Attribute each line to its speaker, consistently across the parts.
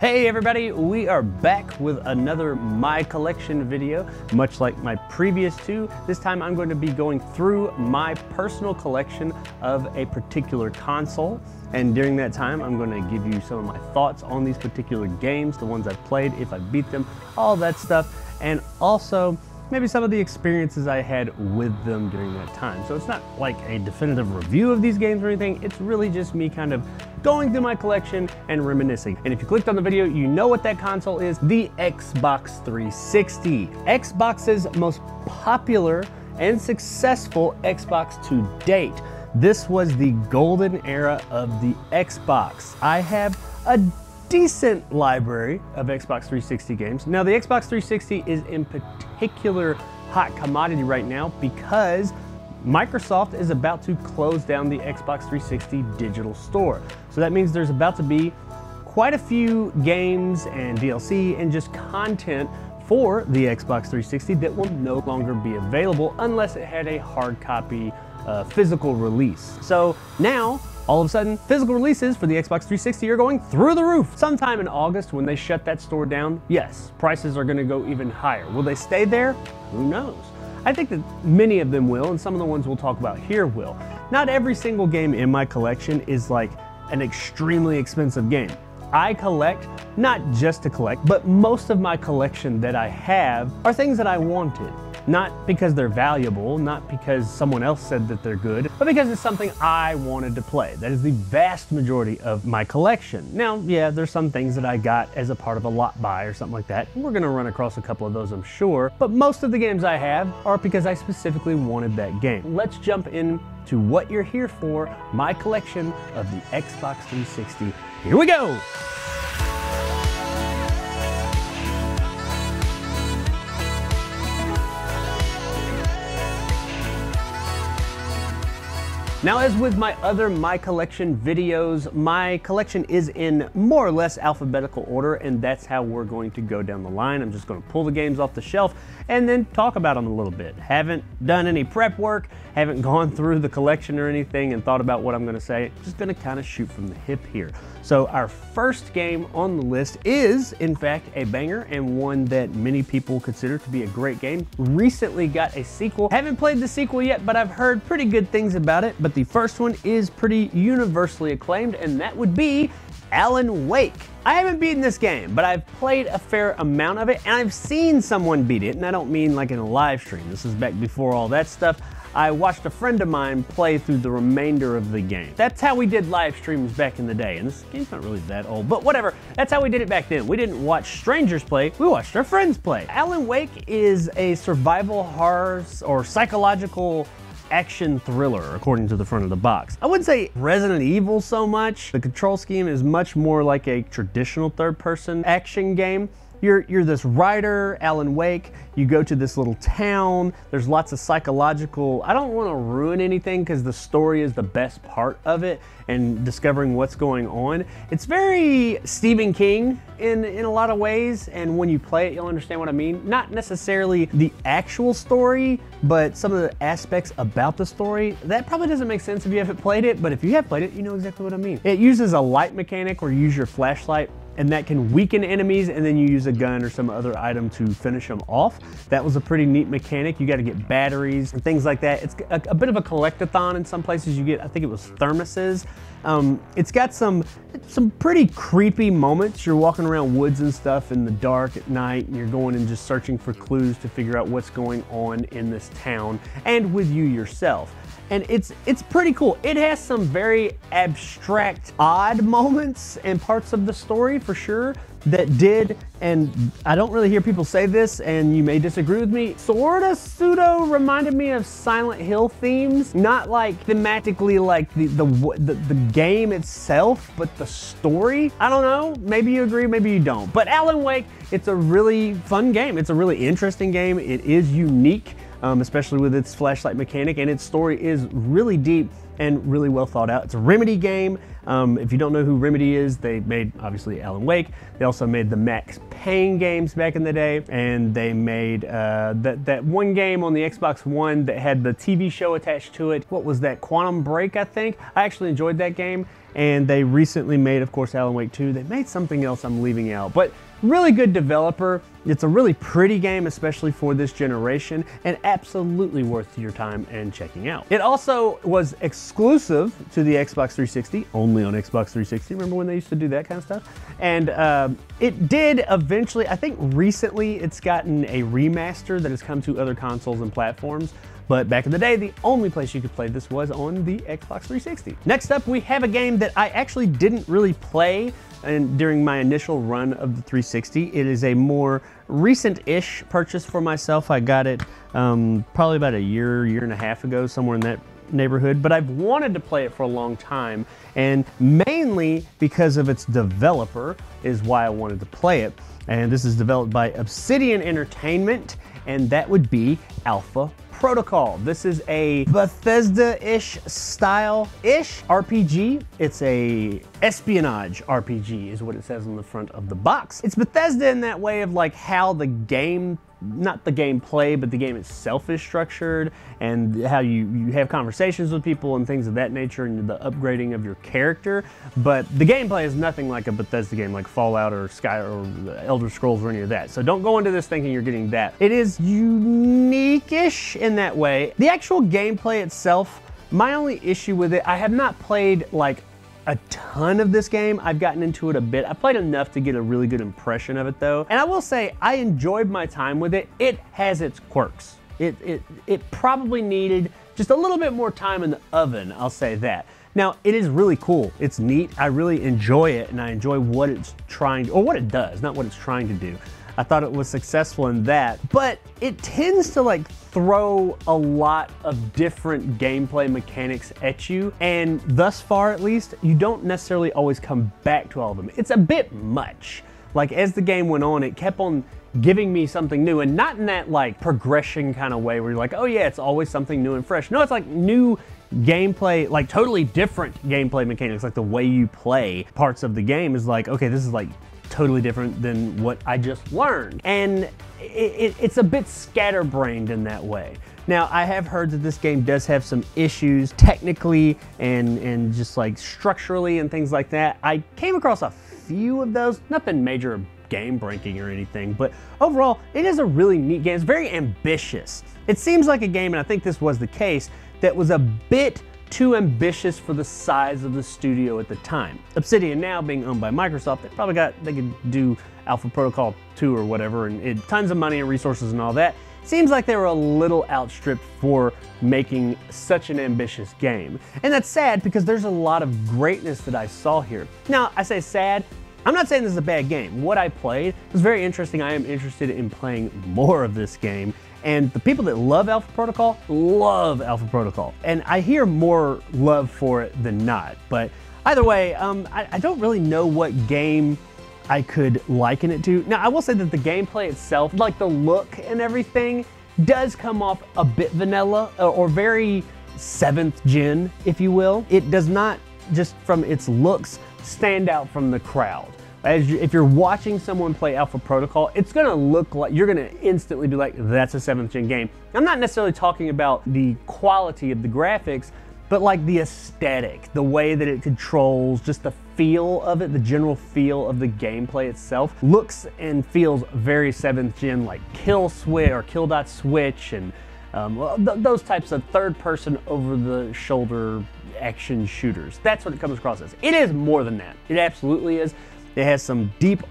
Speaker 1: Hey everybody, we are back with another My Collection video. Much like my previous two, this time I'm going to be going through my personal collection of a particular console. And during that time, I'm going to give you some of my thoughts on these particular games, the ones I've played, if I beat them, all that stuff. And also, maybe some of the experiences I had with them during that time. So it's not like a definitive review of these games or anything, it's really just me kind of going through my collection and reminiscing. And if you clicked on the video, you know what that console is, the Xbox 360. Xbox's most popular and successful Xbox to date. This was the golden era of the Xbox. I have a decent library of Xbox 360 games. Now the Xbox 360 is in particular hot commodity right now because Microsoft is about to close down the Xbox 360 digital store. So that means there's about to be quite a few games and DLC and just content for the Xbox 360 that will no longer be available unless it had a hard copy physical release. So now, all of a sudden, physical releases for the Xbox 360 are going through the roof. Sometime in August when they shut that store down, yes, prices are gonna go even higher. Will they stay there? Who knows? I think that many of them will, and some of the ones we'll talk about here will. Not every single game in my collection is like an extremely expensive game. I collect, not just to collect, but most of my collection that I have are things that I wanted. Not because they're valuable, not because someone else said that they're good, but because it's something I wanted to play. That is the vast majority of my collection. Now, yeah, there's some things that I got as a part of a lot buy or something like that. We're gonna run across a couple of those, I'm sure, but most of the games I have are because I specifically wanted that game. Let's jump into what you're here for, my collection of the Xbox 360. Here we go! Now, as with my other My Collection videos, my collection is in more or less alphabetical order, and that's how we're going to go down the line. I'm just going to pull the games off the shelf and then talk about them a little bit. Haven't done any prep work, haven't gone through the collection or anything and thought about what I'm going to say. Just going to kind of shoot from the hip here. So our first game on the list is, in fact, a banger and one that many people consider to be a great game. Recently got a sequel. Haven't played the sequel yet, but I've heard pretty good things about it. But the first one is pretty universally acclaimed, and that would be Alan Wake. I haven't beaten this game, but I've played a fair amount of it, and I've seen someone beat it, and I don't mean like in a live stream. This is back before all that stuff. I watched a friend of mine play through the remainder of the game. That's how we did live streams back in the day, and this game's not really that old, but whatever. That's how we did it back then. We didn't watch strangers play, we watched our friends play. Alan Wake is a survival horror or psychological action thriller, according to the front of the box. I wouldn't say Resident Evil so much. The control scheme is much more like a traditional third-person action game. You're this writer, Alan Wake, you go to this little town, there's lots of psychological, I don't want to ruin anything because the story is the best part of it and discovering what's going on. It's very Stephen King in a lot of ways, and when you play it, you'll understand what I mean. Not necessarily the actual story, but some of the aspects about the story. That probably doesn't make sense if you haven't played it, but if you have played it, you know exactly what I mean. It uses a light mechanic where you use your flashlight, and that can weaken enemies, and then you use a gun or some other item to finish them off. That was a pretty neat mechanic. You got to get batteries and things like that. It's a bit of a collectathon in some places. You get, I think it was thermoses. It's got some pretty creepy moments. You're walking around woods and stuff in the dark at night, and you're going and just searching for clues to figure out what's going on in this town and with you yourself. And it's pretty cool. It has some very abstract, odd moments and parts of the story for sure that did, and I don't really hear people say this, and you may disagree with me, sorta pseudo reminded me of Silent Hill themes. Not like thematically like the game itself, but the story. I don't know, maybe you agree, maybe you don't. But Alan Wake, it's a really fun game. It's a really interesting game. It is unique. Especially with its flashlight mechanic, and its story is really deep and really well thought out. It's a Remedy game. If you don't know who Remedy is, they made, obviously, Alan Wake. They also made the Max Payne games back in the day, and they made that one game on the Xbox One that had the TV show attached to it. What was that? Quantum Break, I think. I actually enjoyed that game. and they recently made, of course, Alan Wake 2. They made something else I'm leaving out, but really good developer. It's a really pretty game, especially for this generation, and absolutely worth your time and checking out. It also was exclusive to the Xbox 360, only on Xbox 360. Remember when they used to do that kind of stuff? And it did eventually, I think recently, it's gotten a remaster that has come to other consoles and platforms. But back in the day, the only place you could play this was on the Xbox 360. Next up, we have a game that I actually didn't really play during my initial run of the 360. It is a more recent-ish purchase for myself. I got it probably about a year and a half ago, somewhere in that neighborhood, but I've wanted to play it for a long time, and mainly because of its developer is why I wanted to play it. And this is developed by Obsidian Entertainment, and that would be Alpha Protocol. This is a Bethesda-ish style-ish RPG. It's a espionage RPG is what it says on the front of the box. It's Bethesda in that way of like how the game, not the gameplay, but the game itself is structured, and how you have conversations with people and things of that nature, and the upgrading of your character. But the gameplay is nothing like a Bethesda game like Fallout or Skyrim or Elder Scrolls or any of that. So don't go into this thinking you're getting that. It is unique-ish in that way. The actual gameplay itself, my only issue with it, I have not played like a ton of this game. I've gotten into it a bit. I played enough to get a really good impression of it though. And I will say, I enjoyed my time with it. It has its quirks. It probably needed just a little bit more time in the oven, I'll say that. Now, it is really cool. It's neat. I really enjoy it, and I enjoy what it's trying, or what it does, not what it's trying to do. I thought it was successful in that, but it tends to like throw a lot of different gameplay mechanics at you, and thus far at least, you don't necessarily always come back to all of them. It's a bit much. Like as the game went on, it kept on giving me something new, and not in that like progression kind of way where you're like, oh yeah, it's always something new and fresh. No, it's like new gameplay, like totally different gameplay mechanics, like the way you play parts of the game is like, okay, this is like totally different than what I just learned. And it's a bit scatterbrained in that way. Now, I have heard that this game does have some issues technically and just like structurally and things like that. I came across a few of those, nothing major game breaking or anything, but overall, it is a really neat game. It's very ambitious. It seems like a game, and I think this was the case, that was a bit too ambitious for the size of the studio at the time. Obsidian now being owned by Microsoft, they could do Alpha Protocol 2 or whatever, and tons of money and resources and all that. Seems like they were a little outstripped for making such an ambitious game. And that's sad because there's a lot of greatness that I saw here. Now, I say sad, I'm not saying this is a bad game. What I played was very interesting. I am interested in playing more of this game. And the people that love Alpha Protocol love Alpha Protocol. And I hear more love for it than not. But either way, I don't really know what game I could liken it to. Now, I will say that the gameplay itself, like the look and everything, does come off a bit vanilla or very 7th gen, if you will. It does not, just from its looks, stand out from the crowd. If you're watching someone play Alpha Protocol, it's gonna look like, you're gonna instantly be like, that's a 7th gen game. I'm not necessarily talking about the quality of the graphics, but like the aesthetic, the way that it controls, just the feel of it, the general feel of the gameplay itself, looks and feels very 7th gen, like kill switch or kill dot switch, and those types of third-person over-the-shoulder action shooters. That's what it comes across as. It is more than that. It absolutely is. It has some deep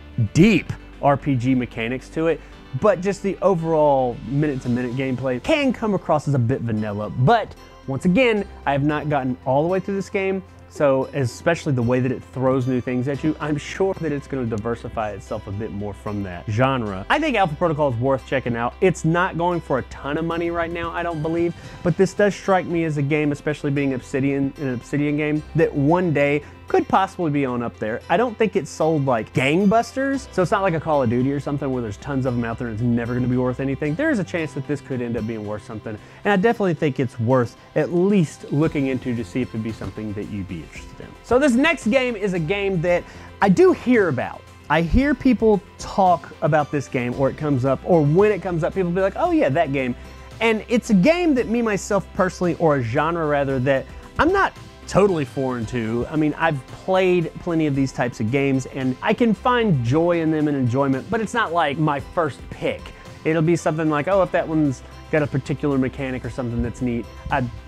Speaker 1: RPG mechanics to it, but just the overall minute-to-minute gameplay can come across as a bit vanilla. But once again, I have not gotten all the way through this game, so especially the way that it throws new things at you, I'm sure that it's going to diversify itself a bit more from that genre. I think Alpha Protocol is worth checking out. It's not going for a ton of money right now, I don't believe, but this does strike me as a game, especially being Obsidian, an Obsidian game, that one day could possibly be on up there. I don't think it's sold like gangbusters, so it's not like a Call of Duty or something where there's tons of them out there and it's never gonna be worth anything. There is a chance that this could end up being worth something, and I definitely think it's worth at least looking into to see if it'd be something that you'd be interested in. So this next game is a game that I do hear about. I hear people talk about this game, or it comes up, or when it comes up, people be like, oh yeah, that game. And it's a game that me, myself personally, or a genre rather, that I'm not totally foreign to. I mean, I've played plenty of these types of games and I can find joy in them and enjoyment, but it's not like my first pick. It'll be something like, oh, if that one's got a particular mechanic or something that's neat,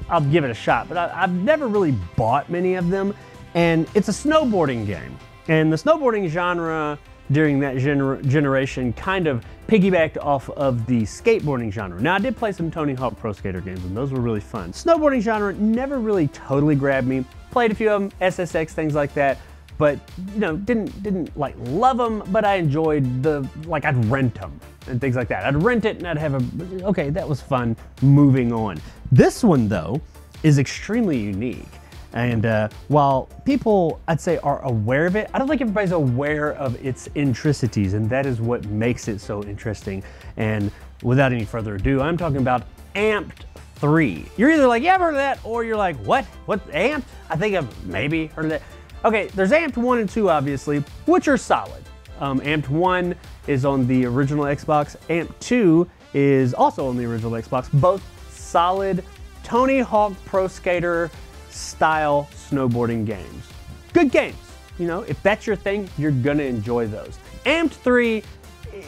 Speaker 1: I'll give it a shot. But I've never really bought many of them, and it's a snowboarding game. And the snowboarding genre during that generation kind of piggybacked off of the skateboarding genre. Now, I did play some Tony Hawk Pro Skater games, and those were really fun. Snowboarding genre never really totally grabbed me. Played a few of them, SSX, things like that, but you know, didn't like love them, but I enjoyed like I'd rent them and things like that. I'd rent it and I'd have okay, that was fun, moving on. This one though is extremely unique. And while people, I'd say, are aware of it, I don't think everybody's aware of its intricacies, and that is what makes it so interesting. And without any further ado, I'm talking about Amped 3. You're either like, yeah, I've heard of that, or you're like, what? What, Amped? I think I've maybe heard of that. Okay, there's Amped 1 and 2, obviously, which are solid. Amped 1 is on the original Xbox. Amped 2 is also on the original Xbox. Both solid Tony Hawk Pro Skater style snowboarding games. Good games. You know, if that's your thing, you're gonna enjoy those. Amped 3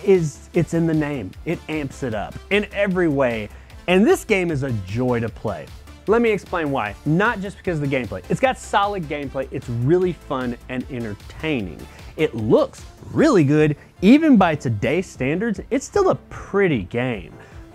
Speaker 1: it's in the name. It amps it up in every way. And this game is a joy to play. Let me explain why. Not just because of the gameplay. It's got solid gameplay. It's really fun and entertaining. It looks really good. Even by today's standards, it's still a pretty game.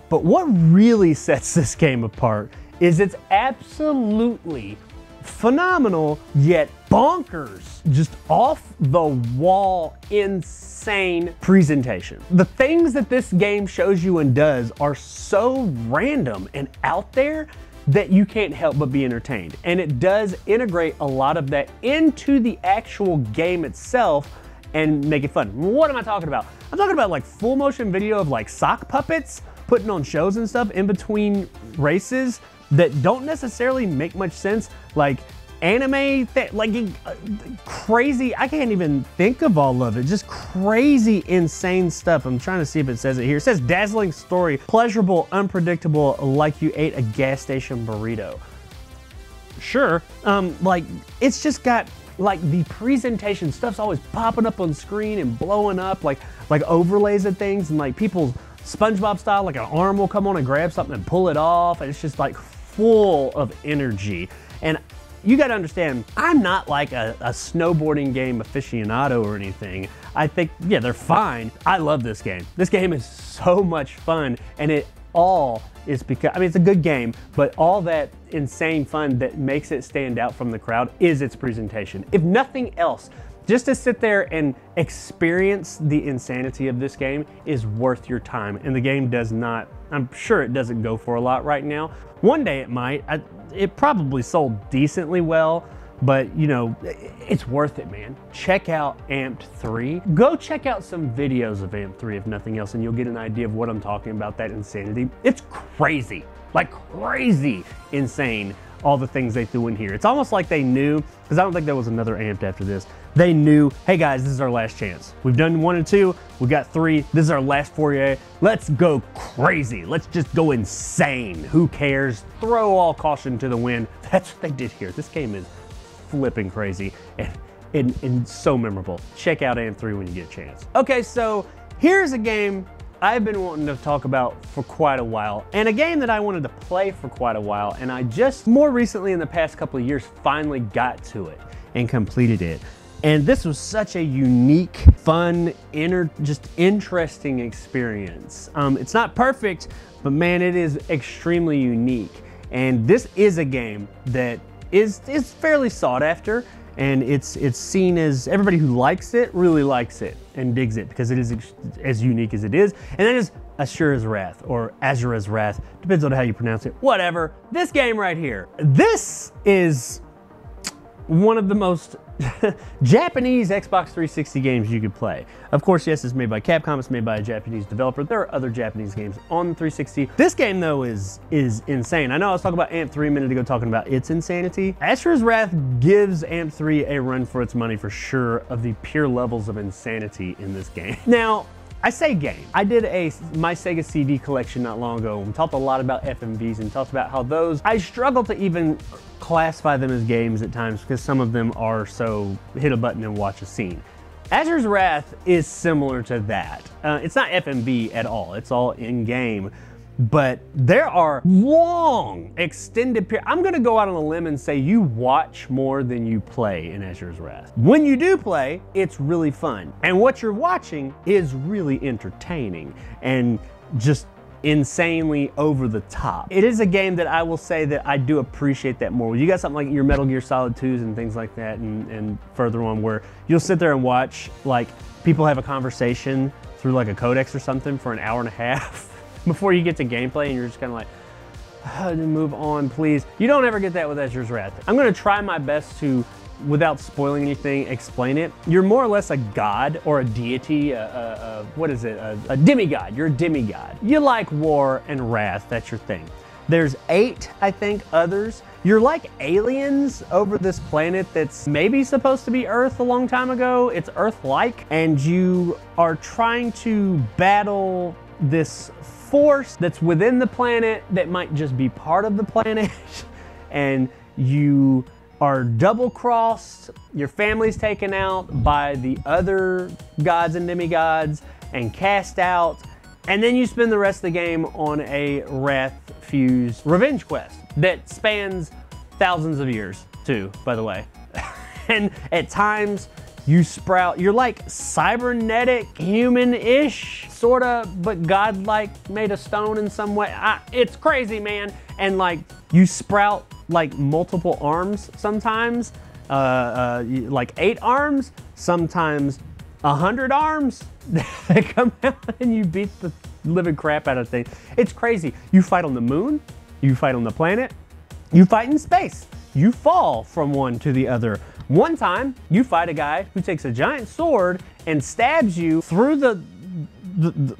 Speaker 1: But what really sets this game apart is it's absolutely phenomenal, yet bonkers, just off the wall, insane presentation. The things that this game shows you and does are so random and out there that you can't help but be entertained. And it does integrate a lot of that into the actual game itself and make it fun. What am I talking about? I'm talking about like full motion video of like sock puppets putting on shows and stuff in between races that don't necessarily make much sense, like anime, like crazy, I can't even think of all of it, just crazy, insane stuff. I'm trying to see if it says it here. It says dazzling story, pleasurable, unpredictable, like you ate a gas station burrito. Sure, like it's just got like the presentation stuff's always popping up on screen and blowing up, like overlays of things, and like people's SpongeBob style, like an arm will come on and grab something and pull it off, and it's just like full of energy. And you got to understand, I'm not like a snowboarding game aficionado or anything. I think, yeah, they're fine. I love this game. This game is so much fun, and it all is because, I mean, it's a good game, but all that insane fun that makes it stand out from the crowd is its presentation. If nothing else, just to sit there and experience the insanity of this game is worth your time. And the game does not, I'm sure it doesn't go for a lot right now. One day it might. It probably sold decently well, but you know, it's worth it, man. Check out Amped 3. Go check out some videos of Amped 3 if nothing else, and you'll get an idea of what I'm talking about, that insanity. It's crazy, like crazy insane, all the things they threw in here. It's almost like they knew, because I don't think there was another Amped after this. They knew, hey guys, this is our last chance. We've done 1 and 2, we've got 3, this is our last foray. Let's go crazy, let's just go insane. Who cares? Throw all caution to the wind. That's what they did here. This game is flipping crazy and so memorable. Check out Amped 3 when you get a chance. Okay, so here's a game I've been wanting to talk about for quite a while, and a game that I wanted to play for quite a while, and I just more recently in the past couple of years finally got to it and completed it. And this was such a unique, fun, just interesting experience. It's not perfect, but man, it is extremely unique. And this is a game that is fairly sought after, and it's seen as, everybody who likes it really likes it and digs it because it is as unique as it is. And that is Asura's Wrath, or Asura's Wrath, depends on how you pronounce it, whatever. This game right here, this is one of the most Japanese Xbox 360 games you could play. Of course, yes, it's made by Capcom, it's made by a Japanese developer. There are other Japanese games on the 360. This game, though, is insane. I know I was talking about Amped 3 a minute ago, talking about its insanity. Asura's Wrath gives Amped 3 a run for its money for sure, of the pure levels of insanity in this game. Now, I say game. I did my Sega CD collection not long ago and talked a lot about FMVs and talked about how those, I struggle to even classify them as games at times because some of them are so hit a button and watch a scene. Azure's Wrath is similar to that. It's not FMV at all, it's all in-game. But there are long, extended periods. I'm gonna go out on a limb and say you watch more than you play in Azure's Wrath. When you do play, it's really fun. And what you're watching is really entertaining and just insanely over the top. It is a game that I will say that I do appreciate that more. You got something like your Metal Gear Solid 2s and things like that and further on where you'll sit there and watch like people have a conversation through like a codex or something for an hour and a half before you get to gameplay and you're just kind of like, oh, move on please. You don't ever get that with Azure's Wrath. I'm gonna try my best to, without spoiling anything, explain it. You're more or less a god or a deity, what is it, a demigod. You're a demigod. You like war and wrath, that's your thing. There's 8, I think, others. You're like aliens over this planet that's maybe supposed to be Earth a long time ago. It's Earth-like, and you are trying to battle this force that's within the planet that might just be part of the planet, and you are double-crossed, your family's taken out by the other gods and demigods and cast out, and then you spend the rest of the game on a Wrath-fused revenge quest that spans thousands of years too, by the way. And at times you sprout, you're like cybernetic, human-ish, sorta, but God-like, made of stone in some way. It's crazy, man. And like, you sprout like multiple arms sometimes, like 8 arms, sometimes 100 arms that come out and you beat the living crap out of things. It's crazy. You fight on the moon, you fight on the planet, you fight in space, you fall from one to the other. One time, you fight a guy who takes a giant sword and stabs you through the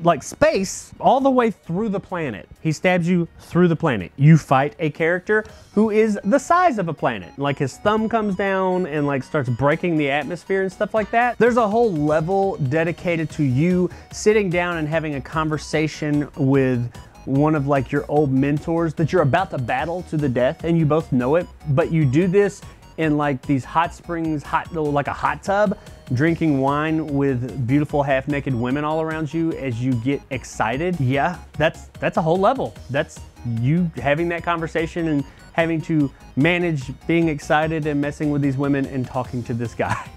Speaker 1: like space all the way through the planet. He stabs you through the planet. You fight a character who is the size of a planet. Like his thumb comes down and like starts breaking the atmosphere and stuff like that. There's a whole level dedicated to you sitting down and having a conversation with one of like your old mentors that you're about to battle to the death, and you both know it, but you do this in like these hot springs, like a hot tub, drinking wine with beautiful half-naked women all around you as you get excited. Yeah, that's a whole level. That's you having that conversation and having to manage being excited and messing with these women and talking to this guy.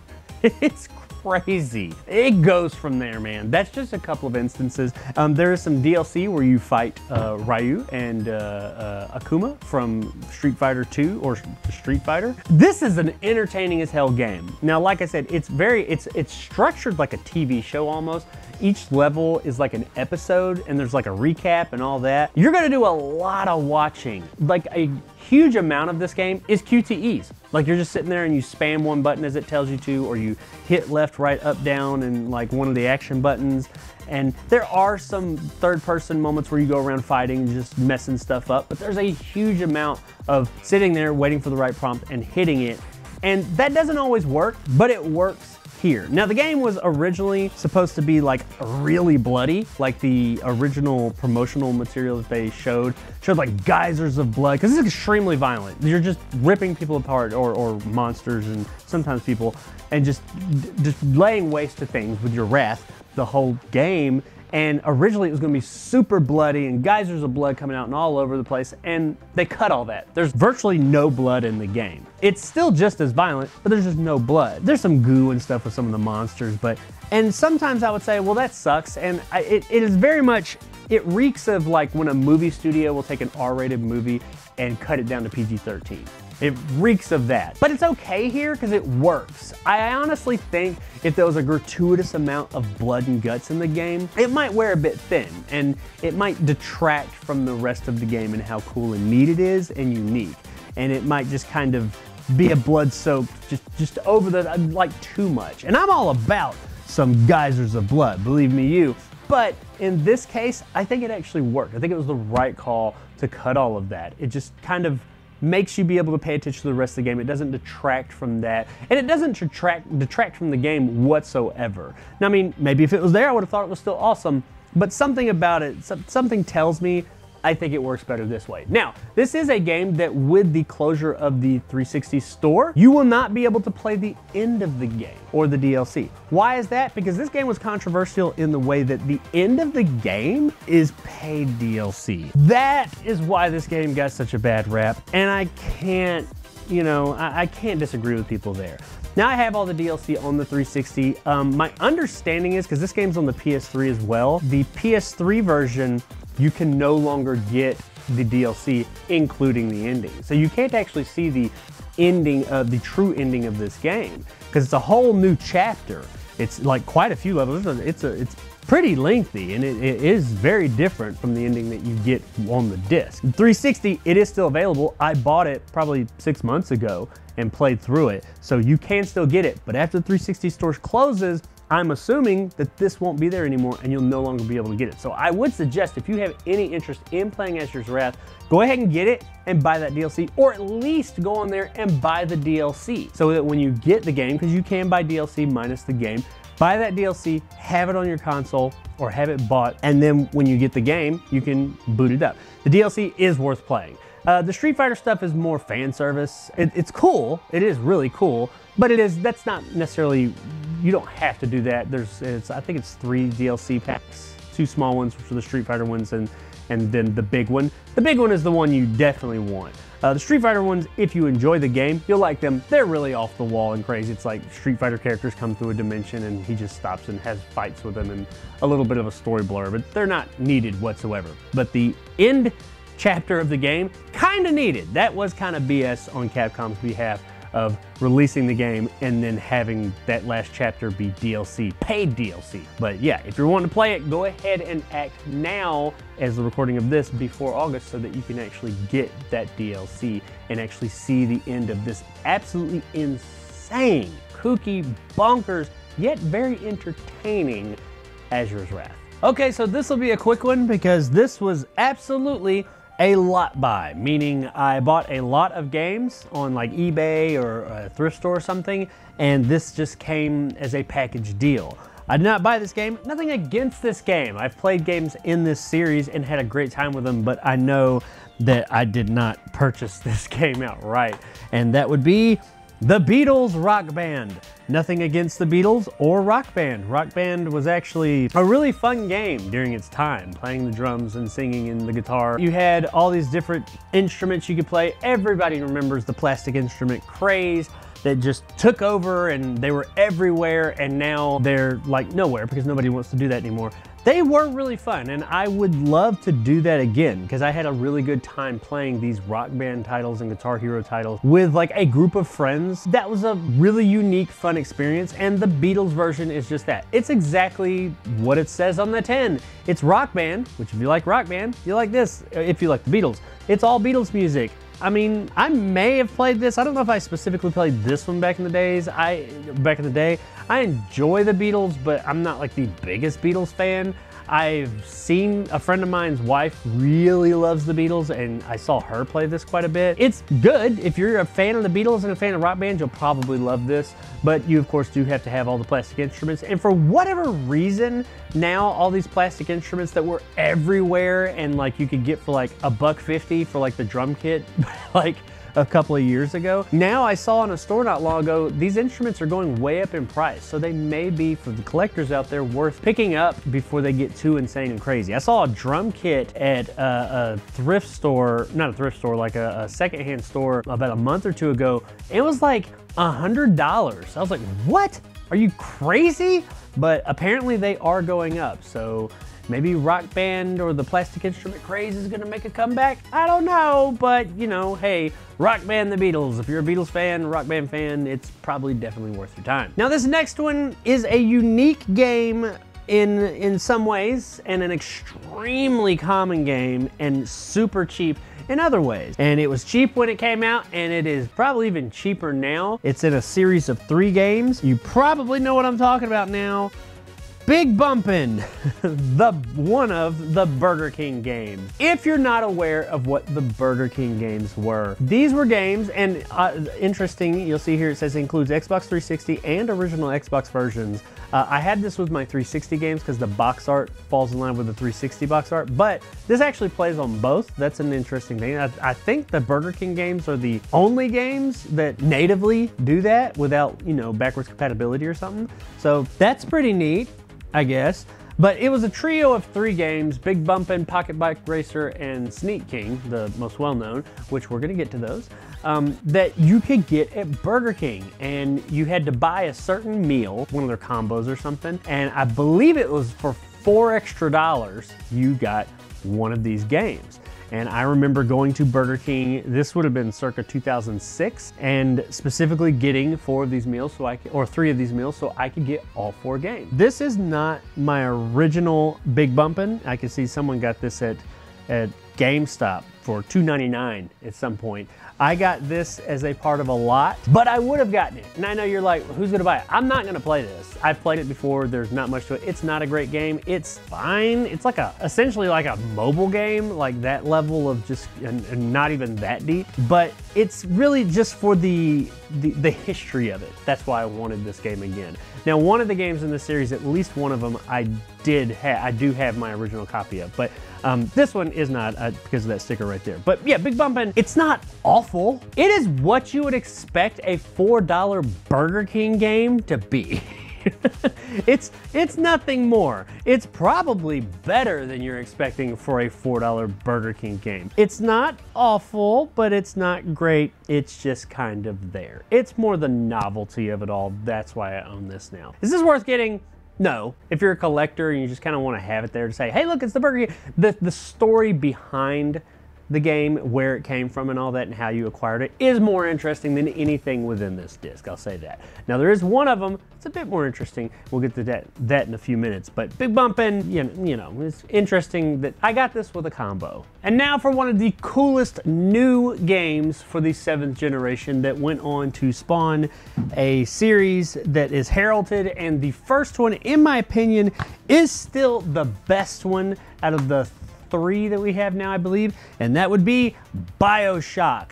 Speaker 1: It's crazy. It goes from there, man. That's just a couple of instances. There is some DLC where you fight Ryu and Akuma from Street Fighter 2 or Street Fighter. This is an entertaining as hell game. Now, like I said, it's structured like a TV show almost. Each level is like an episode and there's like a recap and all that. You're gonna do a lot of watching. Like a huge amount of this game is QTEs. Like you're just sitting there and you spam one button as it tells you to, or you hit left, right, up, down, and like one of the action buttons. And there are some third-person moments where you go around fighting and just messing stuff up, but there's a huge amount of sitting there waiting for the right prompt and hitting it. And that doesn't always work, but it works here. Now the game was originally supposed to be like really bloody, like the original promotional material that they showed like geysers of blood, because it's extremely violent. You're just ripping people apart or monsters and sometimes people, and just laying waste to things with your wrath the whole game. And originally it was gonna be super bloody and geysers of blood coming out and all over the place, and they cut all that. There's virtually no blood in the game. It's still just as violent, but there's just no blood. There's some goo and stuff with some of the monsters, and sometimes I would say, well, that sucks. And it is very much, it reeks of like when a movie studio will take an R-rated movie and cut it down to PG-13. It reeks of that. But it's okay here because it works. I honestly think if there was a gratuitous amount of blood and guts in the game, it might wear a bit thin and it might detract from the rest of the game and how cool and neat it is and unique. And it might just kind of be a blood-soaked, just over the, like too much. And I'm all about some geysers of blood, believe me you. But in this case, I think it actually worked. I think it was the right call to cut all of that. It just kind of makes you be able to pay attention to the rest of the game. It doesn't detract from that, and it doesn't detract from the game whatsoever. Now, I mean, maybe if it was there, I would have thought it was still awesome, but something about it, something tells me I think it works better this way. Now, this is a game that with the closure of the 360 store, you will not be able to play the end of the game or the DLC. Why is that? Because this game was controversial in the way that the end of the game is paid DLC. That is why this game got such a bad rap, and I can't, you know, I can't disagree with people there. Now I have all the DLC on the 360. My understanding is, because this game's on the PS3 as well, the PS3 version, you can no longer get the DLC, including the ending. So you can't actually see the ending of the true ending of this game, because it's a whole new chapter. It's like quite a few levels. It's pretty lengthy, and it is very different from the ending that you get on the disc. 360, it is still available. I bought it probably 6 months ago and played through it, so you can still get it. But after the 360 store closes, I'm assuming that this won't be there anymore and you'll no longer be able to get it. So I would suggest, if you have any interest in playing Asura's Wrath, go ahead and get it and buy that DLC, or at least go on there and buy the DLC, so that when you get the game, because you can buy DLC minus the game, buy that DLC, have it on your console, or have it bought, and then when you get the game, you can boot it up. The DLC is worth playing. The Street Fighter stuff is more fan service. It's cool, it is really cool, but that's not necessarily, you don't have to do that. I think it's 3 DLC packs, 2 small ones, which are the Street Fighter ones, and then the big one. The big one is the one you definitely want. The Street Fighter ones, if you enjoy the game, you'll like them. They're really off the wall and crazy. It's like Street Fighter characters come through a dimension and he just stops and has fights with them and a little bit of a story blur, but they're not needed whatsoever. But the end chapter of the game, kind of needed. That was kind of BS on Capcom's behalf of releasing the game and then having that last chapter be DLC, paid DLC. But yeah, if you're wanting to play it, go ahead and act now as the recording of this before August, so that you can actually get that DLC and actually see the end of this absolutely insane, kooky, bonkers, yet very entertaining Asura's Wrath. Okay, so this will be a quick one because this was absolutely a lot buy, meaning I bought a lot of games on like eBay or a thrift store or something, and this just came as a package deal. I did not buy this game, nothing against this game. I've played games in this series and had a great time with them, but I know that I did not purchase this game outright, and that would be the Beatles Rock Band. Nothing against the Beatles or Rock Band. Rock Band was actually a really fun game during its time, playing the drums and singing and the guitar. You had all these different instruments you could play. Everybody remembers the plastic instrument craze that just took over, and they were everywhere, and now they're like nowhere because nobody wants to do that anymore. They were really fun, and I would love to do that again, because I had a really good time playing these Rock Band titles and Guitar Hero titles with like a group of friends. That was a really unique, fun experience, and the Beatles version is just that. It's exactly what it says on the tin. It's Rock Band, which if you like Rock Band, you like this. If you like the Beatles, it's all Beatles music. I mean, I may have played this. I don't know if I specifically played this one back in the day. I enjoy the Beatles, but I'm not like the biggest Beatles fan. I've seen a friend of mine's wife really loves the Beatles, and I saw her play this quite a bit. It's good. If you're a fan of the Beatles and a fan of Rock Band, you'll probably love this, but you of course do have to have all the plastic instruments. And for whatever reason, now all these plastic instruments that were everywhere and like you could get for like $1.50 for like the drum kit, like a couple of years ago. Now I saw on a store not long ago, these instruments are going way up in price, so they may be, for the collectors out there, worth picking up before they get too insane and crazy. I saw a drum kit at a thrift store, not a thrift store, like a secondhand store about a month or two ago. It was like $100. I was like, what? Are you crazy? But apparently they are going up, so maybe Rock Band or the plastic instrument craze is gonna make a comeback. I don't know, but you know, hey, Rock Band, the Beatles. If you're a Beatles fan, Rock Band fan, it's probably definitely worth your time. Now this next one is a unique game in some ways, and an extremely common game, and super cheap in other ways. And it was cheap when it came out, and it is probably even cheaper now. It's in a series of 3 games. You probably know what I'm talking about now. Big Bumpin', one of the Burger King games. If you're not aware of what the Burger King games were, these were games, and interesting, you'll see here it says it includes Xbox 360 and original Xbox versions. I had this with my 360 games because the box art falls in line with the 360 box art, but this actually plays on both. That's an interesting thing. I think the Burger King games are the only games that natively do that without, you know, backwards compatibility or something. So that's pretty neat, I guess. But it was a trio of 3 games, Big Bumpin', Pocket Bike Racer, and Sneak King, the most well-known, which we're gonna get to those, that you could get at Burger King. And you had to buy a certain meal, one of their combos or something, and I believe it was for $4 extra, you got one of these games. And I remember going to Burger King, this would have been circa 2006, and specifically getting 4 of these meals, or 3 of these meals, so I could get all 4 games. This is not my original Big Bumpin'. I can see someone got this at GameStop for $2.99 at some point. I got this as a part of a lot, but I would have gotten it. And I know you're like, who's gonna buy it? I'm not gonna play this. I've played it before, there's not much to it. It's not a great game, it's fine. It's like essentially like a mobile game, like that level of just, and not even that deep, but it's really just for the history of it. That's why I wanted this game again. Now, one of the games in the series, at least one of them, I do have my original copy of, but this one is not because of that sticker right there. But yeah, Big Bumpin', it's not awful. It is what you would expect a $4 Burger King game to be. It's nothing more. It's probably better than you're expecting for a $4 Burger King game. It's not awful, but it's not great. It's just kind of there. It's more the novelty of it all. That's why I own this now. Is this worth getting? No. If you're a collector and you just kind of want to have it there to say, hey, look, it's the Burger King. The story behind the game, where it came from and all that, and how you acquired it, is more interesting than anything within this disc, I'll say that. Now, there is one of them, it's a bit more interesting. We'll get to that in a few minutes, but Big Bumpin', you know, it's interesting that I got this with a combo. And now for one of the coolest new games for the 7th generation that went on to spawn a series that is heralded, and the first one, in my opinion, is still the best one out of the 3 that we have now, I believe, and that would be Bioshock.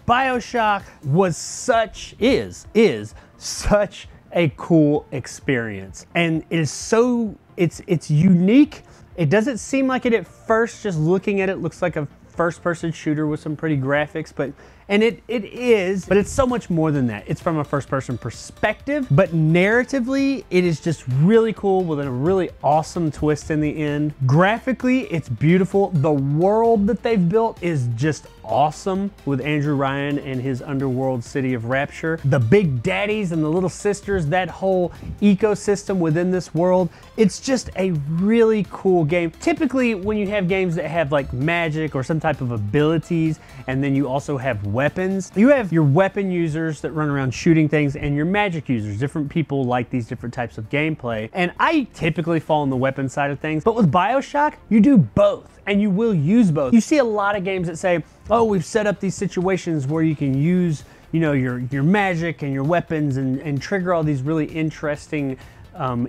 Speaker 1: Bioshock was is such a cool experience, and it is so, it's unique. It doesn't seem like it at first, just looking at it, looks like a first-person shooter with some pretty graphics, and it is, but it's so much more than that. It's from a first-person perspective, but narratively, it is just really cool with a really awesome twist in the end. Graphically, it's beautiful. The world that they've built is just awesome with Andrew Ryan and his underworld city of Rapture. The big daddies and the little sisters, that whole ecosystem within this world, it's just a really cool game. Typically, when you have games that have like magic or some type of abilities, and then you also have weapons, you have your weapon users that run around shooting things and your magic users. Different people like these different types of gameplay, and I typically fall on the weapon side of things, but with Bioshock, you do both, and you will use both. You see a lot of games that say, oh, we've set up these situations where you can use, you know, your magic and your weapons and trigger all these really interesting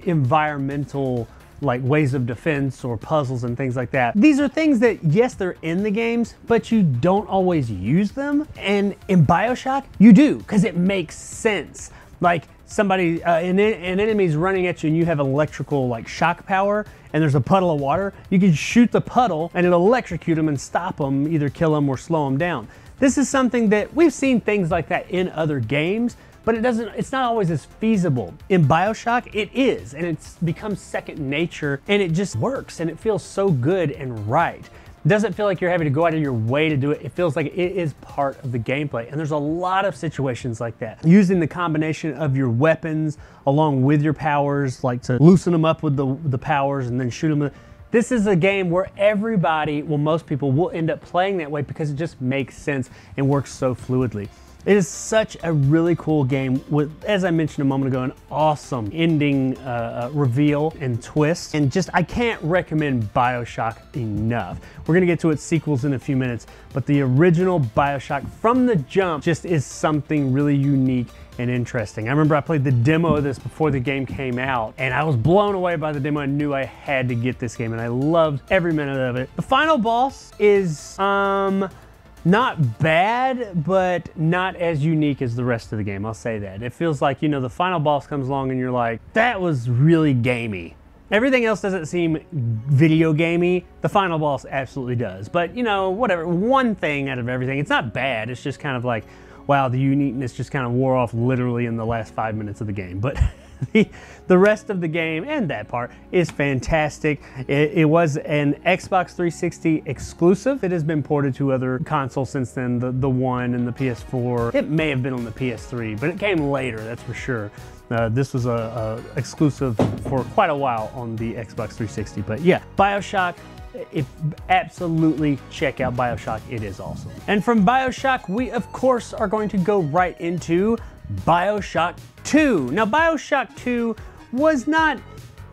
Speaker 1: environmental like ways of defense or puzzles and things like that. These are things that, yes, they're in the games, but you don't always use them. And in Bioshock, you do, because it makes sense. Like somebody, an enemy's running at you and you have electrical like shock power, and there's a puddle of water, you can shoot the puddle and it'll electrocute them and stop them, either kill them or slow them down. This is something that we've seen things like that in other games, but it's not always as feasible. In Bioshock, it is, and it's become second nature, and it just works, and it feels so good and right. It doesn't feel like you're having to go out of your way to do it. It feels like it is part of the gameplay, and there's a lot of situations like that. Using the combination of your weapons along with your powers, like to loosen them up with the powers and then shoot them. This is a game where everybody, well, most people will end up playing that way because it just makes sense and works so fluidly. It is such a really cool game with, as I mentioned a moment ago, an awesome ending reveal and twist. And just, I can't recommend Bioshock enough. We're gonna get to its sequels in a few minutes, but the original Bioshock from the jump just is something really unique and interesting. I remember I played the demo of this before the game came out, and I was blown away by the demo. I knew I had to get this game, and I loved every minute of it. The final boss is not bad, but not as unique as the rest of the game, I'll say that. It feels like, you know, the final boss comes along and you're like, that was really gamey. Everything else doesn't seem video gamey. The final boss absolutely does. But, you know, whatever, one thing out of everything. It's not bad, it's just kind of like, wow, the uniqueness just kind of wore off literally in the last 5 minutes of the game. But the rest of the game and that part is fantastic. It was an Xbox 360 exclusive. It has been ported to other consoles since then, the One and the PS4. It may have been on the PS3, but it came later, that's for sure. This was a exclusive for quite a while on the Xbox 360. But yeah, Bioshock, absolutely check out Bioshock. It is awesome. And from Bioshock, we of course are going to go right into Bioshock 2. Now, Bioshock 2 was not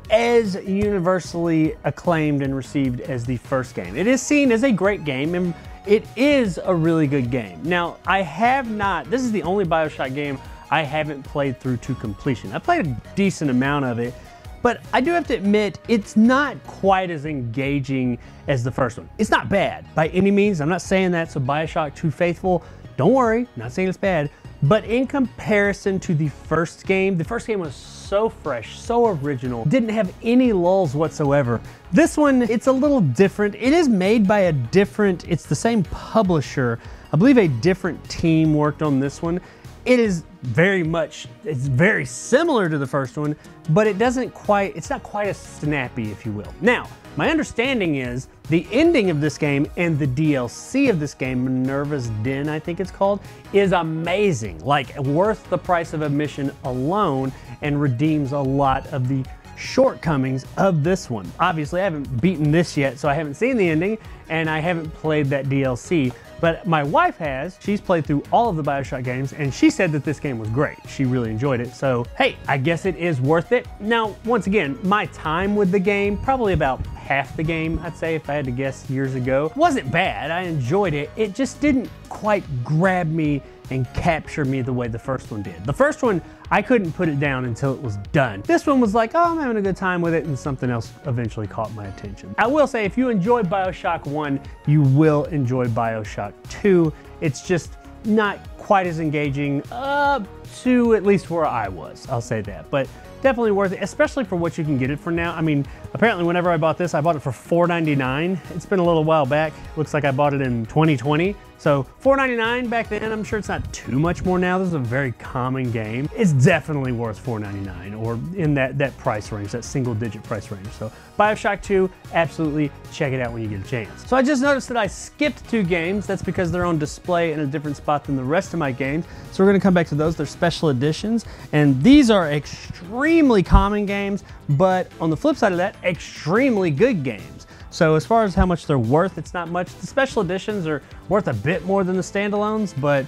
Speaker 1: as universally acclaimed and received as the first game. It is seen as a great game, and it is a really good game. Now, this is the only Bioshock game I haven't played through to completion. I played a decent amount of it, but I do have to admit, it's not quite as engaging as the first one. It's not bad by any means. I'm not saying that, so Bioshock 2 faithful, don't worry, not saying it's bad. But in comparison to the first game was so fresh, so original, didn't have any lulls whatsoever. This one, it's a little different. It is made by it's the same publisher. I believe a different team worked on this one. It's very similar to the first one, but it's not quite as snappy, if you will. Now, my understanding is the ending of this game and the DLC of this game, Minerva's Den, I think it's called, is amazing. Like, worth the price of admission alone, and redeems a lot of the shortcomings of this one. Obviously, I haven't beaten this yet, so I haven't seen the ending, and I haven't played that DLC. But my wife has. She's played through all of the Bioshock games, and she said that this game was great. She really enjoyed it. So, hey, I guess it is worth it. Now, once again, my time with the game, probably about half the game, I'd say, if I had to guess years ago. Wasn't bad. I enjoyed it. It just didn't quite grab me and capture me the way the first one did. The first one, I couldn't put it down until it was done. This one was like, oh, I'm having a good time with it, and something else eventually caught my attention. I will say, if you enjoyed Bioshock 1, you will enjoy Bioshock 2. It's just not quite as engaging to at least where I was, I'll say that. But definitely worth it, especially for what you can get it for now. I mean, apparently whenever I bought this, I bought it for $4.99. It's been a little while back. Looks like I bought it in 2020. So $4.99 back then. I'm sure it's not too much more now. This is a very common game. It's definitely worth $4.99 or in that price range, that single digit price range. So Bioshock 2, absolutely check it out when you get a chance. So I just noticed that I skipped 2 games. That's because they're on display in a different spot than the rest of my games. So we're gonna come back to those. They're special editions. And these are extremely common games, but on the flip side of that, extremely good games. So as far as how much they're worth, it's not much. The special editions are worth a bit more than the standalones, but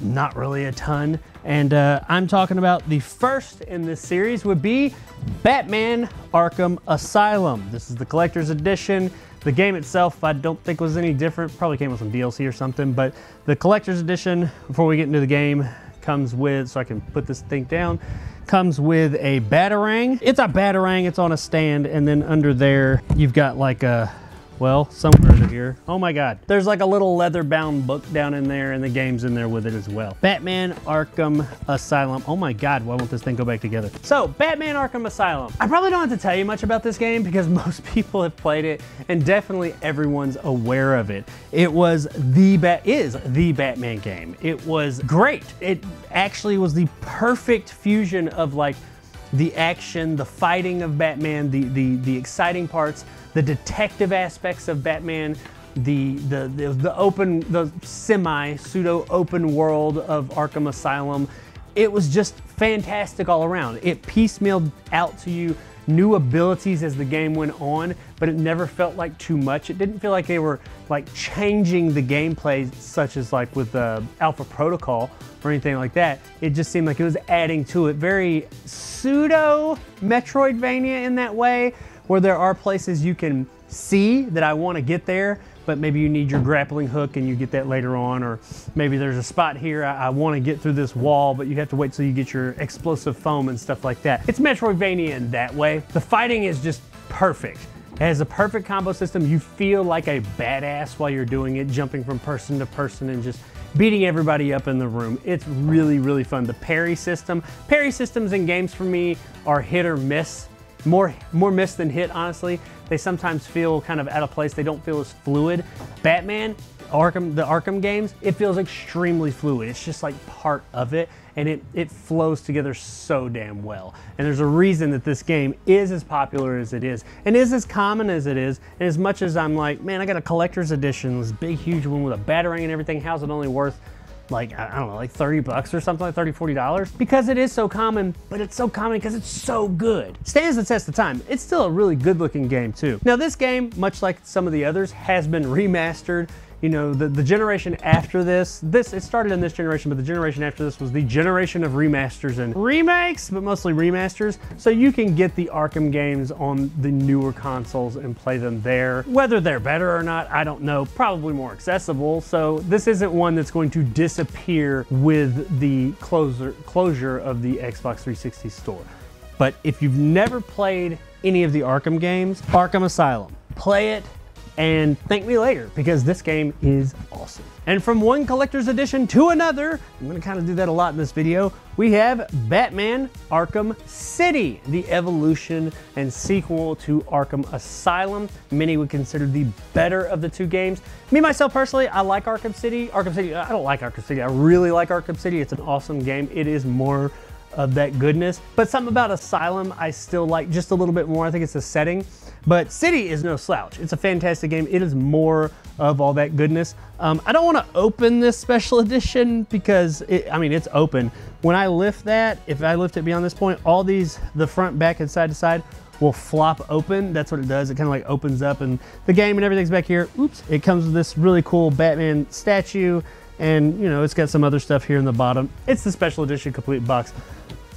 Speaker 1: not really a ton. And I'm talking about the first in this series would be Batman Arkham Asylum. This is the collector's edition. The game itself, I don't think was any different. Probably came with some DLC or something, but the collector's edition, before we get into the game, comes with, so I can put this thing down, comes with a Batarang. It's a Batarang, it's on a stand, and then under there, you've got like a, well, somewhere under here. Oh my God. There's like a little leather-bound book down in there, and the game's in there with it as well. Batman Arkham Asylum. Oh my God, why won't this thing go back together? So, Batman Arkham Asylum. I probably don't have to tell you much about this game because most people have played it, and definitely everyone's aware of it. It is the Batman game. It was great. It actually was the perfect fusion of like the action, the fighting of Batman, the exciting parts, the detective aspects of Batman, the semi-pseudo open world of Arkham Asylum. It was just fantastic all around. It piecemealed out to you new abilities as the game went on, but it never felt like too much. It didn't feel like they were like changing the gameplay, such as like with the Alpha Protocol or anything like that. It just seemed like it was adding to it. Very pseudo Metroidvania in that way, where there are places you can see that I want to get there, but maybe you need your grappling hook and you get that later on, or maybe there's a spot here, I want to get through this wall, but you have to wait till you get your explosive foam and stuff like that. It's Metroidvania in that way. The fighting is just perfect. It has a perfect combo system. You feel like a badass while you're doing it, jumping from person to person and just beating everybody up in the room. It's really, really fun. The parry systems in games for me are hit or miss. More miss than hit, honestly. They sometimes feel kind of out of place. They don't feel as fluid. Batman, the Arkham games, it feels extremely fluid. It's just like part of it, and it flows together so damn well. And there's a reason that this game is as popular as it is, and is as common as it is. And as much as I'm like, man, I got a collector's edition, this big, huge one with a batarang and everything, how's it only worth, like, I don't know, like 30 bucks or something, like $30, $40? Because it is so common, but it's so common because it's so good. Stands the test of time. It's still a really good looking game too. Now this game, much like some of the others, has been remastered. You know, the generation after this, it started in this generation, but the generation after this was the generation of remasters and remakes, but mostly remasters. So you can get the Arkham games on the newer consoles and play them there. Whether they're better or not, I don't know, probably more accessible. So this isn't one that's going to disappear with the closure of the Xbox 360 store. But if you've never played any of the Arkham games, Arkham Asylum, play it and thank me later, because this game is awesome. And from one collector's edition to another, I'm gonna kind of do that a lot in this video, we have Batman Arkham City, the evolution and sequel to Arkham Asylum. Many would consider the better of the two games. Me, myself, personally, I like Arkham City. I don't like Arkham City. I really like Arkham City. It's an awesome game. It is more of that goodness. But something about Asylum I still like just a little bit more. I think it's the setting. But City is no slouch. It's a fantastic game. It is more of all that goodness. I don't want to open this special edition because, it's open. When I lift that, if I lift it beyond this point, all these, the front, back, and side to side, will flop open. That's what it does. It kind of like opens up and the game and everything's back here. Oops. It comes with this really cool Batman statue, and you know, it's got some other stuff here in the bottom. It's the special edition complete box.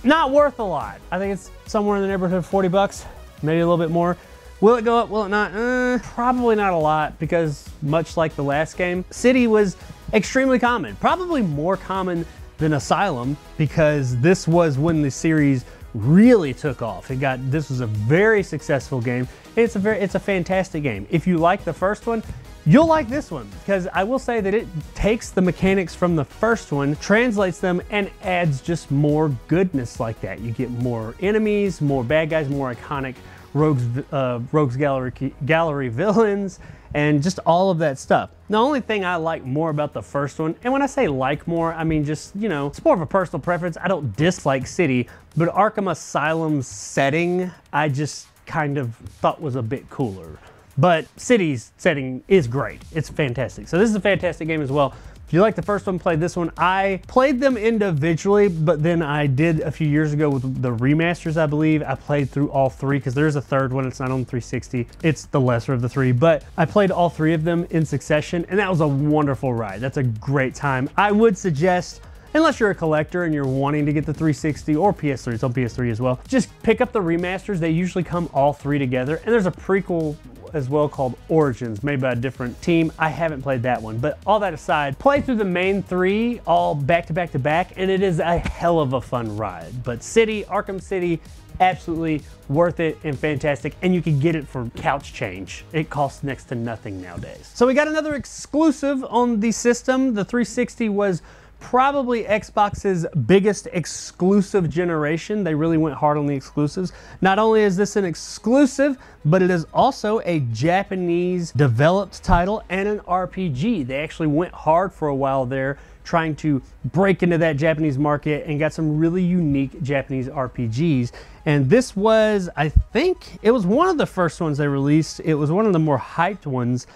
Speaker 1: Not worth a lot. I think it's somewhere in the neighborhood of 40 bucks, maybe a little bit more. Will it go up? Will it not? Probably not a lot, because much like the last game, City was extremely common. Probably more common than Asylum, because this was when the series really took off. This was a very successful game. It's a fantastic game. If you like the first one, you'll like this one, because I will say that it takes the mechanics from the first one, translates them, and adds just more goodness like that. You get more enemies, more bad guys, more iconic rogues gallery villains, and just all of that stuff. The only thing I like more about the first one, and when I say like more, I mean just, you know, it's more of a personal preference. I don't dislike City, but Arkham Asylum's setting, I just kind of thought was a bit cooler. But City's setting is great. It's fantastic. So this is a fantastic game as well. If you like the first one, play this one. I played them individually, but then I did a few years ago with the remasters, I believe. I played through all three, because there's a third one. It's not on 360. It's the lesser of the three, but I played all three of them in succession, and that was a wonderful ride. That's a great time. I would suggest, unless you're a collector and you're wanting to get the 360 or PS3, it's on PS3 as well, just pick up the remasters. They usually come all three together, and there's a prequel as well called Origins, made by a different team. I haven't played that one, but all that aside, play through the main three all back to back to back, and it is a hell of a fun ride. But City, Arkham City, absolutely worth it and fantastic, and you can get it for couch change. It costs next to nothing nowadays. So we got another exclusive on the system. The 360 was probably Xbox's biggest exclusive generation. They really went hard on the exclusives. Not only is this an exclusive, but it is also a Japanese developed title and an RPG. They actually went hard for a while there, trying to break into that Japanese market, and got some really unique Japanese RPGs. And this was, I think, it was one of the first ones they released. It was one of the more hyped ones,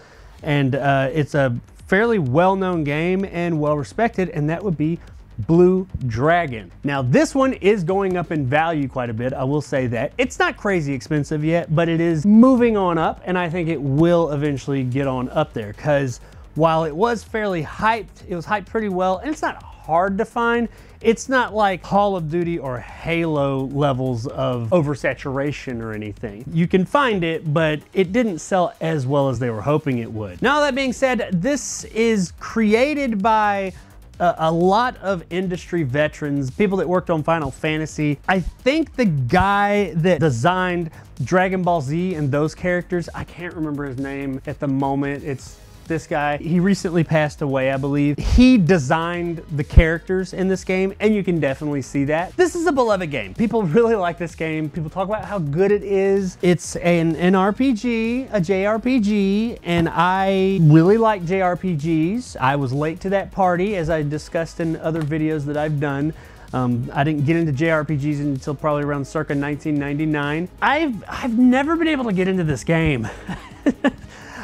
Speaker 1: and it's a fairly well-known game and well-respected, and that would be Blue Dragon. Now this one is going up in value quite a bit, I will say that. It's not crazy expensive yet, but it is moving on up, and I think it will eventually get on up there, because while it was fairly hyped, it was hyped pretty well, and it's not hard to find. It's not like Call of Duty or Halo levels of oversaturation or anything. You can find it, but it didn't sell as well as they were hoping it would. Now, that being said, this is created by a lot of industry veterans, people that worked on Final Fantasy. I think the guy that designed Dragon Ball Z and those characters, I can't remember his name at the moment. It's this guy. He recently passed away, I believe. He designed the characters in this game, and you can definitely see that. This is a beloved game. People really like this game. People talk about how good it is. It's an RPG, a JRPG, and I really like JRPGs. I was late to that party, as I discussed in other videos that I've done. I didn't get into JRPGs until probably around circa 1999. I've never been able to get into this game.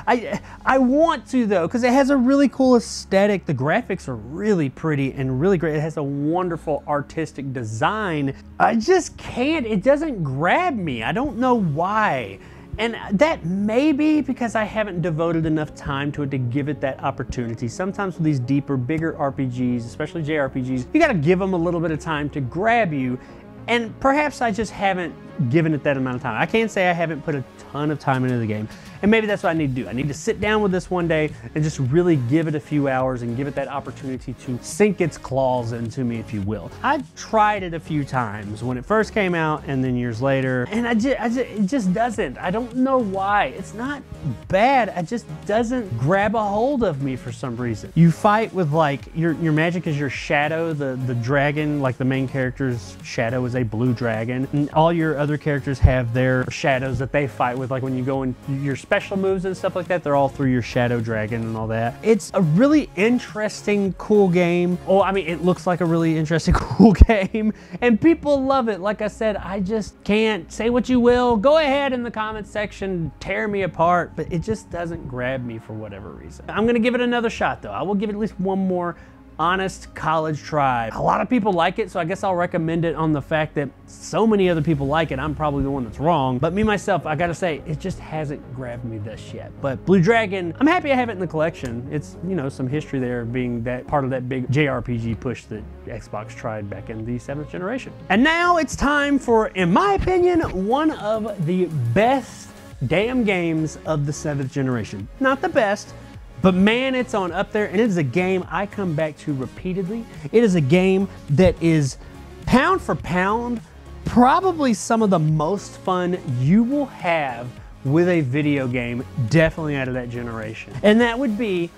Speaker 1: I want to though, because it has a really cool aesthetic. The graphics are really pretty and really great. It has a wonderful artistic design. I just can't, it doesn't grab me. I don't know why. And that may be because I haven't devoted enough time to it to give it that opportunity. Sometimes with these deeper, bigger RPGs, especially JRPGs, you gotta give them a little bit of time to grab you. And perhaps I just haven't given it that amount of time. I can't say I haven't put a ton of time into the game. And maybe that's what I need to do. I need to sit down with this one day and just really give it a few hours and give it that opportunity to sink its claws into me, if you will. I've tried it a few times when it first came out and then years later, and it just doesn't. I don't know why. It's not bad. It just doesn't grab a hold of me for some reason. You fight with like, your magic is your shadow, the dragon, like the main character's shadow is a blue dragon. And all your other characters have their shadows that they fight with, like when you go in your special moves and stuff like that, they're all through your shadow dragon and all that. It's a really interesting, cool game. Oh, I mean, it looks like a really interesting, cool game, and people love it. Like I said, I just can't. Say what you will. Go ahead in the comments section, tear me apart, but it just doesn't grab me for whatever reason. I'm gonna give it another shot though. I will give it at least one more honest college try. A lot of people like it, so I guess I'll recommend it on the fact that so many other people like it. I'm probably the one that's wrong, but me myself, I gotta say, it just hasn't grabbed me this yet. But Blue Dragon, I'm happy I have it in the collection. It's, you know, some history there being that part of that big JRPG push that Xbox tried back in the 7th generation. And now it's time for, in my opinion, one of the best damn games of the 7th generation. Not the best, but man, it's on up there, and it is a game I come back to repeatedly. It is a game that is, pound for pound, probably some of the most fun you will have with a video game, definitely out of that generation. And that would be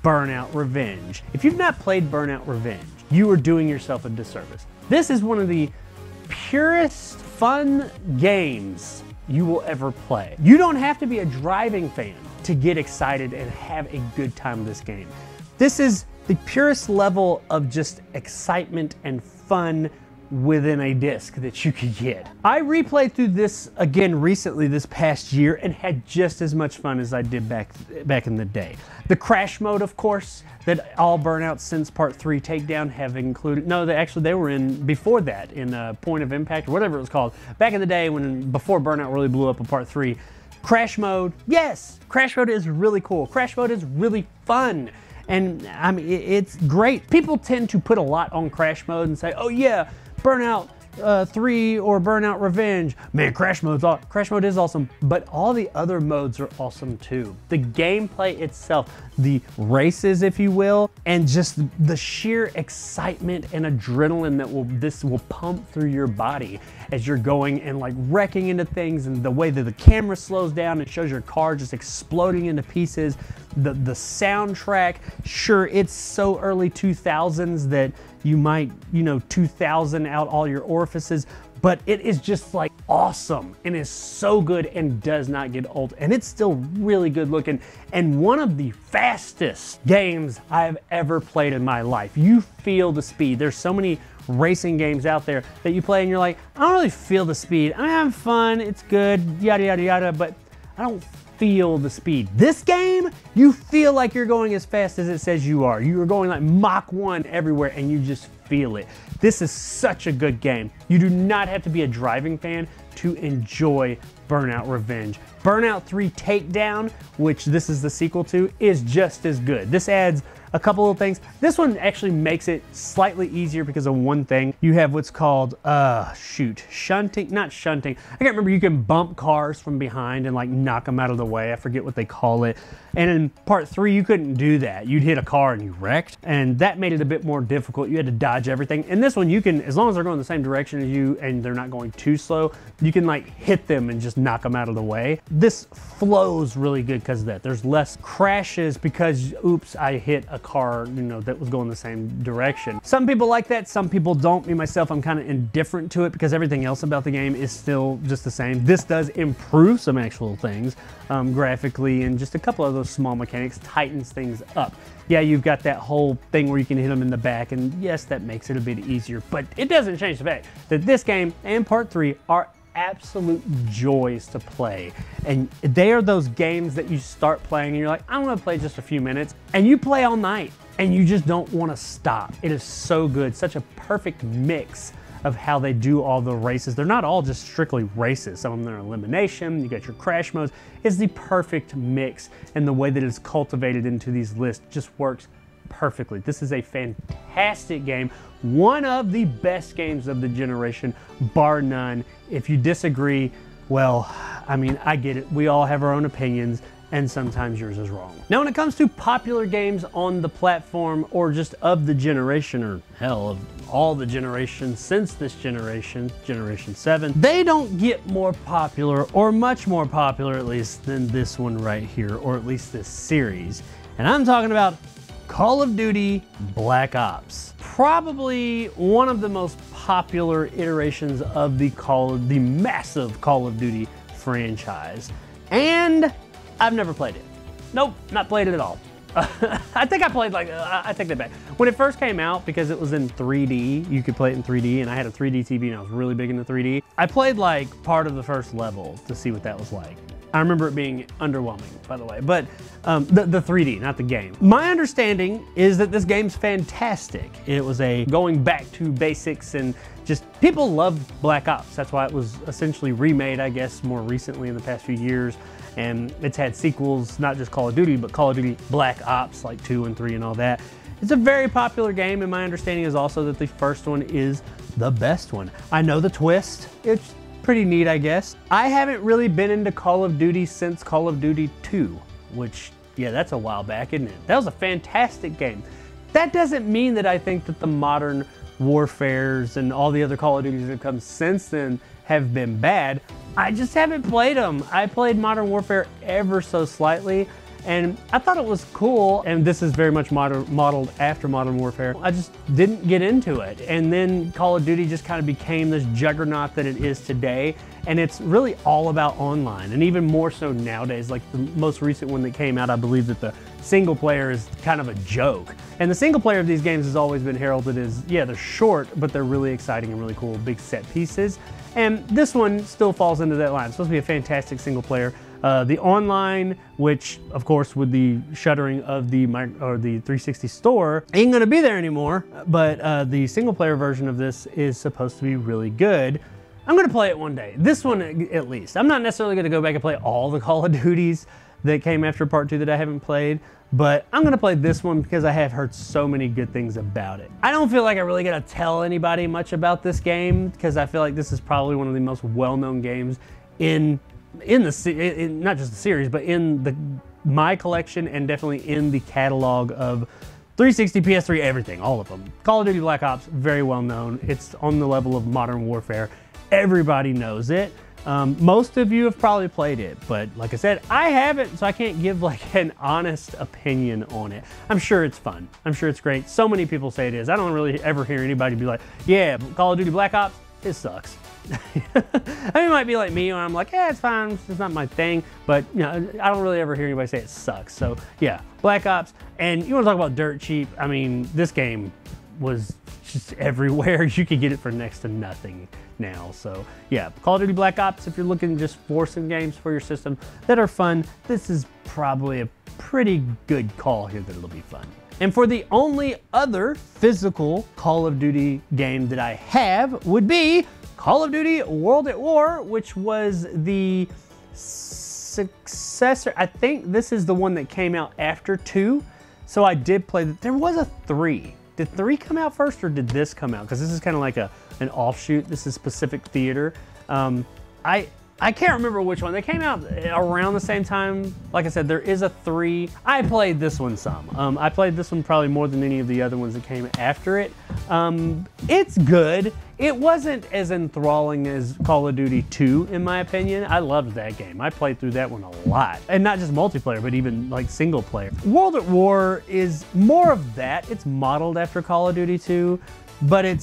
Speaker 1: Burnout Revenge. If you've not played Burnout Revenge, you are doing yourself a disservice. This is one of the purest fun games you will ever play. You don't have to be a driving fan to get excited and have a good time with this game. This is the purest level of just excitement and fun within a disc that you could get. I replayed through this again recently this past year and had just as much fun as I did back in the day. The crash mode, of course, that all Burnouts since Part 3 Takedown have included. No, they were in before that, in Point of Impact or whatever it was called. Back in the day before Burnout really blew up in Part 3. Crash mode, yes, crash mode is really cool. Crash mode is really fun. And I mean, it's great. People tend to put a lot on crash mode and say, oh yeah, Burnout 3 or Burnout Revenge. Man, crash mode is awesome, but all the other modes are awesome too. The gameplay itself, the races, if you will, and just the sheer excitement and adrenaline that this will pump through your body as you're going and like wrecking into things, and the way that the camera slows down and shows your car just exploding into pieces. The soundtrack, sure, it's so early 2000s that you might, 2000 out all your orifices, but it is just like awesome and is so good and does not get old, and it's still really good looking and one of the fastest games I've ever played in my life. You feel the speed. There's so many racing games out there that you play and you're like, I don't really feel the speed. I'm having fun, it's good, yada yada yada, but I don't feel the speed. This game, you feel like you're going as fast as it says you are. You are going like Mach 1 everywhere and you just feel it. This is such a good game. You do not have to be a driving fan to enjoy Burnout Revenge. Burnout 3 Takedown, which this is the sequel to, is just as good. This adds a couple of things. This one actually makes it slightly easier because of one thing. You have what's called, shunting, not shunting. I can't remember, you can bump cars from behind and like knock them out of the way. I forget what they call it. And in part 3, you couldn't do that. You'd hit a car and you wrecked. And that made it a bit more difficult. You had to dodge everything. In this one, you can, as long as they're going the same direction as you and they're not going too slow, you can like hit them and just knock them out of the way. This flows really good because of that. There's less crashes because, oops, I hit a car, you know, that was going the same direction. Some people like that, some people don't. Me, myself, I'm kind of indifferent to it because everything else about the game is still just the same. This does improve some actual things graphically, and just a couple of those small mechanics tightens things up. Yeah, you've got that whole thing where you can hit them in the back, and yes, that makes it a bit easier, but it doesn't change the fact that this game and part 3 are absolute joys to play. And they are those games that you start playing and you're like, I'm gonna play just a few minutes, and you play all night and you just don't want to stop. It is so good, such a perfect mix of how they do all the races. They're not all just strictly races. Some of them are elimination, you got your crash modes. It's the perfect mix, and the way that it's cultivated into these lists just works perfectly. This is a fantastic game, one of the best games of the generation, bar none. If you disagree, well, I mean, I get it. We all have our own opinions, and sometimes yours is wrong. Now, when it comes to popular games on the platform, or just of the generation, or hell, of all the generations since this generation, Generation 7, they don't get more popular, or much more popular at least, than this one right here, or at least this series. And I'm talking about Call of Duty Black Ops. Probably one of the most popular iterations of the massive Call of Duty franchise. And I've never played it. Nope, not played it at all. I think I played I take that back. When it first came out, because it was in 3D, you could play it in 3D, and I had a 3D TV and I was really big into 3D. I played like part of the first level to see what that was like. I remember it being underwhelming, by the way, but the 3D, not the game. My understanding is that this game's fantastic. It was a going back to basics, and just people loved Black Ops. That's why it was essentially remade, I guess, more recently in the past few years. And it's had sequels, not just Call of Duty, but Call of Duty Black Ops, like 2 and 3 and all that. It's a very popular game, and my understanding is also that the first one is the best one. I know the twist. It's pretty neat, I guess. I haven't really been into Call of Duty since Call of Duty 2, which, yeah, that's a while back, isn't it? That was a fantastic game. That doesn't mean that I think that the modern Warfares and all the other Call of Duties that have come since then have been bad. I just haven't played them. I played Modern Warfare ever so slightly, and I thought it was cool, and this is very much modeled after Modern Warfare. I just didn't get into it, and then Call of Duty just kind of became this juggernaut that it is today, and it's really all about online, and even more so nowadays. Like the most recent one that came out, I believe that the single player is kind of a joke. And the single player of these games has always been heralded as, yeah, they're short, but they're really exciting and really cool, big set pieces. And this one still falls into that line. It's supposed to be a fantastic single player. The online, which of course with the shuttering of the 360 store, ain't gonna be there anymore, but the single player version of this is supposed to be really good. I'm gonna play it one day. This one at least. I'm not necessarily gonna go back and play all the Call of Duties that came after part 2 that I haven't played, but I'm gonna play this one because I have heard so many good things about it. I don't feel like I really gotta tell anybody much about this game, because I feel like this is probably one of the most well-known games in not just the series, but in my collection, and definitely in the catalog of 360, PS3, everything, all of them. Call of Duty Black Ops, very well known. It's on the level of Modern Warfare. Everybody knows it. Most of you have probably played it, but like I said, I haven't, so I can't give like an honest opinion on it. I'm sure it's fun. I'm sure it's great. So many people say it is. I don't really ever hear anybody be like, yeah, Call of Duty Black Ops, it sucks. I mean, it might be like me, when I'm like, yeah, it's fine, it's not my thing, but you know, I don't really ever hear anybody say it sucks. So yeah, Black Ops. And you want to talk about dirt cheap? I mean, this game was just everywhere. You could get it for next to nothing now. So yeah, Call of Duty Black Ops, if you're looking just for some games for your system that are fun, this is probably a pretty good call here that it'll be fun. And for the only other physical Call of Duty game that I have would be Call of Duty World at War, which was the successor. I think this is the one that came out after 2. So I did play, there was a 3. Did 3 come out first or did this come out? Because this is kind of like an offshoot. This is Pacific Theater. I can't remember which one. They came out around the same time. Like I said, there is a 3. I played this one some. I played this one probably more than any of the other ones that came after it. It's good. It wasn't as enthralling as Call of Duty 2, in my opinion. I loved that game. I played through that one a lot. And not just multiplayer, but even like single player. World at War is more of that. It's modeled after Call of Duty 2. But it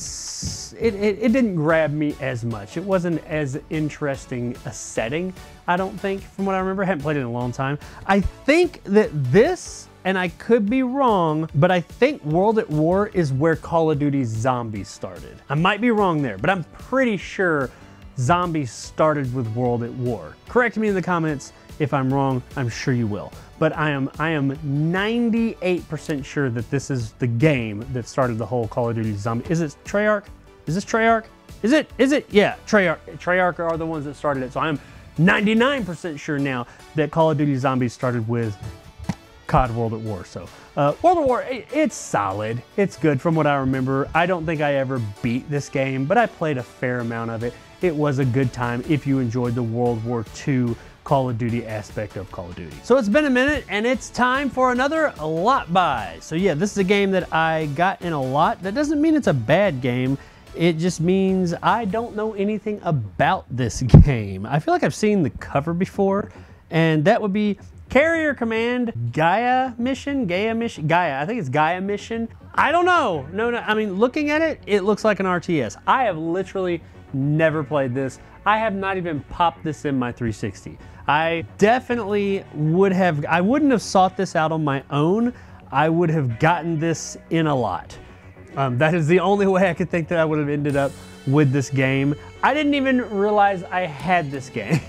Speaker 1: didn't grab me as much. It wasn't as interesting a setting, I don't think, from what I remember. I haven't played it in a long time. I think that this, and I could be wrong, but I think World at War is where Call of Duty Zombies started. I might be wrong there, but I'm pretty sure Zombies started with World at War. Correct me in the comments if I'm wrong. I'm sure you will. But I am 98% sure that this is the game that started the whole Call of Duty Zombie. Is it Treyarch? Is this Treyarch? Is it? Yeah, Treyarch. Treyarch are the ones that started it. So I'm 99% sure now that Call of Duty Zombies started with COD World at War. So World at War, it's solid. It's good from what I remember. I don't think I ever beat this game, but I played a fair amount of it. It was a good time if you enjoyed the World War II Call of Duty aspect of Call of Duty. So it's been a minute and it's time for another lot buy. So yeah, this is a game that I got in a lot. That doesn't mean it's a bad game. It just means I don't know anything about this game. I feel like I've seen the cover before, and that would be Carrier Command Gaea Mission. I think it's Gaea Mission. I don't know. No, I mean, looking at it, it looks like an RTS. I have literally never played this. I have not even popped this in my 360. I definitely I wouldn't have sought this out on my own. I would have gotten this in a lot. That is the only way I could think that I would have ended up with this game. I didn't even realize I had this game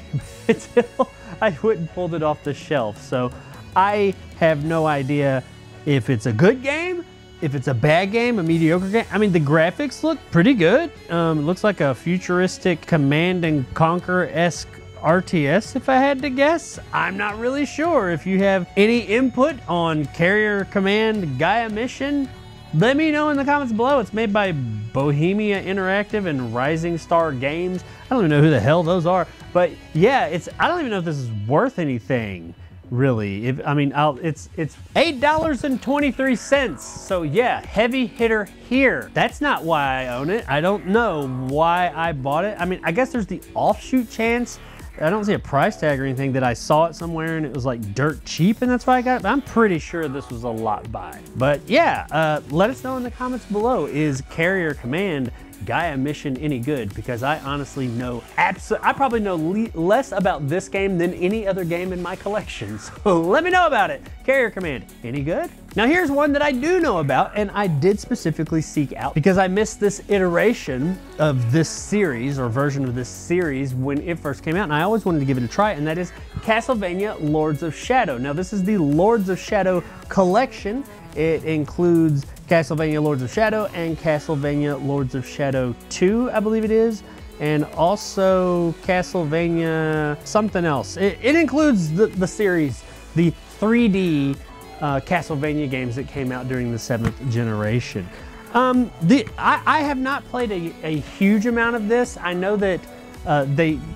Speaker 1: until I went and pulled it off the shelf. So I have no idea if it's a good game, if it's a bad game, a mediocre game. I mean, the graphics look pretty good. It looks like a futuristic Command and Conquer-esque RTS, if I had to guess. I'm not really sure. If you have any input on Carrier Command Gaea Mission, let me know in the comments below. It's made by Bohemia Interactive and Rising Star Games. I don't even know who the hell those are. But yeah, I don't even know if this is worth anything, really. It's $8.23. So yeah, heavy hitter here. That's not why I own it. I don't know why I bought it. I mean, I guess there's the offshoot chance. I don't see a price tag or anything that I saw it somewhere and it was like dirt cheap and that's why I got it. But I'm pretty sure this was a lot buy. But yeah, let us know in the comments below, is Carrier Command Gaea Mission any good? Because I honestly know, I probably know less about this game than any other game in my collection. So let me know about it. Carrier Command, any good? Now here's one that I do know about, and I did specifically seek out because I missed this iteration of this series or version of this series when it first came out, and I always wanted to give it a try, and that is Castlevania Lords of Shadow. Now this is the Lords of Shadow collection. It includes Castlevania Lords of Shadow and Castlevania Lords of Shadow 2, I believe it is, and also Castlevania something else. It includes the series, the 3D Castlevania games that came out during the 7th generation. I have not played a huge amount of this. I know that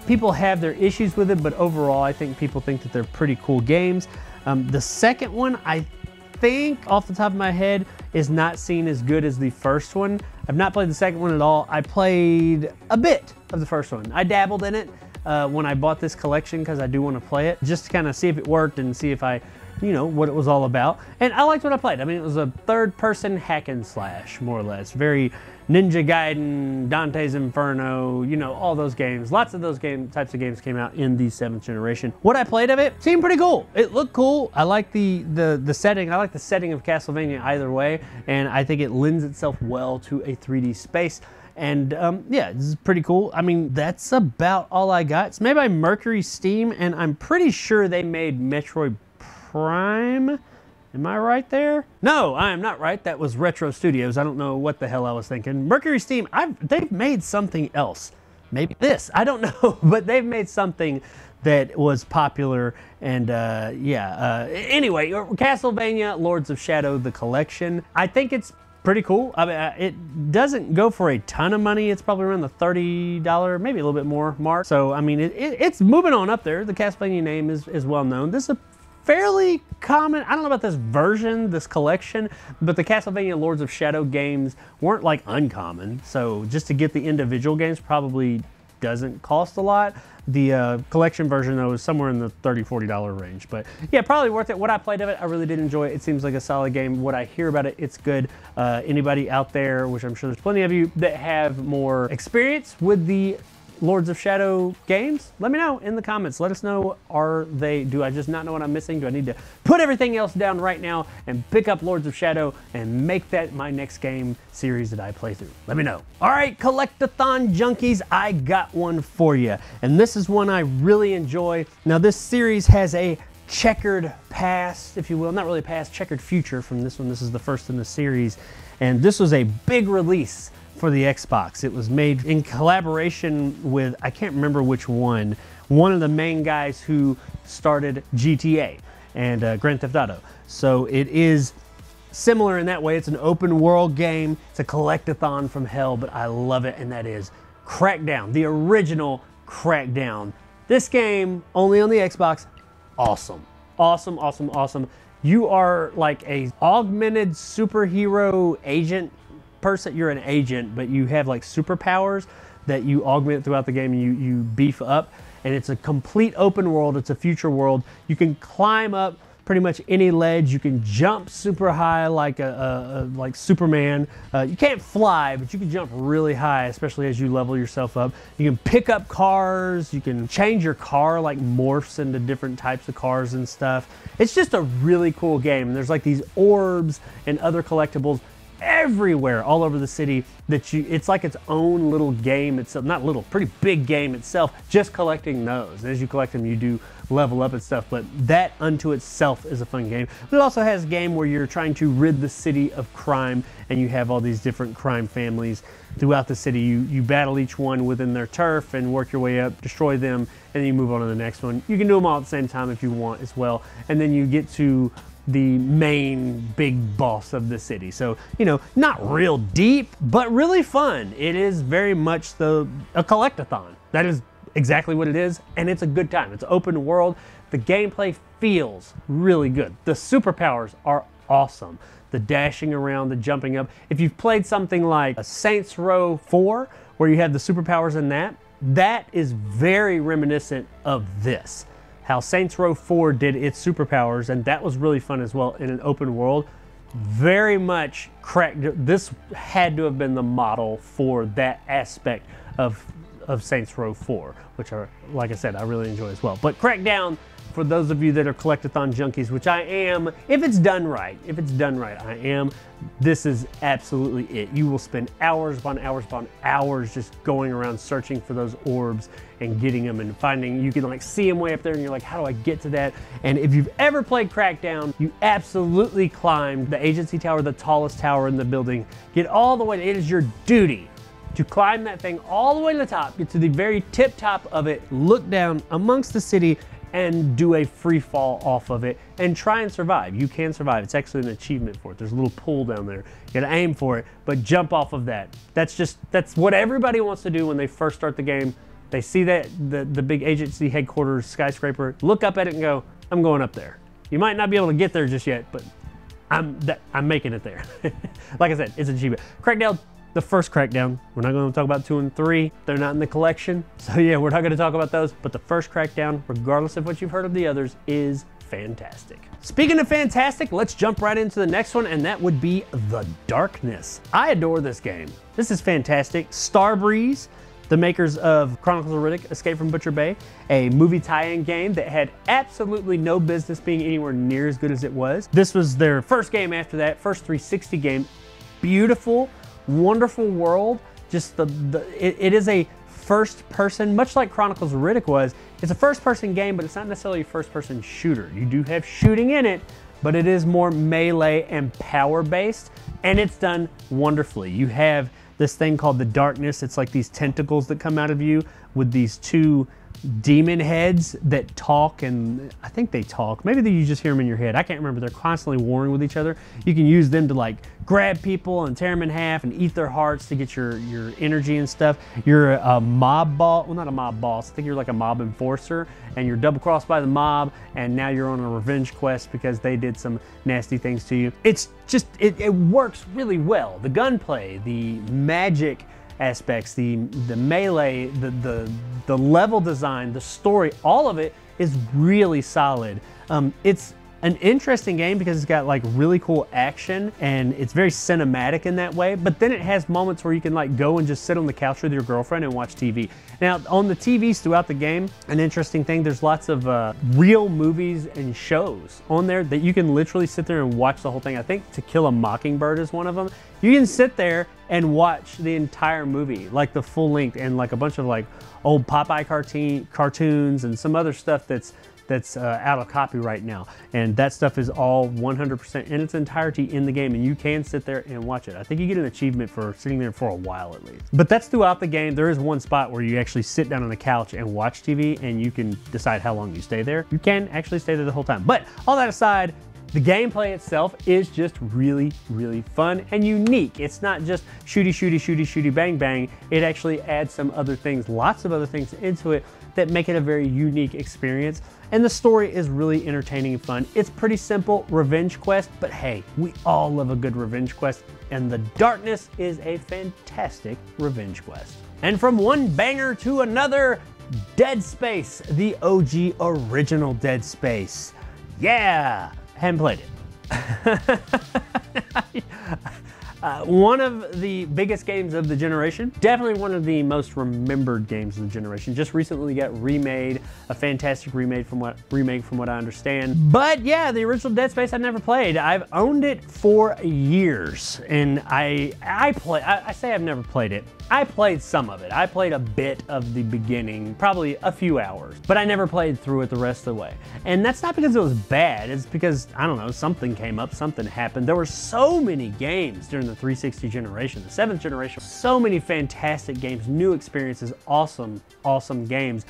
Speaker 1: people have their issues with it, but overall I think people think that they're pretty cool games. The second one, I think off the top of my head, is not seen as good as the first one. I've not played the second one at all. I played a bit of the first one. I dabbled in it when I bought this collection because I do want to play it, just to kind of see if it worked and see if what it was all about. And I liked what I played. I mean, it was a third-person hack and slash, more or less. Very Ninja Gaiden, Dante's Inferno, all those games. Lots of those types of games came out in the 7th generation. What I played of it seemed pretty cool. It looked cool. I like the setting. I like the setting of Castlevania either way, and I think it lends itself well to a 3D space. And yeah, this is pretty cool. I mean, that's about all I got. It's made by Mercury Steam, and I'm pretty sure they made Metroid Prime. Am I right there? No, I am not right. That was Retro Studios. I don't know what the hell I was thinking. Mercury Steam, they've made something else. maybe this, I don't know, but they've made something that was popular. And anyway, Castlevania Lords of Shadow, the collection, I think it's pretty cool. I mean, it doesn't go for a ton of money. It's probably around the $30, maybe a little bit more mark. So, I mean, it's moving on up there. The Castlevania name is well known. This is a fairly common, I don't know about this version, this collection, but the Castlevania Lords of Shadow games weren't like uncommon. So just to get the individual games probably doesn't cost a lot. The collection version, though, is somewhere in the $30, $40 range. But yeah, probably worth it. What I played of it, I really did enjoy it. It seems like a solid game. What I hear about it, it's good. Anybody out there, which I'm sure there's plenty of you, that have more experience with the Lords of Shadow games, let me know in the comments. Let us know, do I just not know what I'm missing? Do I need to put everything else down right now and pick up Lords of Shadow and make that my next game series that I play through? Let me know. All right, Collectathon junkies, I got one for you. And this is one I really enjoy. Now, this series has a checkered past, if you will. Not really a past, checkered future from this one. This is the first in the series. And this was a big release for the Xbox. It was made in collaboration with, I can't remember which one of the main guys who started GTA and Grand Theft Auto. So it is similar in that way. It's an open world game. It's a collectathon from hell, but I love it, and that is Crackdown, the original Crackdown. This game, only on the Xbox, awesome. Awesome, awesome, awesome. You are like a augmented superhero agent person. You're an agent, but you have like superpowers that you augment throughout the game, and you beef up. And it's a complete open world. It's a future world. You can climb up pretty much any ledge. You can jump super high like like Superman. You can't fly, but you can jump really high, especially as you level yourself up. You can pick up cars. You can change your car, like morphs into different types of cars and stuff. It's just a really cool game. And there's like these orbs and other collectibles everywhere all over the city that it's like its own little game itself. Not little, pretty big game itself, just collecting those. As you collect them, you do level up and stuff, but that unto itself is a fun game. But it also has a game where you're trying to rid the city of crime, and you have all these different crime families throughout the city. You battle each one within their turf and work your way up, destroy them, and then you move on to the next one. You can do them all at the same time if you want as well. And then you get to the main big boss of the city. So, you know, not real deep, but really fun. It is very much a collectathon. That is exactly what it is, and it's a good time. It's open world. The gameplay feels really good. The superpowers are awesome. The dashing around, the jumping up. If you've played something like Saints Row 4, where you have the superpowers in that is very reminiscent of this. How Saints Row 4 did its superpowers, and that was really fun as well in an open world. Very much this had to have been the model for that aspect of Saints Row 4, which are, like I said, I really enjoy as well. But Crackdown, for those of you that are collectathon junkies, which I am, if it's done right, I am, this is absolutely it. You will spend hours upon hours upon hours just going around searching for those orbs and getting them and finding, you can like see them way up there and you're like, how do I get to that? And if you've ever played Crackdown, you absolutely climb the agency tower, the tallest tower in the building, get all the way, it is your duty to climb that thing all the way to the top, get to the very tip top of it, look down amongst the city, and do a free fall off of it and try and survive. You can survive. It's actually an achievement for it. There's a little pool down there. You gotta aim for it, but jump off of that. That's what everybody wants to do when they first start the game. They see that the big agency headquarters skyscraper, look up at it and go, I'm going up there. You might not be able to get there just yet, but I'm making it there. Like I said, it's an achievement. Crackdown, the first Crackdown. We're not going to talk about 2 and 3. They're not in the collection. So yeah, we're not going to talk about those. But the first Crackdown, regardless of what you've heard of the others, is fantastic. Speaking of fantastic, let's jump right into the next one, and that would be The Darkness. I adore this game. This is fantastic. Starbreeze, the makers of Chronicles of Riddick, Escape from Butcher Bay, a movie tie-in game that had absolutely no business being anywhere near as good as it was. This was their first game after that, first 360 game. Beautiful, wonderful world. Just it is a first person, much like Chronicles of Riddick was. It's a first person game, but it's not necessarily a first person shooter. You do have shooting in it, but it is more melee and power based, and it's done wonderfully. You have this thing called the Darkness. It's like these tentacles that come out of you with these two demon heads that talk, and I think they talk. Maybe you just hear them in your head. I can't remember. They're constantly warring with each other. You can use them to like grab people and tear them in half and eat their hearts to get your energy and stuff. You're a mob boss. Well, not a mob boss. I think you're like a mob enforcer, and you're double crossed by the mob, and now you're on a revenge quest because they did some nasty things to you. It's just, it works really well. The gunplay, the magic aspects, the melee, the level design, the story, all of it is really solid. It's an interesting game because it's got like really cool action and it's very cinematic in that way, but then it has moments where you can like go and just sit on the couch with your girlfriend and watch TV. Now on the TVs throughout the game, an interesting thing, there's lots of real movies and shows on there that you can literally sit there and watch the whole thing. I think To Kill a Mockingbird is one of them. You can sit there and watch the entire movie, like the full length, and like a bunch of like old Popeye cartoons and some other stuff that's out of copyright now, and that stuff is all 100% in its entirety in the game, and you can sit there and watch it. I think you get an achievement for sitting there for a while at least. But that's throughout the game. There is one spot where you actually sit down on the couch and watch TV, and you can decide how long you stay there. You can actually stay there the whole time. But all that aside, the gameplay itself is just really, really fun and unique. It's not just shooty, shooty, shooty, shooty, bang, bang. It actually adds some other things, lots of other things into it that make it a very unique experience. And the story is really entertaining and fun. It's pretty simple revenge quest, but hey, we all love a good revenge quest, and The Darkness is a fantastic revenge quest. And from one banger to another, Dead Space, the OG original Dead Space. Yeah! Haven't played it. One of the biggest games of the generation, definitely one of the most remembered games of the generation. Just recently got remade, a fantastic remake from what I understand. But yeah, the original Dead Space I never played. I've owned it for years, and I say I've never played it. I played some of it. I played a bit of the beginning, probably a few hours, but I never played through it the rest of the way. And that's not because it was bad, it's because, I don't know, something came up, something happened. There were so many games during the 360 generation, the 7th generation, so many fantastic games, new experiences, awesome, awesome games.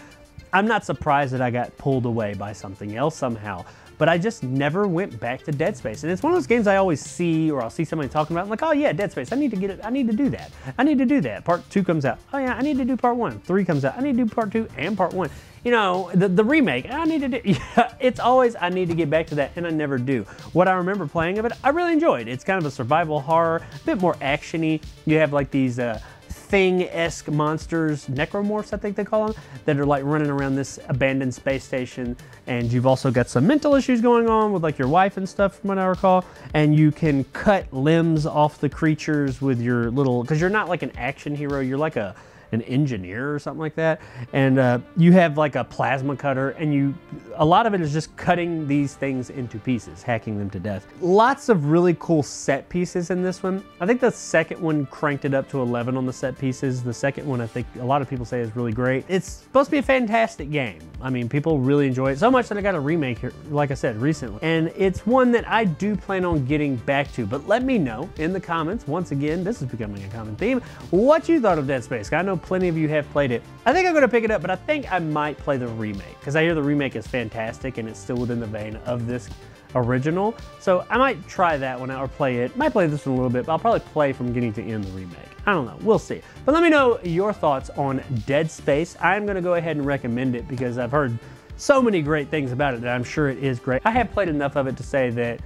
Speaker 1: I'm not surprised that I got pulled away by something else somehow, but I just never went back to Dead Space. And it's one of those games I always see, or I'll see somebody talking about, I'm like, oh yeah, Dead Space, I need to get it, I need to do that. I need to do that. Part 2 comes out. Oh yeah, I need to do part 1. 3 comes out. I need to do part 2 and part 1. You know, the remake, I need to do, yeah, it's always, I need to get back to that, and I never do. What I remember playing of it, I really enjoyed. It's kind of a survival horror, a bit more action-y. You have like these, Thing-esque monsters, necromorphs I think they call them, that are like running around this abandoned space station, and you've also got some mental issues going on with like your wife and stuff from what I recall, and you can cut limbs off the creatures with your little, because you're not like an action hero, you're like an engineer or something like that, and you have like a plasma cutter, and a lot of it is just cutting these things into pieces, hacking them to death. Lots of really cool set pieces in this one. I think the second one cranked it up to 11 on the set pieces. The second one I think a lot of people say is really great. It's supposed to be a fantastic game. I mean, people really enjoy it so much that I got a remake here, like I said, recently. And it's one that I do plan on getting back to, but let me know in the comments, once again, this is becoming a common theme, what you thought of Dead Space. I know plenty of you have played it. I think I'm going to pick it up, but I think I might play the remake because I hear the remake is fantastic and it's still within the vein of this original. So I might try that one out or play it. Might play this one a little bit, but I'll probably play from beginning to end the remake. I don't know. We'll see. But let me know your thoughts on Dead Space. I'm going to go ahead and recommend it because I've heard so many great things about it that I'm sure it is great. I have played enough of it to say that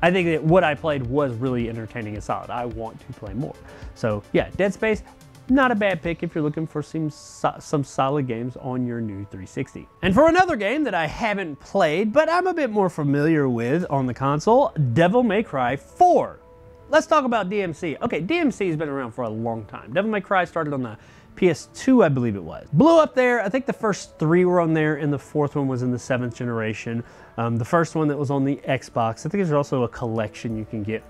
Speaker 1: I think that what I played was really entertaining and solid. I want to play more. So yeah, Dead Space, not a bad pick if you're looking for some solid games on your new 360. And for another game that I haven't played, but I'm a bit more familiar with on the console, Devil May Cry 4. Let's talk about DMC. Okay, DMC has been around for a long time. Devil May Cry started on the PS2, I believe it was. Blew up there. I think the first 3 were on there, and the 4th one was in the 7th generation. The first one that was on the Xbox. I think there's also a collection you can get.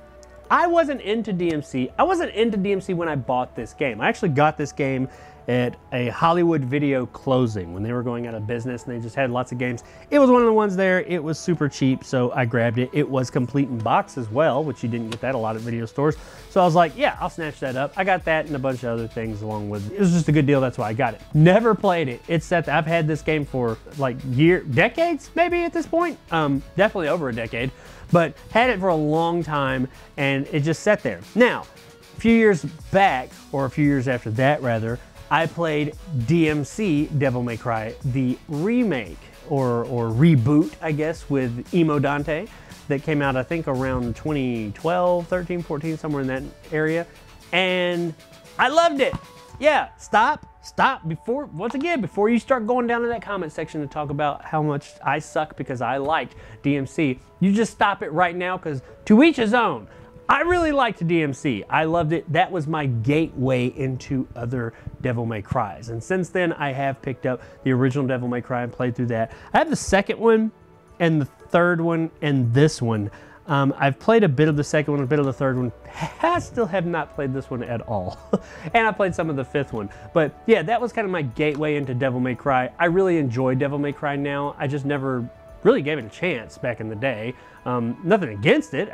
Speaker 1: I wasn't into DMC. I wasn't into DMC when I bought this game. I actually got this game at a Hollywood Video closing when they were going out of business and they just had lots of games. It was one of the ones there. It was super cheap, so I grabbed it. It was complete in box as well, which you didn't get that a lot at video stores. So I was like, yeah, I'll snatch that up. I got that and a bunch of other things along with it. It was just a good deal, that's why I got it. Never played it. It's that I've had this game for like decades maybe at this point. Definitely over a decade, but had it for a long time and it just sat there. Now, a few years back, or a few years after that rather, I played DMC Devil May Cry, the remake or reboot, I guess, with Emo Dante that came out, I think, around 2012, 13, 14, somewhere in that area. And I loved it. Yeah, stop before you start going down to that comment section to talk about how much I suck because I liked DMC. You just stop it right now, because to each his own. I really liked DMC. I loved it. That was my gateway into other Devil May Cries. And since then, I have picked up the original Devil May Cry and played through that. I have the second one and the third one and this one. I've played a bit of the second one, a bit of the third one. I still have not played this one at all. And I played some of the fifth one. But yeah, that was kind of my gateway into Devil May Cry. I really enjoy Devil May Cry now. I just never really gave it a chance back in the day. Nothing against it.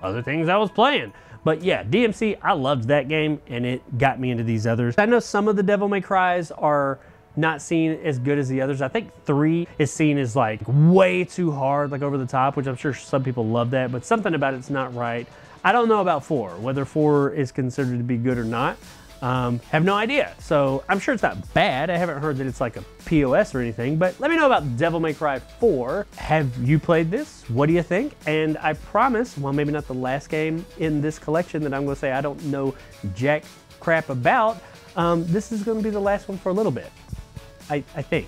Speaker 1: Other things I was playing. But yeah, DMC, I loved that game and it got me into these others. I know some of the Devil May Cries are not seen as good as the others. I think 3 is seen as like way too hard, like over the top, which I'm sure some people love that, but something about it's not right. I don't know about 4, whether 4 is considered to be good or not. Have no idea. So I'm sure it's not bad. I haven't heard that it's like a POS or anything, but let me know about Devil May Cry 4. Have you played this? What do you think? And I promise, well, maybe not the last game in this collection that I'm gonna say I don't know jack crap about, this is gonna be the last one for a little bit. I think.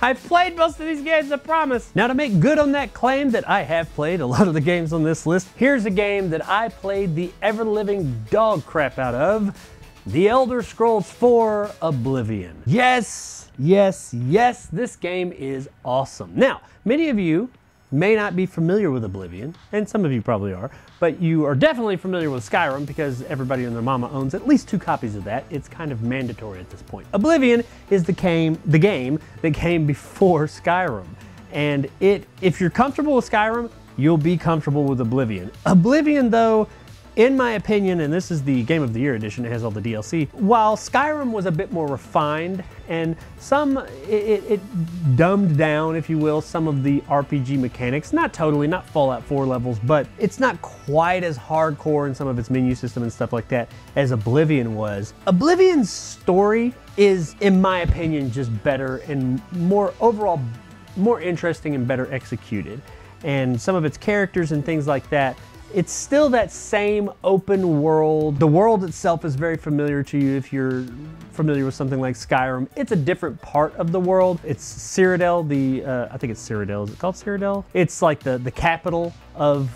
Speaker 1: I've played most of these games, I promise. Now, to make good on that claim that I have played a lot of the games on this list, here's a game that I played the ever-living dog crap out of, The Elder Scrolls IV: Oblivion. Yes, yes, yes, this game is awesome. Now, many of you may not be familiar with Oblivion, and some of you probably are, but you are definitely familiar with Skyrim because everybody and their mama owns at least 2 copies of that. It's kind of mandatory at this point. Oblivion is the game that came before Skyrim. And if you're comfortable with Skyrim, you'll be comfortable with Oblivion. Oblivion, though, in my opinion, and this is the Game of the Year edition, it has all the DLC, while Skyrim was a bit more refined and it dumbed down, if you will, some of the RPG mechanics. Not totally, not Fallout 4 levels, but it's not quite as hardcore in some of its menu system and stuff like that as Oblivion was. Oblivion's story is, in my opinion, just better and overall more interesting and better executed. And some of its characters and things like that, it's still that same open world. The world itself is very familiar to you if you're familiar with something like Skyrim. It's a different part of the world. It's Cyrodiil, I think it's Cyrodiil. Is it called Cyrodiil? It's like the capital of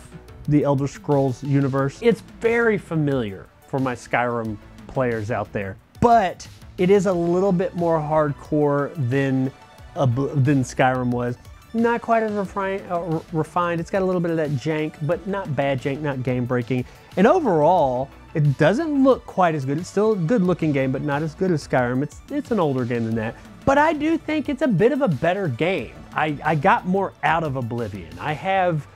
Speaker 1: the Elder Scrolls universe. It's very familiar for my Skyrim players out there, but it is a little bit more hardcore than Skyrim was. Not quite as refined. It's got a little bit of that jank, but not bad jank, not game breaking. And overall, it doesn't look quite as good. It's still a good looking game, but not as good as Skyrim. It's an older game than that. But I do think it's a bit of a better game. I got more out of Oblivion. I have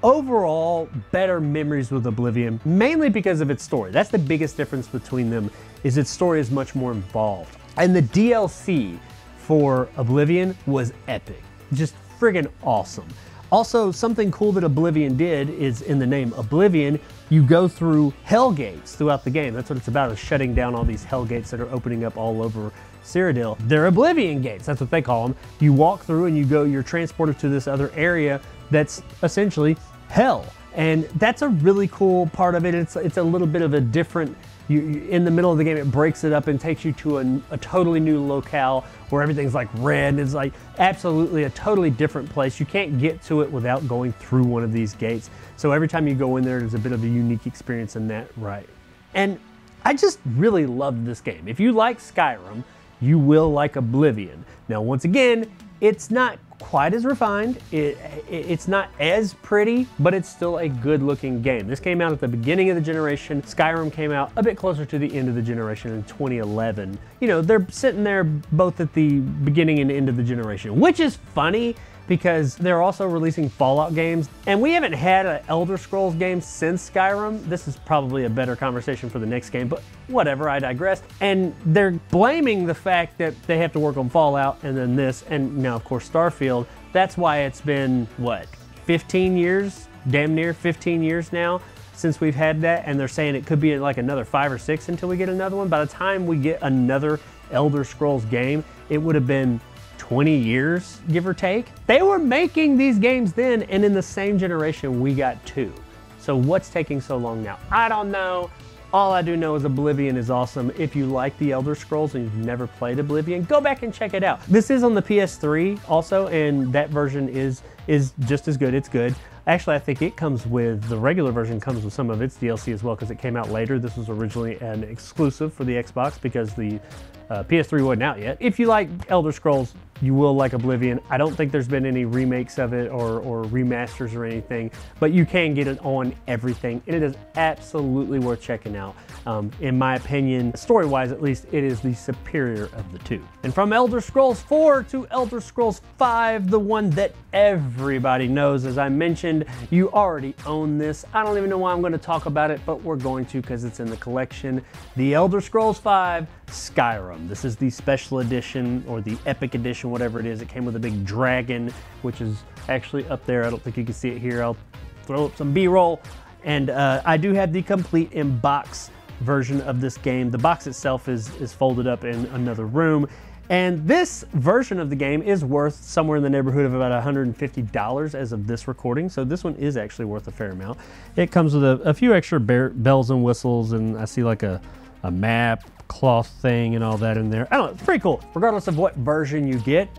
Speaker 1: overall better memories with Oblivion, mainly because of its story. That's the biggest difference between them, is its story is much more involved. And the DLC for Oblivion was epic. Just friggin' awesome. Also, something cool that Oblivion did is, in the name Oblivion, you go through hell gates throughout the game. That's what it's about, is shutting down all these hell gates that are opening up all over Cyrodiil. They're Oblivion gates, that's what they call them. You walk through and you're transported to this other area that's essentially hell. And that's a really cool part of it. It's a little bit of a different, in the middle of the game, it breaks it up and takes you to a totally new locale where everything's like red. And it's like absolutely a totally different place. You can't get to it without going through one of these gates. So every time you go in there, there's a bit of a unique experience in that, right? And I just really loved this game. If you like Skyrim, you will like Oblivion. Now, once again, it's not quite as refined. It's not as pretty, but it's still a good looking game. This came out at the beginning of the generation. Skyrim came out a bit closer to the end of the generation in 2011. You know, they're sitting there both at the beginning and end of the generation, which is funny because they're also releasing Fallout games, and we haven't had an Elder Scrolls game since Skyrim. This is probably a better conversation for the next game, but whatever, I digress. And they're blaming the fact that they have to work on Fallout and then this, and now of course Starfield. That's why it's been, what, 15 years? Damn near 15 years now since we've had that, and they're saying it could be like another 5 or 6 until we get another one. By the time we get another Elder Scrolls game, it would have been 20 years, give or take. They were making these games then, and in the same generation, we got 2. So what's taking so long now? I don't know. All I do know is Oblivion is awesome. If you like the Elder Scrolls and you've never played Oblivion, go back and check it out. This is on the PS3 also, and that version is just as good. It's good. Actually, I think it comes with, the regular version comes with some of its DLC as well because it came out later. This was originally an exclusive for the Xbox because the PS3 wasn't out yet. If you like Elder Scrolls, you will like Oblivion. I don't think there's been any remakes of it or remasters or anything, but you can get it on everything, and it is absolutely worth checking out. In my opinion, story-wise at least, it is the superior of the two. And from Elder Scrolls 4 to Elder Scrolls 5, the one that everybody knows, as I mentioned, you already own this. I don't even know why I'm going to talk about it, but we're going to because it's in the collection. The Elder Scrolls 5 Skyrim. This is the special edition or the epic edition, whatever it is. It came with a big dragon, which is actually up there. I don't think you can see it here. I'll throw up some B-roll. And I do have the complete in-box version of this game. The box itself is folded up in another room. And this version of the game is worth somewhere in the neighborhood of about $150 as of this recording. So this one is actually worth a fair amount. It comes with a few extra bells and whistles, and I see like a map, cloth thing and all that in there. I don't know, it's pretty cool. Regardless of what version you get,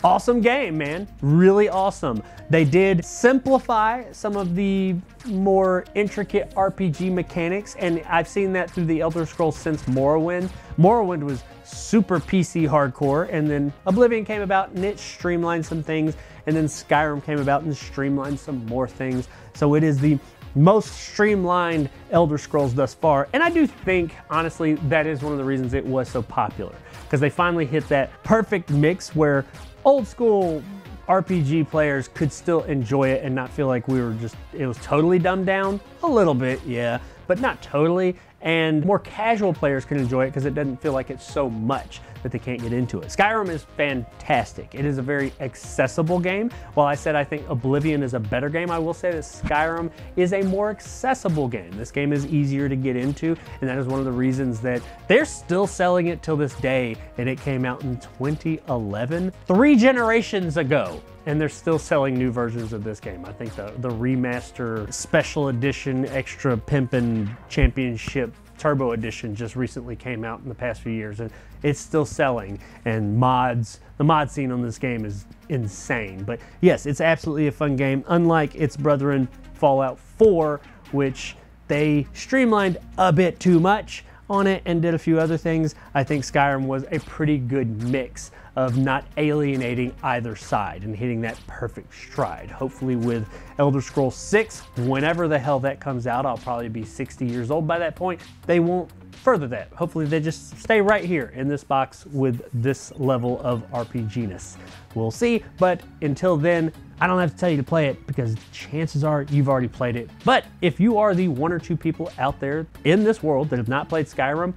Speaker 1: awesome game, man. Really awesome. They did simplify some of the more intricate RPG mechanics, and I've seen that through the Elder Scrolls since Morrowind. Morrowind was super PC hardcore, and then Oblivion came about and it streamlined some things, and then Skyrim came about and streamlined some more things. So it is the most streamlined Elder Scrolls thus far, and I do think, honestly, that is one of the reasons it was so popular, because they finally hit that perfect mix where old school RPG players could still enjoy it and not feel like it was totally dumbed down. A little bit, yeah, but not totally. And more casual players can enjoy it because it doesn't feel like it's so much that they can't get into it. Skyrim is fantastic. It is a very accessible game. While I said I think Oblivion is a better game, I will say that Skyrim is a more accessible game. This game is easier to get into, and that is one of the reasons that they're still selling it till this day, and it came out in 2011, 3 generations ago. And they're still selling new versions of this game. I think the remaster special edition extra pimpin' championship turbo edition just recently came out in the past few years, and it's still selling. And the mod scene on this game is insane. But yes, it's absolutely a fun game. Unlike its brethren Fallout 4, which they streamlined a bit too much on it and did a few other things, I think Skyrim was a pretty good mix of not alienating either side and hitting that perfect stride. Hopefully with Elder Scrolls 6, whenever the hell that comes out, I'll probably be 60 years old by that point, they won't further that. Hopefully they just stay right here in this box with this level of RPG-ness. We'll see, but until then, I don't have to tell you to play it because chances are you've already played it. But if you are the 1 or 2 people out there in this world that have not played Skyrim,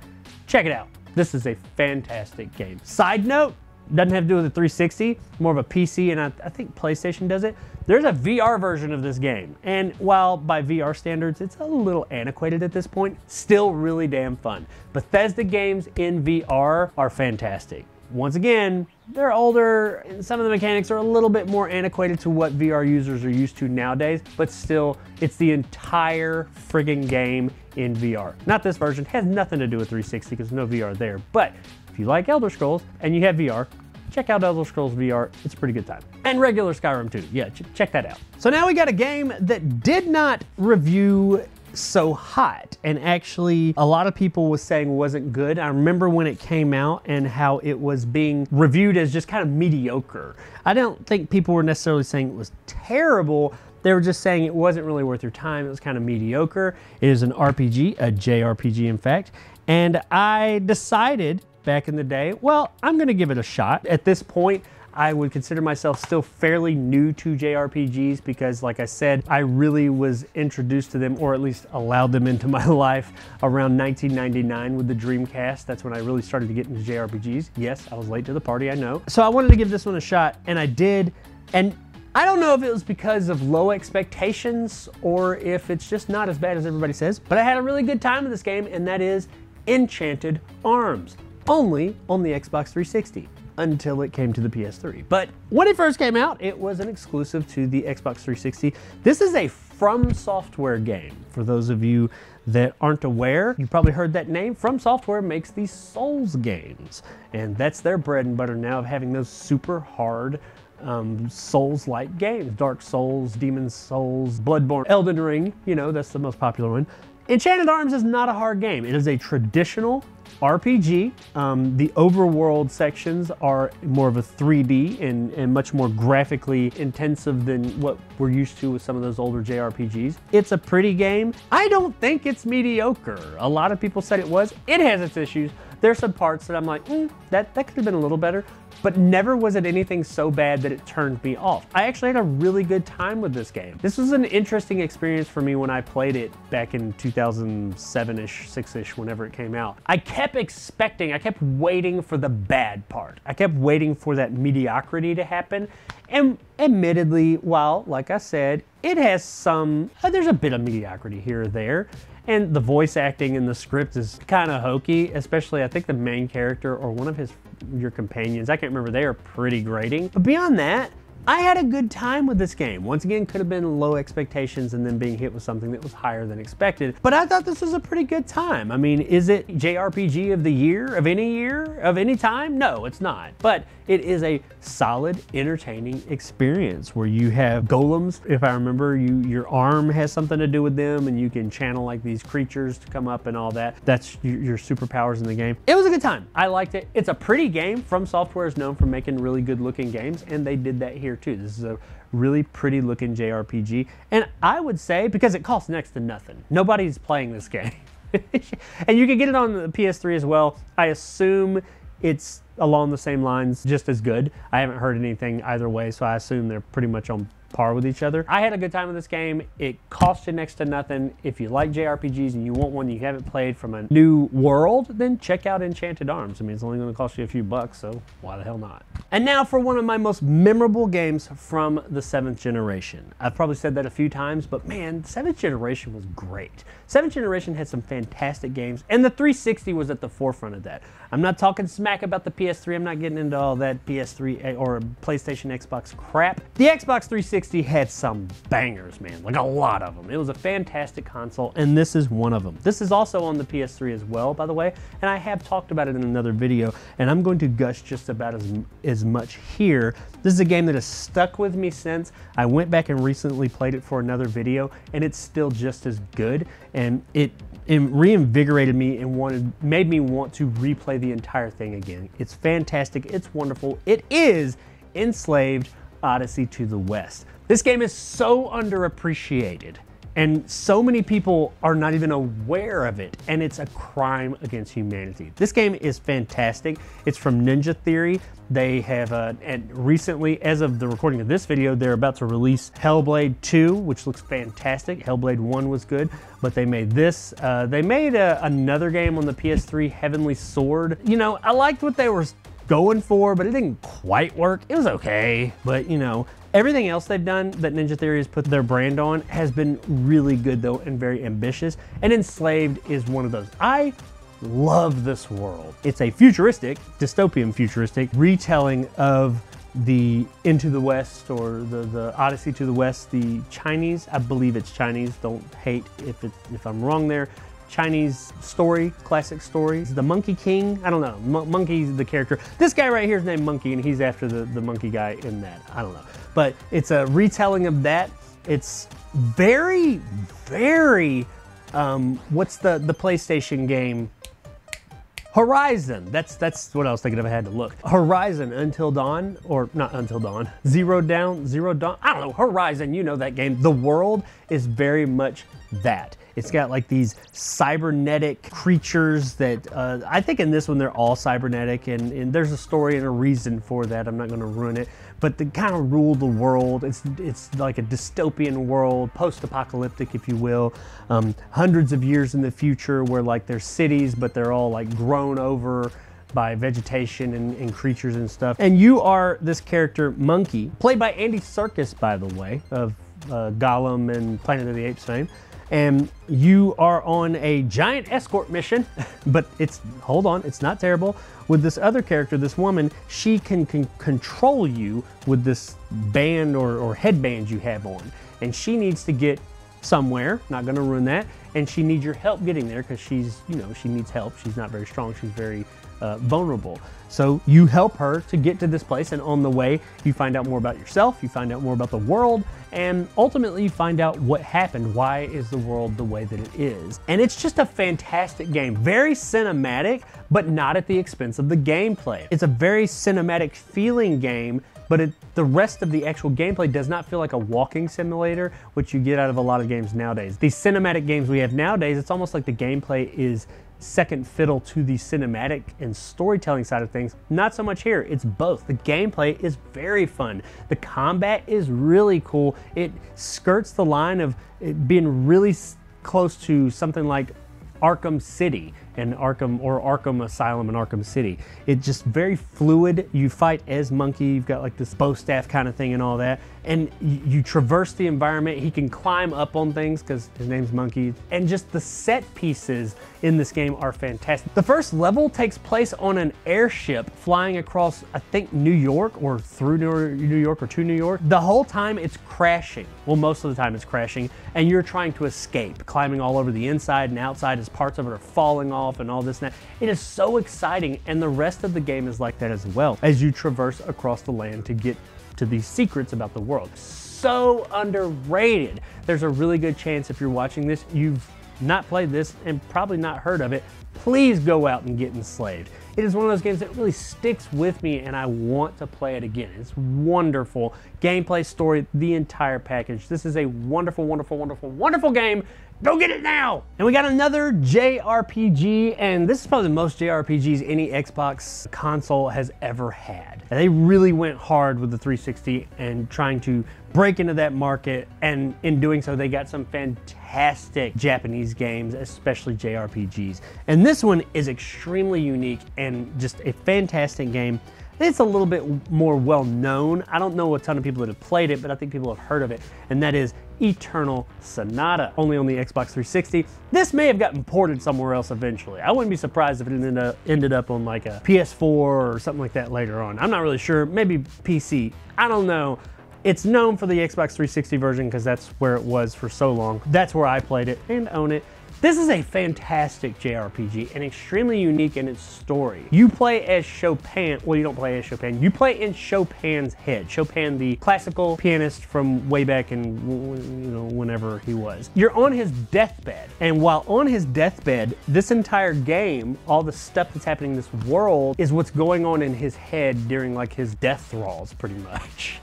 Speaker 1: check it out. This is a fantastic game. Side note, doesn't have to do with the 360, more of a PC, and I think PlayStation does it. There's a VR version of this game, and while by VR standards it's a little antiquated at this point, still really damn fun. Bethesda games in VR are fantastic. Once again, they're older, and some of the mechanics are a little bit more antiquated to what VR users are used to nowadays, but still, it's the entire friggin' game in VR. Not this version, has nothing to do with 360 because no VR there, but if you like Elder Scrolls and you have VR, check out Elder Scrolls VR, it's a pretty good time. And regular Skyrim too, yeah, check that out. So now we got a game that did not review so hot, and actually a lot of people was saying wasn't good. I remember when it came out and how it was being reviewed as just kind of mediocre. I don't think people were necessarily saying it was terrible. They were just saying it wasn't really worth your time. It was kind of mediocre. It is an RPG, a JRPG in fact, and I decided back in the day, well, I'm gonna give it a shot. At this point, I would consider myself still fairly new to JRPGs because, like I said, I really was introduced to them, or at least allowed them into my life, around 1999 with the Dreamcast. That's when I really started to get into JRPGs. Yes, I was late to the party, I know. So I wanted to give this one a shot, and I did. And I don't know if it was because of low expectations or if it's just not as bad as everybody says, but I had a really good time with this game, and that is Enchanted Arms, only on the Xbox 360. Until it came to the PS3. But when it first came out, it was an exclusive to the Xbox 360. This is a From Software game. For those of you that aren't aware, you probably heard that name. From Software makes these Souls games, and that's their bread and butter now, of having those super hard Souls-like games. Dark Souls, Demon Souls, Bloodborne, Elden Ring, you know, that's the most popular one. Enchanted Arms is not a hard game. It is a traditional RPG. The overworld sections are more of a 3D and much more graphically intensive than what we're used to with some of those older JRPGs. It's a pretty game. I don't think it's mediocre. A lot of people said it was. It has its issues. There's some parts that I'm like, that could have been a little better, but never was it anything so bad that it turned me off. I actually had a really good time with this game. This was an interesting experience for me when I played it back in 2007-ish, 6-ish, whenever it came out. I kept waiting for the bad part. I kept waiting for that mediocrity to happen. And admittedly, while, like I said, it has some, there's a bit of mediocrity here or there. And the voice acting in the script is kind of hokey, especially I think the main character or one of your companions, I can't remember, they are pretty grating. But beyond that, I had a good time with this game. Once again, could have been low expectations and then being hit with something that was higher than expected. But I thought this was a pretty good time. I mean, is it JRPG of the year, of any time? No, it's not. But it is a solid, entertaining experience where you have golems. If I remember, your arm has something to do with them, and you can channel like these creatures to come up and all that. That's your superpowers in the game. It was a good time. I liked it. It's a pretty game. From Software is known for making really good looking games, and they did that here too. This is a really pretty looking JRPG, and I would say, because it costs next to nothing, nobody's playing this game. And you can get it on the PS3 as well. I assume it's along the same lines, just as good. I haven't heard anything either way, so I assume they're pretty much on par with each other. I had a good time with this game. It cost you next to nothing. If you like JRPGs and you want one you haven't played from a new world, then check out Enchanted Arms. I mean, it's only going to cost you a few bucks, so why the hell not? And now for one of my most memorable games from the 7th generation. I've probably said that a few times, but man, 7th generation was great. 7th generation had some fantastic games, and the 360 was at the forefront of that. I'm not talking smack about the PS3. I'm not getting into all that PS3 or PlayStation, Xbox crap. The Xbox 360 had some bangers, man, like a lot of them. It was a fantastic console, and this is one of them. This is also on the PS3 as well, by the way, and I have talked about it in another video, and I'm going to gush just about as much here. This is a game that has stuck with me since. I went back and recently played it for another video, and it's still just as good, and it reinvigorated me and made me want to replay the entire thing again. It's fantastic. It's wonderful. It is Enslaved: Odyssey to the West. This game is so underappreciated, and so many people are not even aware of it, and it's a crime against humanity. This game is fantastic. It's from Ninja Theory. They have, and recently, as of the recording of this video, they're about to release Hellblade 2, which looks fantastic. Hellblade 1 was good, but they made this. They made another game on the PS3, Heavenly Sword. You know, I liked what they were going for, but it didn't quite work. It was okay, but you know, everything else they've done that Ninja Theory has put their brand on has been really good though, and very ambitious, and Enslaved is one of those. I love this world. It's a futuristic, dystopian futuristic retelling of the Into the West, or the Odyssey to the West, the Chinese, I believe it's Chinese, don't hate if I'm wrong there, Chinese story, classic story. The Monkey King, I don't know, Monkey's the character. This guy right here is named Monkey, and he's after the monkey guy in that, I don't know. But it's a retelling of that. It's very, very What's the PlayStation game? Horizon. That's what I was thinking of. I had to look. Horizon Until Dawn, or not Until Dawn. Zero Dawn. I don't know. Horizon. You know that game. The world is very much that. It's got like these cybernetic creatures that I think in this one they're all cybernetic, and there's a story and a reason for that. I'm not going to ruin it, but they kind of rule the world. It's like a dystopian world, post-apocalyptic, if you will. Hundreds of years in the future, where like there's cities, but they're all like grown over by vegetation and creatures and stuff. And you are this character, Monkey, played by Andy Serkis, by the way, of Gollum and Planet of the Apes fame. And you are on a giant escort mission, but hold on, it's not terrible. With this other character, this woman, she can control you with this band or headband you have on. And she needs to get somewhere, not gonna ruin that, and she needs your help getting there because she needs help. She's not very strong, she's very vulnerable. So you help her to get to this place, and on the way, you find out more about yourself, you find out more about the world, and ultimately you find out what happened. Why is the world the way that it is? And it's just a fantastic game. Very cinematic, but not at the expense of the gameplay. It's a very cinematic feeling game, but the rest of the actual gameplay does not feel like a walking simulator, which you get out of a lot of games nowadays. These cinematic games we have nowadays, it's almost like the gameplay is second fiddle to the cinematic and storytelling side of things. Not so much here, it's both. The gameplay is very fun. The combat is really cool. It skirts the line of it being really close to something like Arkham City and Arkham Asylum and Arkham City. It's just very fluid. You fight as Monkey, you've got like this bow staff kind of thing and all that, and you traverse the environment. He can climb up on things because his name's Monkey, and just the set pieces in this game are fantastic. The first level takes place on an airship flying across, I think, New York or through New York or to New York. The whole time it's crashing. Well, most of the time it's crashing, and you're trying to escape, climbing all over the inside and outside as parts of it are falling off and all this and that. It is so exciting, and the rest of the game is like that as well, as you traverse across the land to get to these secrets about the world. So underrated. There's a really good chance if you're watching this, you've not played this and probably not heard of it. Please go out and get Enslaved. It is one of those games that really sticks with me, and I want to play it again. It's wonderful. Gameplay, story, the entire package. This is a wonderful, wonderful, wonderful, wonderful game. Go get it now! And we got another JRPG, and this is probably the most JRPGs any Xbox console has ever had. And they really went hard with the 360 and trying to break into that market, and in doing so, they got some fantastic Japanese games, especially JRPGs. And this one is extremely unique and just a fantastic game. It's a little bit more well known. I don't know a ton of people that have played it, but I think people have heard of it, and that is Eternal Sonata, only on the Xbox 360. This may have gotten ported somewhere else eventually. I wouldn't be surprised if it ended up on like a PS4 or something like that later on. I'm not really sure, maybe PC, I don't know. It's known for the Xbox 360 version because that's where it was for so long. That's where I played it and own it. This is a fantastic JRPG and extremely unique in its story. You play as Chopin, well, you don't play as Chopin, you play in Chopin's head. Chopin, the classical pianist from way back in, whenever he was. You're on his deathbed, and while on his deathbed, this entire game, all the stuff that's happening in this world is what's going on in his head during like his death thralls, pretty much.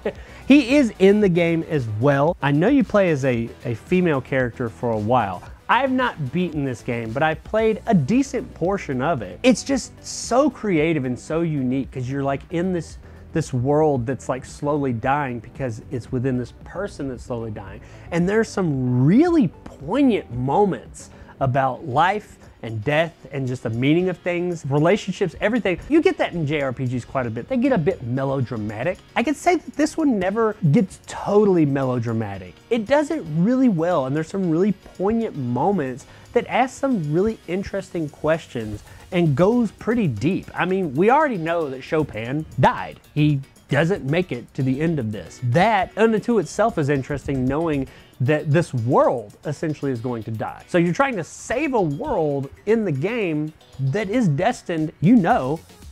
Speaker 1: He is in the game as well. I know you play as a female character for a while. I've not beaten this game, but I've played a decent portion of it. It's just so creative and so unique because you're like in this world that's like slowly dying because it's within this person that's slowly dying. And there's some really poignant moments about life and death and just the meaning of things, relationships, everything. You get that in JRPGs quite a bit. They get a bit melodramatic. I could say that this one never gets totally melodramatic. It does it really well, and there's some really poignant moments that ask some really interesting questions and goes pretty deep. I mean, we already know that Chopin died. He doesn't make it to the end of this. That unto itself is interesting, knowing that this world essentially is going to die. So you're trying to save a world in the game that is destined,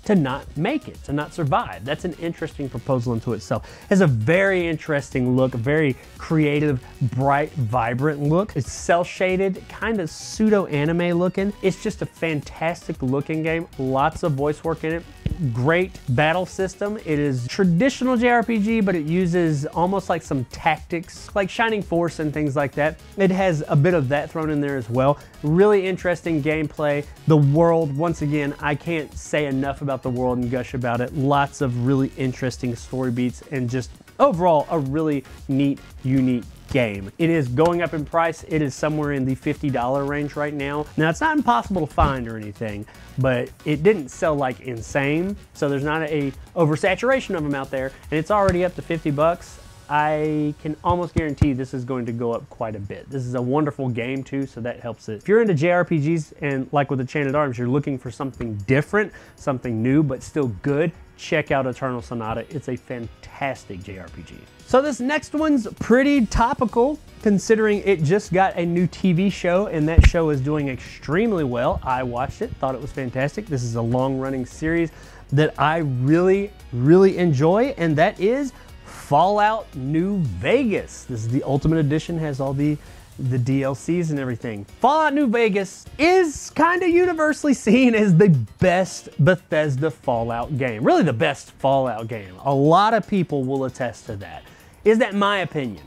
Speaker 1: to not make it, to not survive. That's an interesting proposal into itself. It has a very interesting look, a very creative, bright, vibrant look. It's cel-shaded, kind of pseudo-anime looking. It's just a fantastic looking game. Lots of voice work in it. Great battle system. It is traditional JRPG, but it uses almost like some tactics, like Shining Force and things like that. It has a bit of that thrown in there as well. Really interesting gameplay. The world, once again, I can't say enough about the world and gush about it. Lots of really interesting story beats and just overall a really neat, unique game. It is going up in price. It is somewhere in the $50 range right now. Now, it's not impossible to find or anything, but it didn't sell like insane, so there's not a oversaturation of them out there, and it's already up to 50 bucks. I can almost guarantee this is going to go up quite a bit. This is a wonderful game too, so that helps it. If you're into JRPGs and like with Enchanted Arms, you're looking for something different, something new, but still good, check out Eternal Sonata. It's a fantastic JRPG. So this next one's pretty topical, considering it just got a new TV show, and that show is doing extremely well. I watched it, thought it was fantastic. This is a long-running series that I really, really enjoy, and that is Fallout New Vegas. This is the Ultimate Edition, has all the DLCs and everything. Fallout New Vegas is kind of universally seen as the best Bethesda Fallout game. Really the best Fallout game. A lot of people will attest to that. Is that my opinion?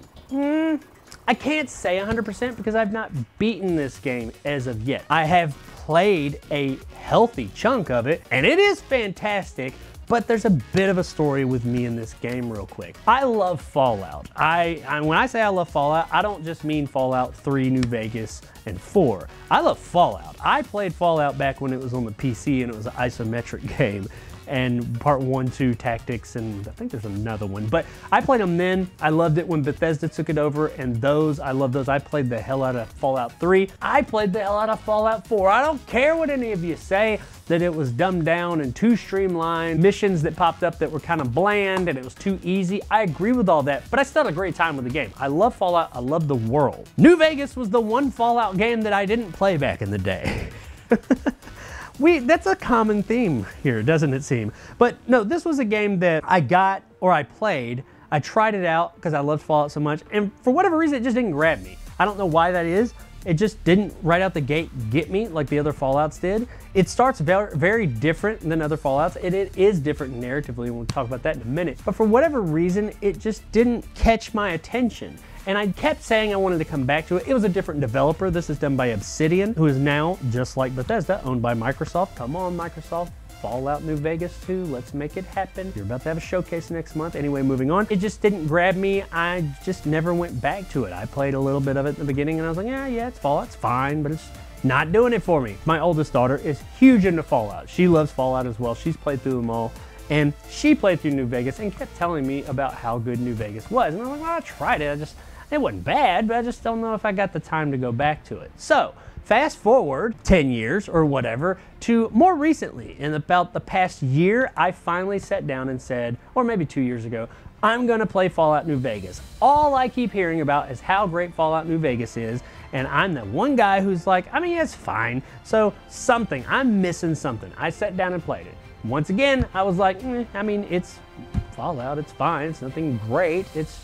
Speaker 1: I can't say 100% because I've not beaten this game as of yet. I have played a healthy chunk of it, and it is fantastic. But there's a bit of a story with me in this game real quick. I love Fallout. When I say I love Fallout, I don't just mean Fallout 3, New Vegas, and 4. I love Fallout. I played Fallout back when it was on the PC and it was an isometric game. And part 1, 2 tactics, and I think there's another one. But I played them then. I loved it when Bethesda took it over, and those, I love those. I played the hell out of Fallout 3. I played the hell out of Fallout 4. I don't care what any of you say, that it was dumbed down and too streamlined, missions that popped up that were kind of bland and it was too easy. I agree with all that, but I still had a great time with the game. I love Fallout, I love the world. New Vegas was the one Fallout game that I didn't play back in the day. That's a common theme here, doesn't it seem? But no, this was a game that I got, or I played. I tried it out because I loved Fallout so much, and for whatever reason, it just didn't grab me. I don't know why that is. It just didn't right out the gate get me like the other Fallouts did. It starts very, very different than other Fallouts, and it is different narratively, and we'll talk about that in a minute. But for whatever reason, it just didn't catch my attention. And I kept saying I wanted to come back to it. It was a different developer. This is done by Obsidian, who is now, just like Bethesda, owned by Microsoft. Come on, Microsoft. Fallout New Vegas 2, let's make it happen. You're about to have a showcase next month. Anyway, moving on. It just didn't grab me. I just never went back to it. I played a little bit of it in the beginning and I was like, yeah, it's Fallout, it's fine, but it's not doing it for me. My oldest daughter is huge into Fallout. She loves Fallout as well. She's played through them all. And she played through New Vegas and kept telling me about how good New Vegas was. And I was like, well, I tried it. It wasn't bad, but I just don't know if I got the time to go back to it. So, fast forward 10 years or whatever to more recently, in about the past year, I finally sat down and said, or maybe 2 years ago, I'm gonna play Fallout New Vegas. All I keep hearing about is how great Fallout New Vegas is, and I'm the one guy who's like, I mean, it's fine. So I'm missing something. I sat down and played it. Once again, I was like, I mean, it's Fallout, it's fine, it's nothing great, it's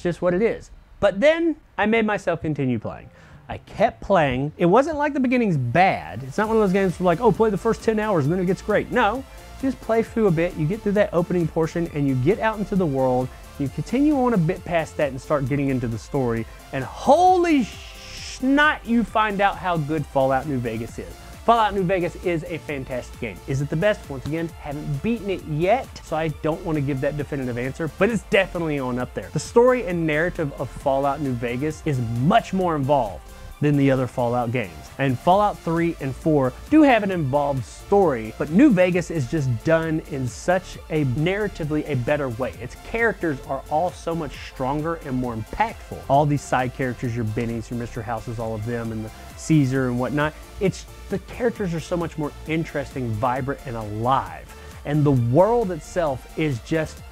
Speaker 1: just what it is. But then I made myself continue playing. I kept playing. It wasn't like the beginning's bad. It's not one of those games where like, oh, play the first 10 hours and then it gets great. No, you just play through a bit, you get through that opening portion and you get out into the world, you continue on a bit past that and start getting into the story, and holy snot, you find out how good Fallout New Vegas is. Fallout New Vegas is a fantastic game. Is it the best? Once again, haven't beaten it yet, so I don't want to give that definitive answer, but it's definitely on up there. The story and narrative of Fallout New Vegas is much more involved than the other Fallout games. And Fallout 3 and 4 do have an involved story, but New Vegas is just done in such a narratively a better way. Its characters are all so much stronger and more impactful. All these side characters, your Bennies, your Mr. Houses, all of them, and the Caesar and whatnot, the characters are so much more interesting, vibrant, and alive. And the world itself is just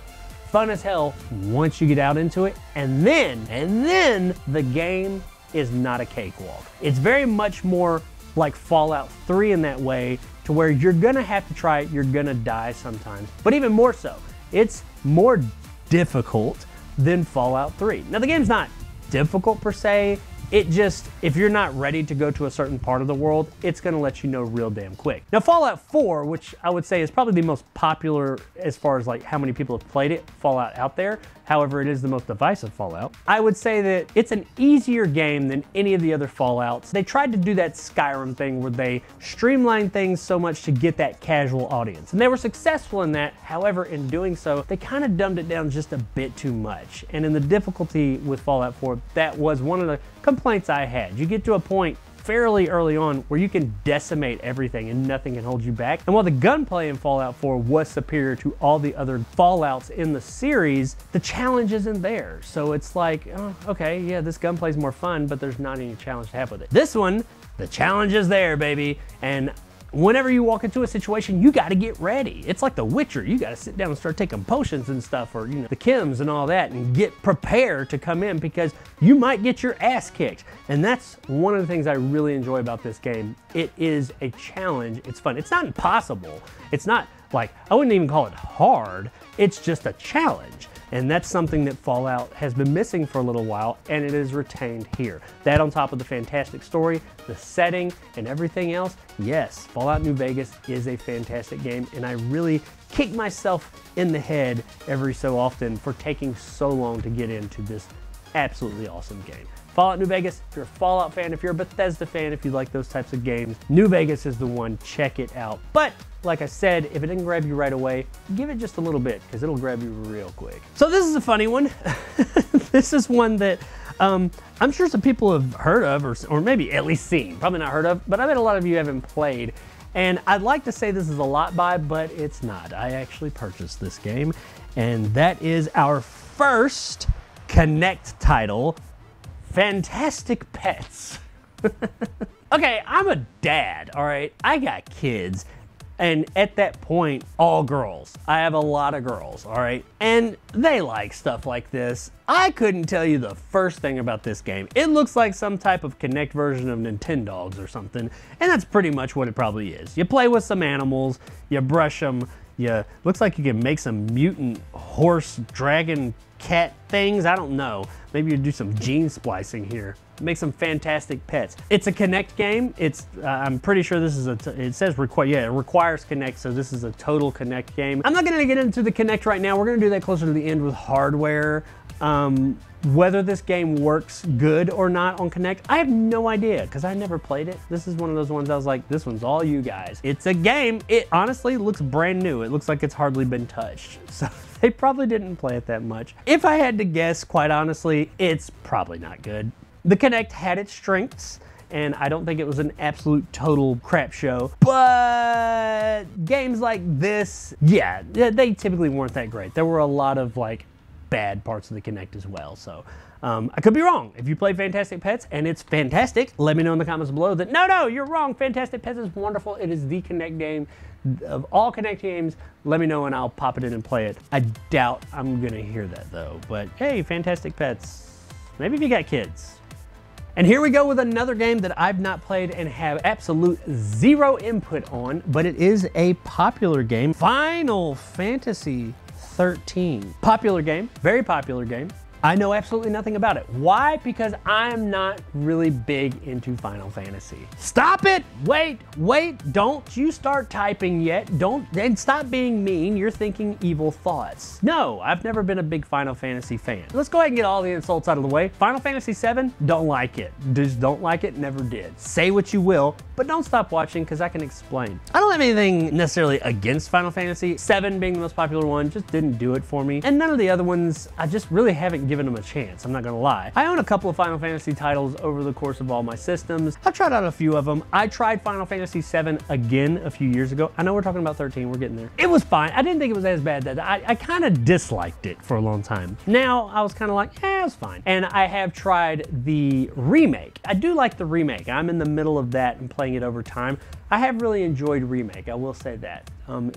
Speaker 1: fun as hell once you get out into it. And then the game is not a cakewalk. It's very much more like Fallout 3 in that way, to to where you're gonna have to try it, you're gonna die sometimes. But even more so, it's more difficult than Fallout 3. Now the game's not difficult per se, it just, if you're not ready to go to a certain part of the world, it's gonna let you know real damn quick. Now Fallout 4, which I would say is probably the most popular as far as like how many people have played it, Fallout out there, however it is the most divisive Fallout, I would say that it's an easier game than any of the other Fallouts. They tried to do that Skyrim thing where they streamlined things so much to get that casual audience. And they were successful in that, however in doing so, they kind of dumbed it down just a bit too much. And in the difficulty with Fallout 4, that was one of the complaints I had. You get to a point fairly early on where you can decimate everything and nothing can hold you back. And while the gunplay in Fallout 4 was superior to all the other Fallouts in the series, the challenge isn't there. So it's like, oh, okay, yeah, this gunplay's more fun, but there's not any challenge to have with it. This one, the challenge is there, baby. And whenever you walk into a situation, you gotta get ready. It's like The Witcher. You gotta sit down and start taking potions and stuff, or the chems and all that, and get prepared to come in because you might get your ass kicked. And that's one of the things I really enjoy about this game. It is a challenge. It's fun. It's not impossible. It's not like, I wouldn't even call it hard. It's just a challenge. And that's something that Fallout has been missing for a little while, and it is retained here. That on top of the fantastic story, the setting, and everything else, yes, Fallout New Vegas is a fantastic game, and I really kick myself in the head every so often for taking so long to get into this absolutely awesome game. Fallout New Vegas, if you're a Fallout fan, if you're a Bethesda fan, if you like those types of games, New Vegas is the one, check it out. But like I said, if it didn't grab you right away, give it just a little bit because it'll grab you real quick. So this is a funny one. This is one that I'm sure some people have heard of or maybe at least seen, probably not heard of, but I bet a lot of you haven't played. And I'd like to say this is a lot buy, but it's not. I actually purchased this game, and that is our first Connect title, Fantastic Pets. Okay, I'm a dad, all right? I got kids, and at that point, all girls. I have a lot of girls, all right? And they like stuff like this. I couldn't tell you the first thing about this game. It looks like some type of Connect version of Nintendogs or something, and that's pretty much what it probably is. You play with some animals, you brush them, looks like you can make some mutant horse, dragon, cat things. I don't know. Maybe you do some gene splicing here. Make some fantastic pets. It's a Connect game. It's I'm pretty sure this is it says it requires Connect, so this is a total Connect game. I'm not gonna get into the Connect right now. We're gonna do that closer to the end with hardware. Whether this game works good or not on Connect, I have no idea because I never played it. This is one of those ones I was like, this one's all you guys. It's a game. It honestly looks brand new. It looks like it's hardly been touched. So they probably didn't play it that much. If I had to guess, quite honestly, it's probably not good. The Connect had its strengths, and I don't think it was an absolute total crap show, but games like this, yeah, they typically weren't that great. There were a lot of like bad parts of the Connect as well, so I could be wrong. If you play Fantastic Pets and it's fantastic, let me know in the comments below that no, you're wrong. Fantastic Pets is wonderful. It is the Connect game of all Connect games. Let me know and I'll pop it in and play it. I doubt I'm gonna hear that though, but hey, Fantastic Pets, maybe if you got kids. And here we go with another game that I've not played and have absolute zero input on, but it is a popular game, Final Fantasy 13. Popular game, very popular game. I know absolutely nothing about it. Why? Because I'm not really big into Final Fantasy. Stop it! Wait, don't you start typing yet. And stop being mean. You're thinking evil thoughts. No, I've never been a big Final Fantasy fan. Let's go ahead and get all the insults out of the way. Final Fantasy 7, don't like it. Just don't like it, never did. Say what you will, but don't stop watching because I can explain. I don't have anything necessarily against Final Fantasy. 7 being the most popular one, just didn't do it for me. And none of the other ones, I just really haven't given them a chance, I'm not gonna lie. I own a couple of Final Fantasy titles over the course of all my systems. I've tried out a few of them. I tried Final Fantasy 7 again a few years ago. I know we're talking about 13, we're getting there. It was fine. I didn't think it was as bad. I kind of disliked it for a long time. Now I was kind of like, it was fine. And I have tried the remake. I do like the remake. I'm in the middle of that and playing it over time. I have really enjoyed remake, I will say that.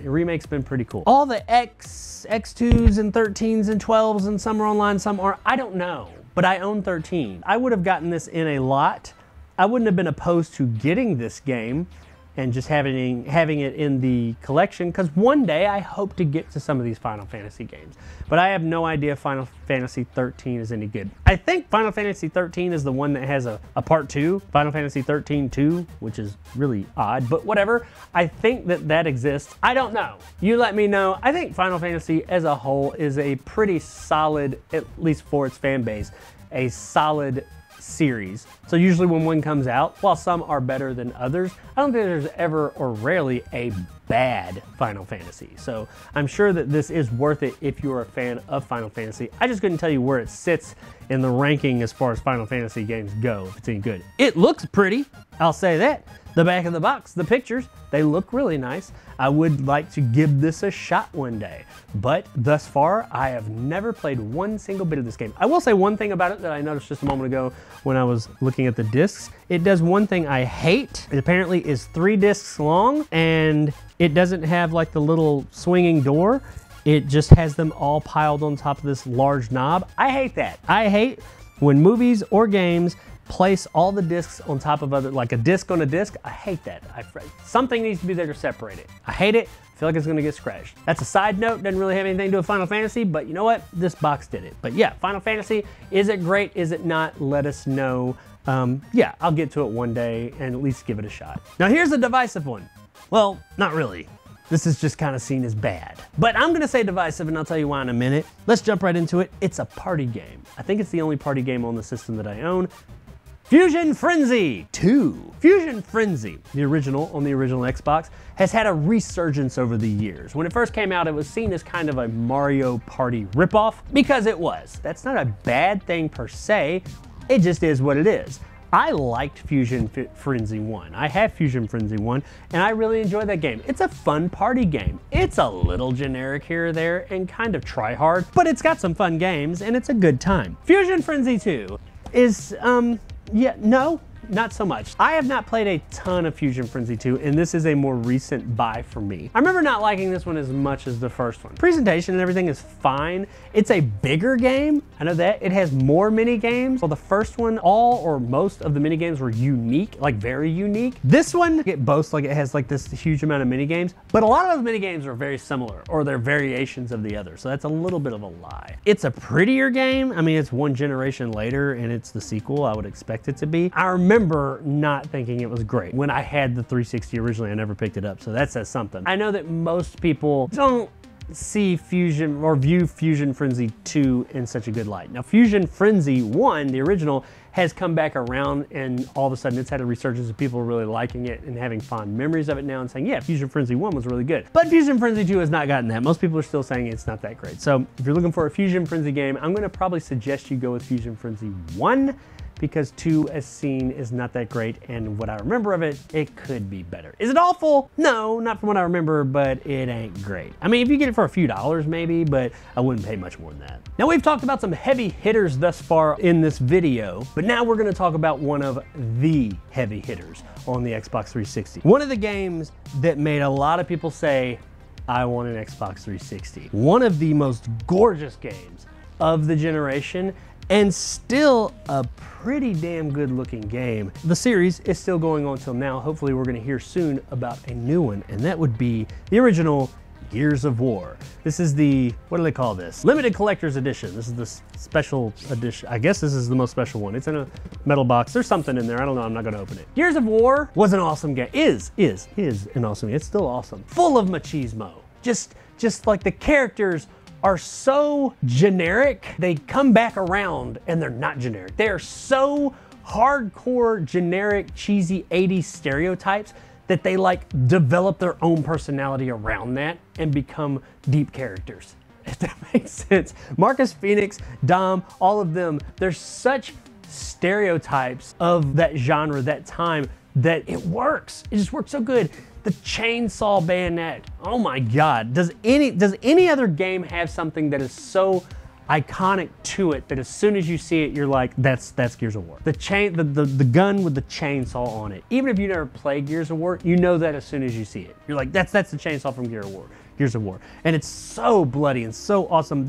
Speaker 1: Remake's been pretty cool. All the X2s and 13s and 12s and some are online, some aren't, I don't know. But I own 13. I would have gotten this in a lot. I wouldn't have been opposed to getting this game and just having it in the collection, because one day I hope to get to some of these Final Fantasy games. But I have no idea if Final Fantasy 13 is any good. I think Final Fantasy 13 is the one that has a part 2, Final Fantasy 13 2, which is really odd, but whatever. I think that exists. I don't know. You let me know. I think Final Fantasy as a whole is a pretty solid, at least for its fan base, a solid series. So usually when one comes out, while some are better than others, I don't think there's ever or rarely a bad Final Fantasy. So I'm sure that this is worth it if you're a fan of Final Fantasy. I just couldn't tell you where it sits in the ranking as far as Final Fantasy games go, if it's any good. It looks pretty, I'll say that. The back of the box, the pictures, they look really nice. I would like to give this a shot one day, but thus far, I have never played one single bit of this game. I will say one thing about it that I noticed just a moment ago when I was looking at the discs. It does one thing I hate. It apparently is 3 discs long, and it doesn't have like the little swinging door. It just has them all piled on top of this large knob. I hate that. I hate when movies or games place all the discs on top of other, like a disc on a disc. I hate that. Something needs to be there to separate it. I hate it. I feel like it's gonna get scratched. That's a side note, doesn't really have anything to do with Final Fantasy, but you know what? This box did it. But yeah, Final Fantasy, is it great? Is it not? Let us know. Yeah, I'll get to it one day and at least give it a shot. Now here's a divisive one. Well, not really. This is just kind of seen as bad. But I'm gonna say divisive, and I'll tell you why in a minute. Let's jump right into it. It's a party game. I think it's the only party game on the system that I own. Fuzion Frenzy 2. Fuzion Frenzy, the original on the original Xbox, has had a resurgence over the years. When it first came out, it was seen as kind of a Mario Party ripoff, because it was. That's not a bad thing per se, it just is what it is. I liked Fuzion Frenzy 1. I have Fuzion Frenzy 1, and I really enjoy that game. It's a fun party game. It's a little generic here or there and kind of try hard, but it's got some fun games and it's a good time. Fuzion Frenzy 2 is, yeah, no, not so much. I have not played a ton of Fuzion Frenzy 2, and this is a more recent buy for me. I remember not liking this one as much as the first one. Presentation and everything is fine. It's a bigger game, I know that. It has more mini games. Well, the first one, all or most of the mini games were unique, like very unique. This one, it boasts like it has like this huge amount of mini games, but a lot of those mini games are very similar, or they're variations of the other, so that's a little bit of a lie. It's a prettier game. I mean, it's one generation later, and it's the sequel. I would expect it to be. I remember not thinking it was great. When I had the 360 originally, I never picked it up, so that says something. I know that most people don't see Fuzion or view Fuzion Frenzy 2 in such a good light. Now, Fuzion Frenzy 1, the original, has come back around, and all of a sudden it's had a resurgence of people really liking it and having fond memories of it now and saying, yeah, Fuzion Frenzy 1 was really good. But Fuzion Frenzy 2 has not gotten that. Most people are still saying it's not that great. So if you're looking for a Fuzion Frenzy game, I'm gonna probably suggest you go with Fuzion Frenzy 1, because 2, as seen, is not that great, and what I remember of it, it could be better. Is it awful? No, not from what I remember, but it ain't great. I mean, if you get it for a few dollars maybe, but I wouldn't pay much more than that. Now, we've talked about some heavy hitters thus far in this video, but now we're gonna talk about one of the heavy hitters on the Xbox 360. One of the games that made a lot of people say, I want an Xbox 360. One of the most gorgeous games of the generation, and still a pretty damn good looking game. The series is still going on till now. Hopefully we're gonna hear soon about a new one, and that would be the original Gears of War. This is the, what do they call this? Limited Collector's Edition. This is the special edition. I guess this is the most special one. It's in a metal box. There's something in there. I don't know. I'm not gonna open it. Gears of War was an awesome game. Is an awesome game. It's still awesome. Full of machismo. Just like the characters are so generic, they come back around and they're not generic. They are so hardcore, generic, cheesy 80s stereotypes that they like develop their own personality around that and become deep characters, if that makes sense. Marcus Phoenix, Dom, all of them, they're such stereotypes of that genre, that time, that it works. It just works so good. The chainsaw bayonet, oh my God. Does any other game have something that is so iconic to it that as soon as you see it, you're like, that's Gears of War. The gun with the chainsaw on it. Even if you never played Gears of War, you know that as soon as you see it. You're like, that's the chainsaw from Gears of War. And it's so bloody and so awesome.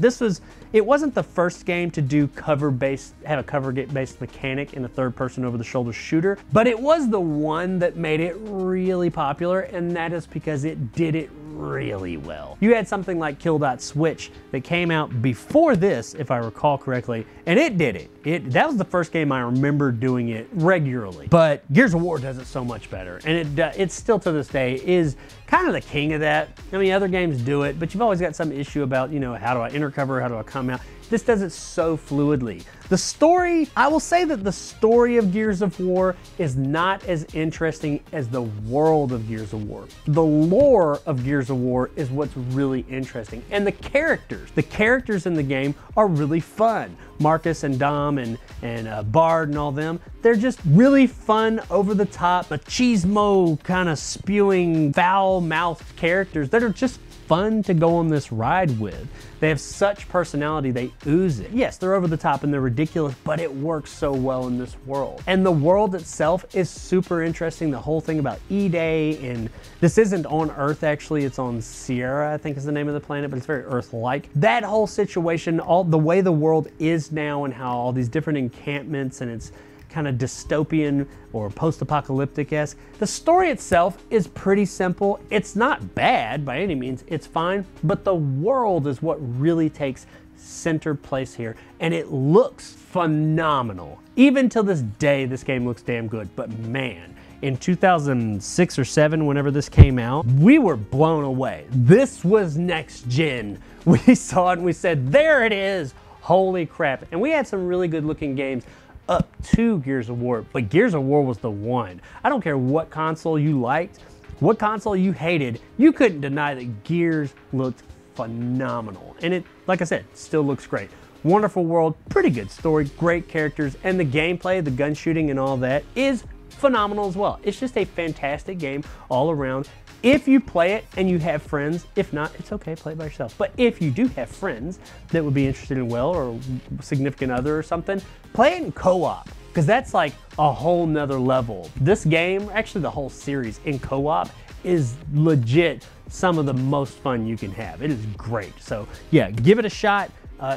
Speaker 1: It wasn't the first game to do have a cover-based mechanic in a third-person over-the-shoulder shooter, but it was the one that made it really popular, and that is because it did it really well. You had something like Kill.Switch that came out before this, if I recall correctly, and it did it. That was the first game I remember doing it regularly. But Gears of War does it so much better, and it still to this day is kind of the king of that. I mean, other games do it, but you've always got some issue about, you know, how do I enter cover, how do I come out? This does it so fluidly. The story, I will say that the story of Gears of War is not as interesting as the world of Gears of War. The lore of Gears of War is what's really interesting. And the characters in the game are really fun. Marcus and Dom and Bard and all them, they're just really fun, over the top, machismo kind of spewing, foul-mouthed characters that are just fun to go on this ride with. They have such personality, they ooze it. Yes, they're over the top and they're ridiculous, but it works so well in this world. And the world itself is super interesting. The whole thing about E-Day, and this isn't on Earth actually, it's on Sierra, I think is the name of the planet, but it's very Earth-like. That whole situation, the way the world is now and how all these different encampments and it's kind of dystopian or post-apocalyptic-esque. The story itself is pretty simple. It's not bad by any means, it's fine, but the world is what really takes center place here, and it looks phenomenal. Even till this day, this game looks damn good, but man, in 2006 or 7, whenever this came out, we were blown away. This was next gen. We saw it and we said, there it is, holy crap. And we had some really good looking games up to Gears of War, but Gears of War was the one. I don't care what console you liked, what console you hated, you couldn't deny that Gears looked phenomenal. And it, like I said, still looks great. Wonderful world, pretty good story, great characters, and the gameplay, the gun shooting and all that is phenomenal as well. It's just a fantastic game all around. If you play it and you have friends, if not, it's okay, play it by yourself. But if you do have friends that would be interested in or significant other or something, play it in co-op, because that's like a whole nother level. This game, actually the whole series in co-op, is legit some of the most fun you can have. It is great. So yeah, give it a shot.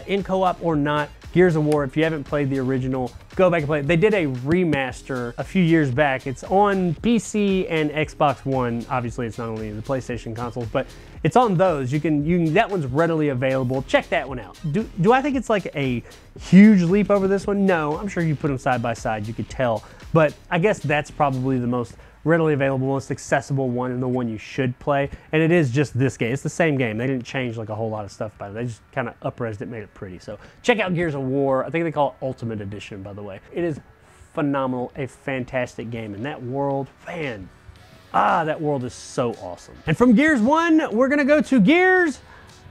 Speaker 1: In co-op or not, Gears of War, if you haven't played the original, go back and play it. They did a remaster a few years back. It's on PC and Xbox One. Obviously, it's not only the PlayStation consoles, but it's on those. You can that one's readily available. Check that one out. Do I think it's like a huge leap over this one? No, I'm sure you put them side by side, you could tell. But I guess that's probably the most readily available, most accessible one, and the one you should play. And it is just this game. It's the same game. They didn't change like a whole lot of stuff about it. They just kind of up-resed it, made it pretty. So check out Gears of War. I think they call it Ultimate Edition, by the way. It is phenomenal, a fantastic game. And that world, man, that world is so awesome. And from Gears 1, we're gonna go to Gears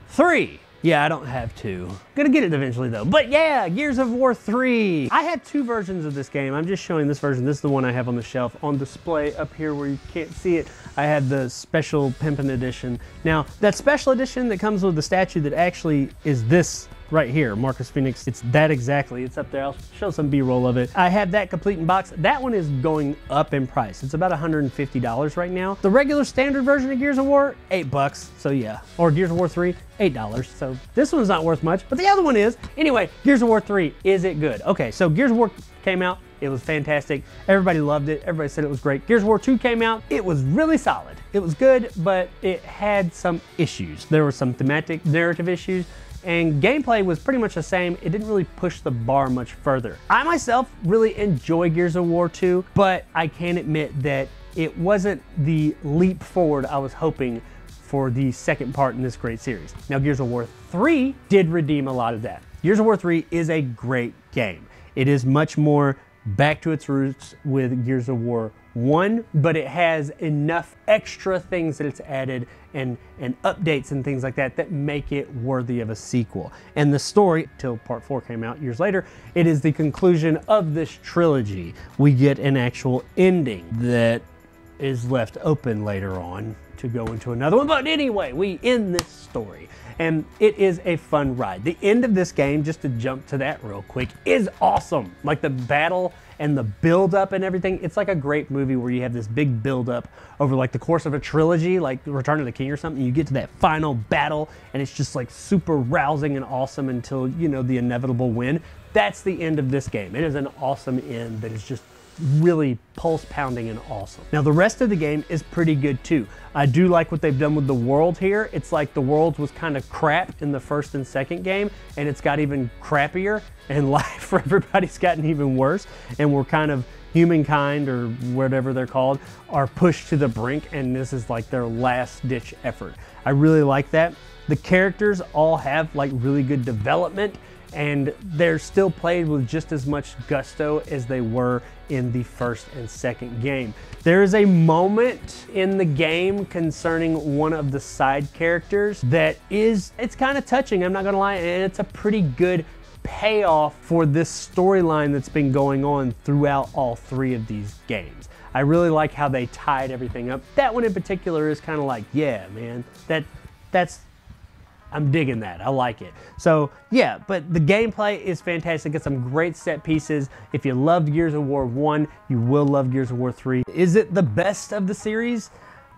Speaker 1: 3. Yeah, I don't have 2. Gonna get it eventually though. But yeah, Gears of War 3. I had 2 versions of this game. I'm just showing this version. This is the one I have on the shelf on display up here where you can't see it. I had the special Pimpin' edition. Now, that special edition that comes with the statue that actually is this right here, Marcus Phoenix. It's that exactly. It's up there. I'll show some B-roll of it. I have that complete in box. That one is going up in price. It's about $150 right now. The regular standard version of Gears of War, $8. So yeah. Or Gears of War 3, $8. So this one's not worth much, but the other one is. Anyway, Gears of War 3, is it good? Okay, so Gears of War came out. It was fantastic. Everybody loved it. Everybody said it was great. Gears of War 2 came out. It was really solid. It was good, but it had some issues. There were some thematic narrative issues, and gameplay was pretty much the same. It didn't really push the bar much further. I myself really enjoy Gears of War 2, but I can admit that it wasn't the leap forward I was hoping for the second part in this great series. Now, Gears of War 3 did redeem a lot of that. Gears of War 3 is a great game. It is much more back to its roots with Gears of War 1, but it has enough extra things that it's added and updates and things like that that make it worthy of a sequel. And the story, till part 4 came out years later, it is the conclusion of this trilogy. We get an actual ending that is left open later on to go into another one. But anyway, we end this story, and it is a fun ride. The end of this game, just to jump to that real quick, is awesome. Like the battle and the build up and everything. It's like a great movie where you have this big build up over like the course of a trilogy, like Return of the King or something. You get to that final battle and it's just like super rousing and awesome until, you know, the inevitable win. That's the end of this game. It is an awesome end that is just really pulse pounding and awesome. Now the rest of the game is pretty good too. I do like what they've done with the world here. It's like the world was kind of crap in the first and second game, and it's got even crappier, and life for everybody's gotten even worse, and we're kind of humankind, or whatever they're called, are pushed to the brink, and this is like their last ditch effort. I really like that. The characters all have like really good development, and they're still played with just as much gusto as they were in the first and second game. There is a moment in the game concerning one of the side characters that is, it's kind of touching, I'm not gonna lie, and it's a pretty good payoff for this storyline that's been going on throughout all three of these games. I really like how they tied everything up. That one in particular is kind of like, yeah, man, that's I'm digging that. I like it. So yeah, but the gameplay is fantastic. It's some great set pieces. If you loved Gears of War 1, you will love Gears of War 3. Is it the best of the series?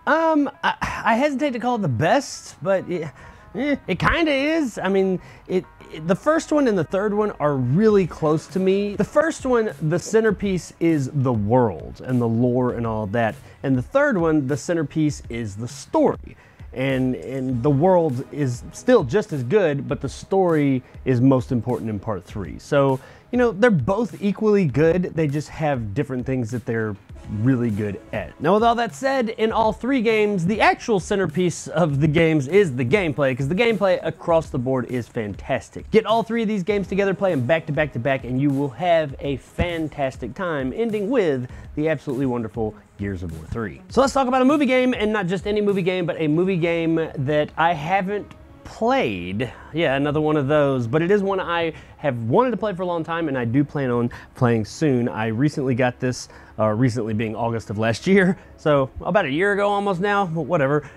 Speaker 1: I hesitate to call it the best, but it kind of is. I mean, the first one and the third one are really close to me. The first one, the centerpiece is the world and the lore and all of that. And the third one, the centerpiece is the story. And the world is still just as good, but the story is most important in part 3. So, you know, they're both equally good. They just have different things that they're really good at. Now, with all that said, in all three games, the actual centerpiece of the games is the gameplay, because the gameplay across the board is fantastic. Get all three of these games together, play them back to back to back, and you will have a fantastic time, ending with the absolutely wonderful Gears of War 3. So let's talk about a movie game, and not just any movie game, but a movie game that I haven't played. Yeah, another one of those, but it is one I have wanted to play for a long time, and I do plan on playing soon. I recently got this, recently being August of last year, so about a year ago almost now, but whatever.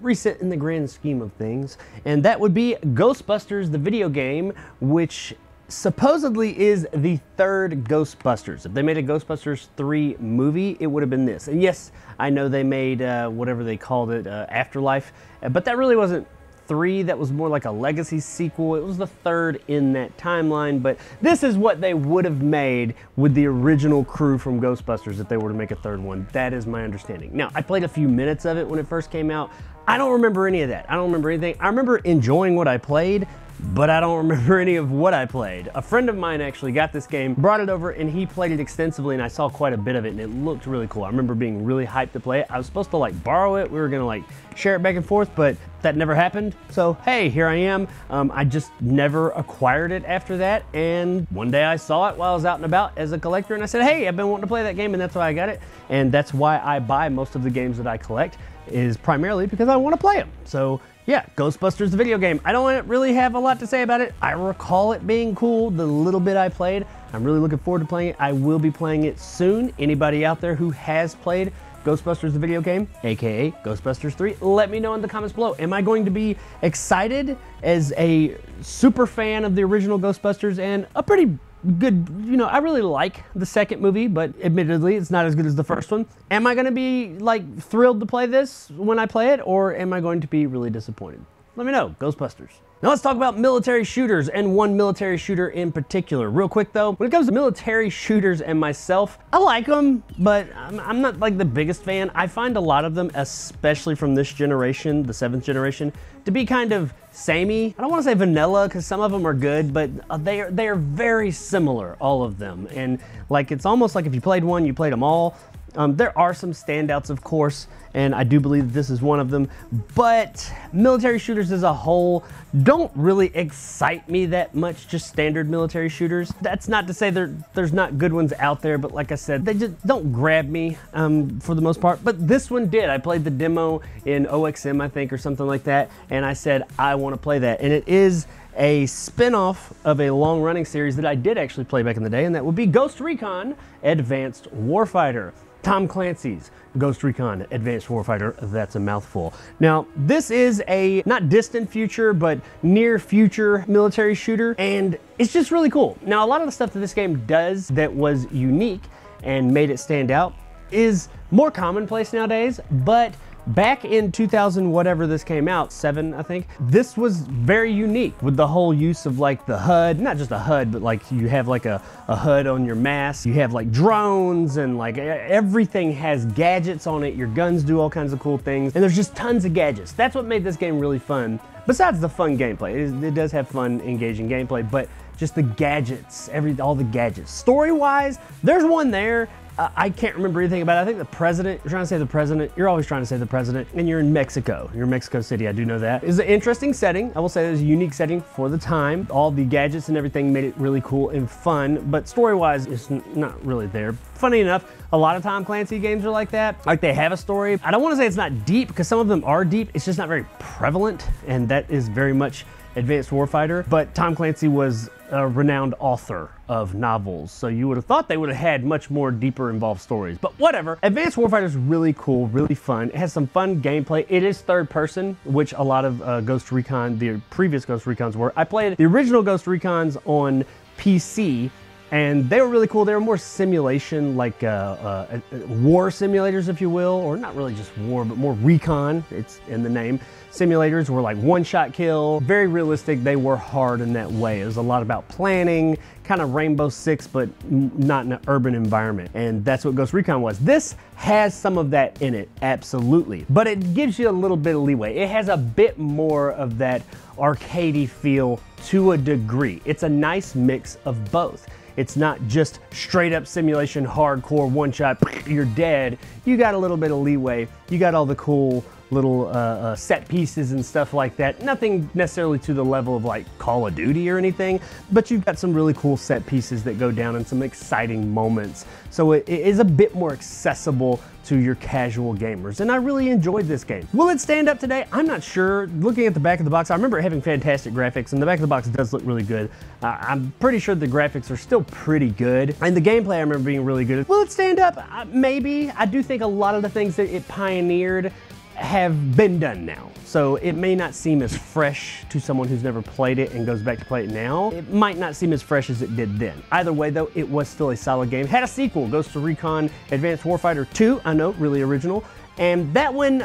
Speaker 1: Recent in the grand scheme of things. And that would be Ghostbusters, the video game, which supposedly is the third Ghostbusters. If they made a Ghostbusters 3 movie, it would have been this. And yes, I know they made whatever they called it, Afterlife, but that really wasn't 3, that was more like a legacy sequel. It was the third in that timeline, but this is what they would have made with the original crew from Ghostbusters if they were to make a third one. That is my understanding. Now, I played a few minutes of it when it first came out. I don't remember any of that. I don't remember anything. I remember enjoying what I played, but I don't remember any of what I played. A friend of mine actually got this game, brought it over, and he played it extensively, and I saw quite a bit of it, and it looked really cool. I remember being really hyped to play it. I was supposed to like borrow it. We were gonna like share it back and forth, but that never happened. So hey, here I am. I just never acquired it after that, and one day I saw it while I was out and about as a collector, and I said, hey, I've been wanting to play that game, and that's why I got it. And that's why I buy most of the games that I collect, is primarily because I want to play them. So yeah, Ghostbusters, the video game. I don't really have a lot to say about it. I recall it being cool, the little bit I played. I'm really looking forward to playing it. I will be playing it soon. Anybody out there who has played Ghostbusters, the video game, aka Ghostbusters 3, let me know in the comments below. Am I going to be excited as a super fan of the original Ghostbusters and a pretty good, you know, I really like the second movie, but admittedly it's not as good as the first one. Am I going to be like thrilled to play this when I play it, or am I going to be really disappointed? Let me know. Ghostbusters. Now let's talk about military shooters, and one military shooter in particular. Real quick though, when it comes to military shooters and myself, I like them, but I'm not like the biggest fan. I find a lot of them, especially from this generation, the 7th generation, to be kind of samey. I don't want to say vanilla, because some of them are good, but they are very similar, all of them. And like, it's almost like if you played one, you played them all. There are some standouts, of course, and I do believe this is one of them, but military shooters as a whole don't really excite me that much, just standard military shooters. That's not to say there's not good ones out there, but like I said, they just don't grab me for the most part, but this one did. I played the demo in OXM, I think, or something like that, and I said, I want to play that, and it is a spin-off of a long-running series that I did actually play back in the day, and that would be Ghost Recon Advanced Warfighter. Tom Clancy's Ghost Recon Advanced Warfighter, that's a mouthful. Now, this is a not distant future, but near future military shooter, and it's just really cool. Now, a lot of the stuff that this game does that was unique and made it stand out is more commonplace nowadays, but back in 2000, whatever this came out, 7, I think, this was very unique with the whole use of like the HUD, not just a HUD, but like you have like a HUD on your mask, you have like drones and like everything has gadgets on it, your guns do all kinds of cool things, and there's just tons of gadgets. That's what made this game really fun. Besides the fun gameplay, it does have fun, engaging gameplay, but just the gadgets, all the gadgets. Story-wise, there's one there. I can't remember anything about it. I think the president, you're trying to save the president. You're always trying to save the president, and you're in Mexico. You're in Mexico City, I do know that. It's an interesting setting. I will say it's a unique setting for the time. All the gadgets and everything made it really cool and fun, but story-wise, it's not really there. Funny enough, a lot of Tom Clancy games are like that. Like they have a story. I don't want to say it's not deep, because some of them are deep. It's just not very prevalent, and that is very much Advanced Warfighter. But Tom Clancy was a renowned author of novels, so you would have thought they would have had much more deeper involved stories, but whatever. Advanced Warfighter is really cool, really fun. It has some fun gameplay. It is third person, which a lot of Ghost Recon, the previous Ghost Recons were. I played the original Ghost Recons on PC, and they were really cool. They were more simulation, like war simulators, if you will, or not really just war, but more recon, it's in the name. Simulators were like one-shot kill, very realistic. They were hard in that way. It was a lot about planning, kind of Rainbow Six, but not in an urban environment. And that's what Ghost Recon was. This has some of that in it, absolutely. But it gives you a little bit of leeway. It has a bit more of that arcadey feel to a degree. It's a nice mix of both. It's not just straight up simulation, hardcore, one shot, you're dead. You got a little bit of leeway. You got all the cool little set pieces and stuff like that. Nothing necessarily to the level of like Call of Duty or anything, but you've got some really cool set pieces that go down and some exciting moments. So it is a bit more accessible to your casual gamers, and I really enjoyed this game. Will it stand up today? I'm not sure. Looking at the back of the box, I remember it having fantastic graphics, and the back of the box does look really good. I'm pretty sure the graphics are still pretty good, and the gameplay I remember being really good. Will it stand up? Maybe. I do think a lot of the things that it pioneered have been done now. So it may not seem as fresh to someone who's never played it and goes back to play it now. It might not seem as fresh as it did then. Either way though, it was still a solid game. Had a sequel, Ghost Recon Advanced Warfighter 2, I know, really original. And that one,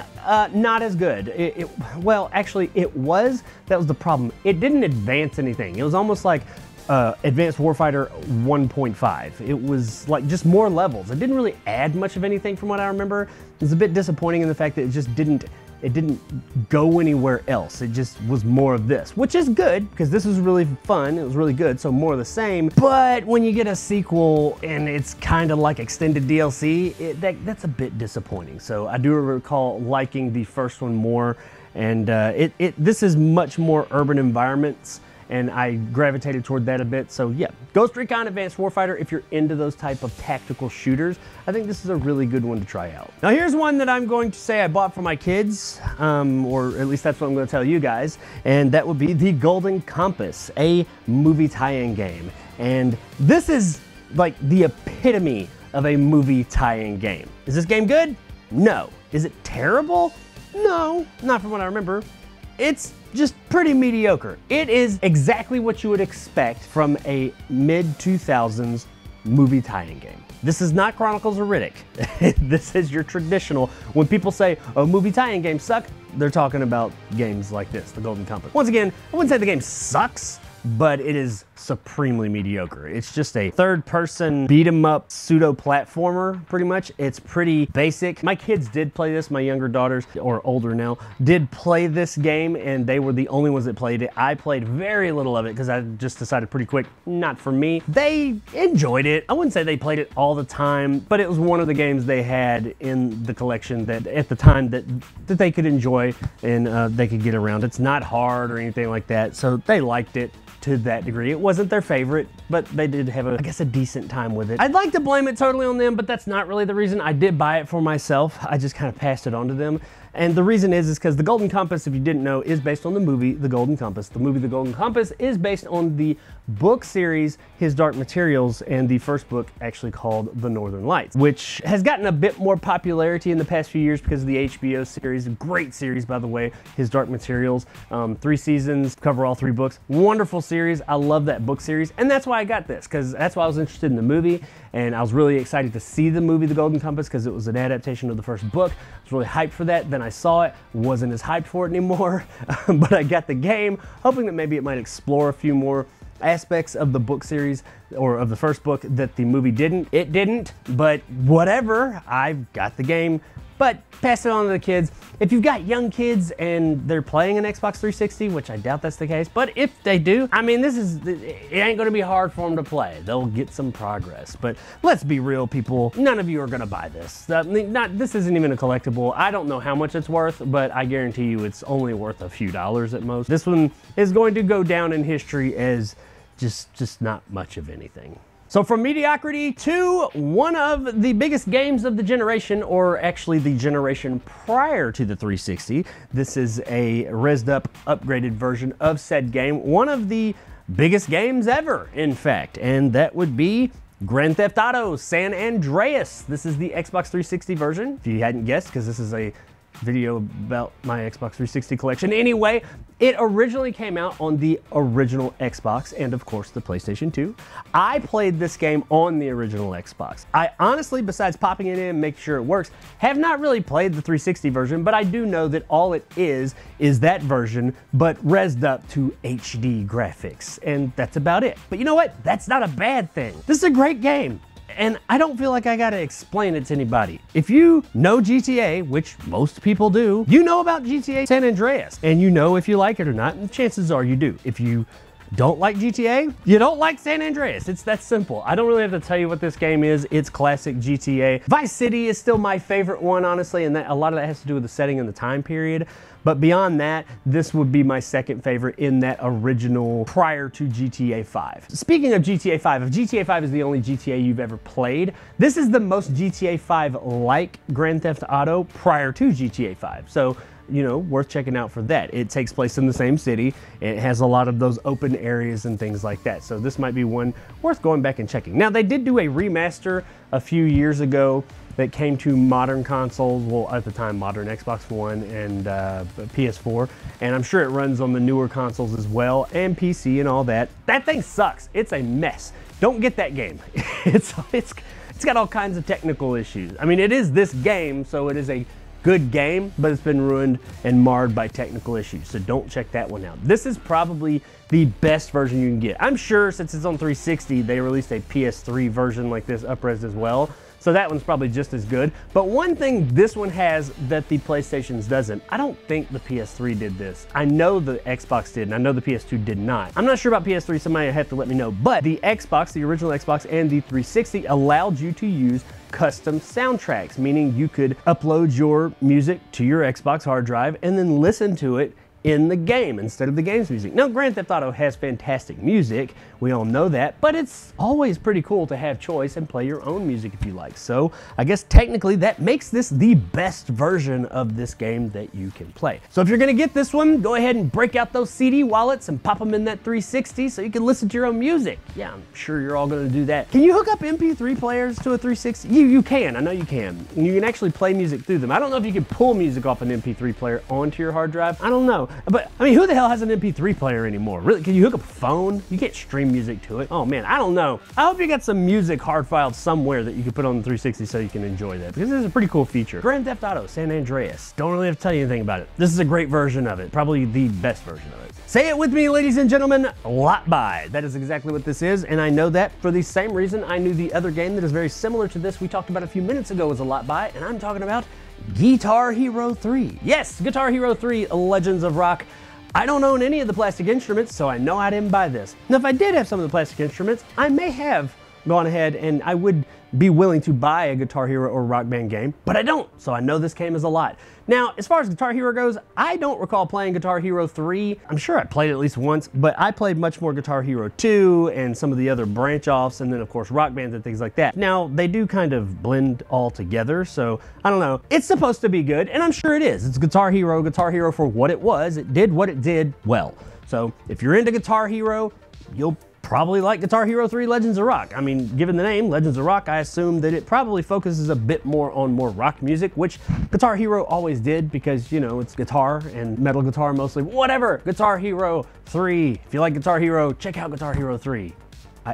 Speaker 1: not as good. Well, actually it was, that was the problem. It didn't advance anything. It was almost like Advanced Warfighter 1.5. It was like just more levels. It didn't really add much of anything from what I remember. It was a bit disappointing in the fact that it just didn't go anywhere else. It just was more of this, which is good because this was really fun. It was really good, so more of the same. But when you get a sequel and it's kind of like extended DLC, that's a bit disappointing. So I do recall liking the first one more, and this is much more urban environments, and I gravitated toward that a bit. So yeah, Ghost Recon Advanced Warfighter, if you're into those type of tactical shooters, I think this is a really good one to try out. Now here's one that I'm going to say I bought for my kids, or at least that's what I'm going to tell you guys, and that would be the Golden Compass, a movie tie-in game. And this is like the epitome of a movie tie-in game. Is this game good? No. Is it terrible? No, not from what I remember. It's just pretty mediocre. It is exactly what you would expect from a mid-2000s movie tie-in game. This is not Chronicles of Riddick. This is your traditional, when people say, oh, movie tie-in games suck, they're talking about games like this, the Golden Compass. Once again, I wouldn't say the game sucks, but it is supremely mediocre. It's just a third-person beat-em-up pseudo-platformer, pretty much. It's pretty basic. My kids did play this. My younger daughters, or older now, did play this game, and they were the only ones that played it. I played very little of it because I just decided pretty quick, not for me. They enjoyed it. I wouldn't say they played it all the time, but it was one of the games they had in the collection that at the time that they could enjoy and they could get around. It's not hard or anything like that, so they liked it to that degree. It wasn't their favorite, but they did have I guess a decent time with it. I'd like to blame it totally on them, but that's not really the reason. I did buy it for myself. I just kind of passed it on to them. And the reason is because the Golden Compass, if you didn't know, is based on the movie The Golden Compass. The movie The Golden Compass is based on the book series His Dark Materials, and the first book actually called The Northern Lights, which has gotten a bit more popularity in the past few years because of the HBO series. A great series, by the way, His Dark Materials. 3 seasons, cover all 3 books. Wonderful series. I love that book series, and that's why I got this, because that's why I was interested in the movie, and I was really excited to see the movie The Golden Compass because it was an adaptation of the first book. I was really hyped for that. Then I saw it, wasn't as hyped for it anymore, but I got the game, hoping that maybe it might explore a few more aspects of the book series or of the first book that the movie didn't. It didn't, but whatever, I've got the game. But pass it on to the kids. If you've got young kids and they're playing an Xbox 360, which I doubt that's the case, but if they do, I mean, it ain't gonna be hard for them to play. They'll get some progress. But let's be real, people, none of you are gonna buy this. This isn't even a collectible. I don't know how much it's worth, but I guarantee you it's only worth a few dollars at most. This one is going to go down in history as just not much of anything. So from mediocrity to one of the biggest games of the generation, or actually the generation prior to the 360. This is a rezzed up, upgraded version of said game. One of the biggest games ever, in fact, and that would be Grand Theft Auto San Andreas. This is the Xbox 360 version, if you hadn't guessed, because this is a video about my Xbox 360 collection. Anyway, it originally came out on the original Xbox and of course the PlayStation 2. I played this game on the original Xbox. I honestly, besides popping it in and making sure it works, have not really played the 360 version, but I do know that all it is that version, but rezzed up to HD graphics, and that's about it. But you know what? That's not a bad thing. This is a great game. And I don't feel like I gotta explain it to anybody. If you know GTA, which most people do, you know about GTA San Andreas, and you know if you like it or not, and chances are you do. If you don't like GTA, you don't like San Andreas. It's that simple. I don't really have to tell you what this game is. It's classic GTA. Vice City is still my favorite one, honestly, and a lot of that has to do with the setting and the time period. But beyond that, this would be my second favorite in that original prior to GTA 5. Speaking of GTA 5, if GTA 5 is the only GTA you've ever played, this is the most GTA 5-like Grand Theft Auto prior to GTA 5. So, you know, worth checking out for that. It takes place in the same city. It has a lot of those open areas and things like that. So this might be one worth going back and checking. Now, they did do a remaster a few years ago that came to modern consoles, well, at the time, modern Xbox One and PS4, and I'm sure it runs on the newer consoles as well, and PC and all that. That thing sucks. It's a mess. Don't get that game. It's got all kinds of technical issues. I mean, it is this game, so it is a good game, but it's been ruined and marred by technical issues, so don't check that one out. This is probably the best version you can get. I'm sure since it's on 360, they released a PS3 version like this, up-res as well, so that one's probably just as good. But one thing this one has that the PlayStation's doesn't, I don't think the PS3 did this. I know the Xbox did, and I know the PS2 did not. I'm not sure about PS3, somebody have to let me know, but the Xbox, the original Xbox, and the 360 allowed you to use custom soundtracks, meaning you could upload your music to your Xbox hard drive and then listen to it in the game instead of the game's music. Now, Grand Theft Auto has fantastic music, we all know that, but it's always pretty cool to have choice and play your own music if you like. So I guess technically that makes this the best version of this game that you can play. So if you're gonna get this one, go ahead and break out those CD wallets and pop them in that 360 so you can listen to your own music. Yeah, I'm sure you're all gonna do that. Can you hook up MP3 players to a 360? You can, I know you can. You can actually play music through them. I don't know if you can pull music off an MP3 player onto your hard drive. I don't know. But I mean, who the hell has an MP3 player anymore? Really? Can you hook up a phone? You can't stream music to it. Oh man, I don't know. I hope you got some music hard filed somewhere that you can put on the 360 so you can enjoy that, because this is a pretty cool feature. Grand Theft Auto San Andreas. Don't really have to tell you anything about it. This is a great version of it. Probably the best version of it. Say it with me, ladies and gentlemen, lot buy. That is exactly what this is, and I know that for the same reason I knew the other game that is very similar to this we talked about a few minutes ago was a lot buy, and I'm talking about Guitar Hero 3. Yes, Guitar Hero 3 Legends of Rock. I don't own any of the plastic instruments, so I know I didn't buy this. Now, if I did have some of the plastic instruments, I may have gone ahead and I would be willing to buy a Guitar Hero or Rock Band game, but I don't, so I know this game is a lot. Now, as far as Guitar Hero goes, I don't recall playing Guitar Hero 3. I'm sure I played it at least once, but I played much more Guitar Hero 2 and some of the other branch-offs, and then of course Rock Bands and things like that. Now, they do kind of blend all together, so I don't know. It's supposed to be good, and I'm sure it is. It's Guitar Hero for what it was. It did what it did well. So if you're into Guitar Hero, you'll probably like Guitar Hero 3 Legends of Rock. I mean, given the name Legends of Rock, I assume that it probably focuses a bit more on more rock music, which Guitar Hero always did because, you know, it's guitar and metal guitar mostly. Whatever, Guitar Hero 3. If you like Guitar Hero, check out Guitar Hero 3.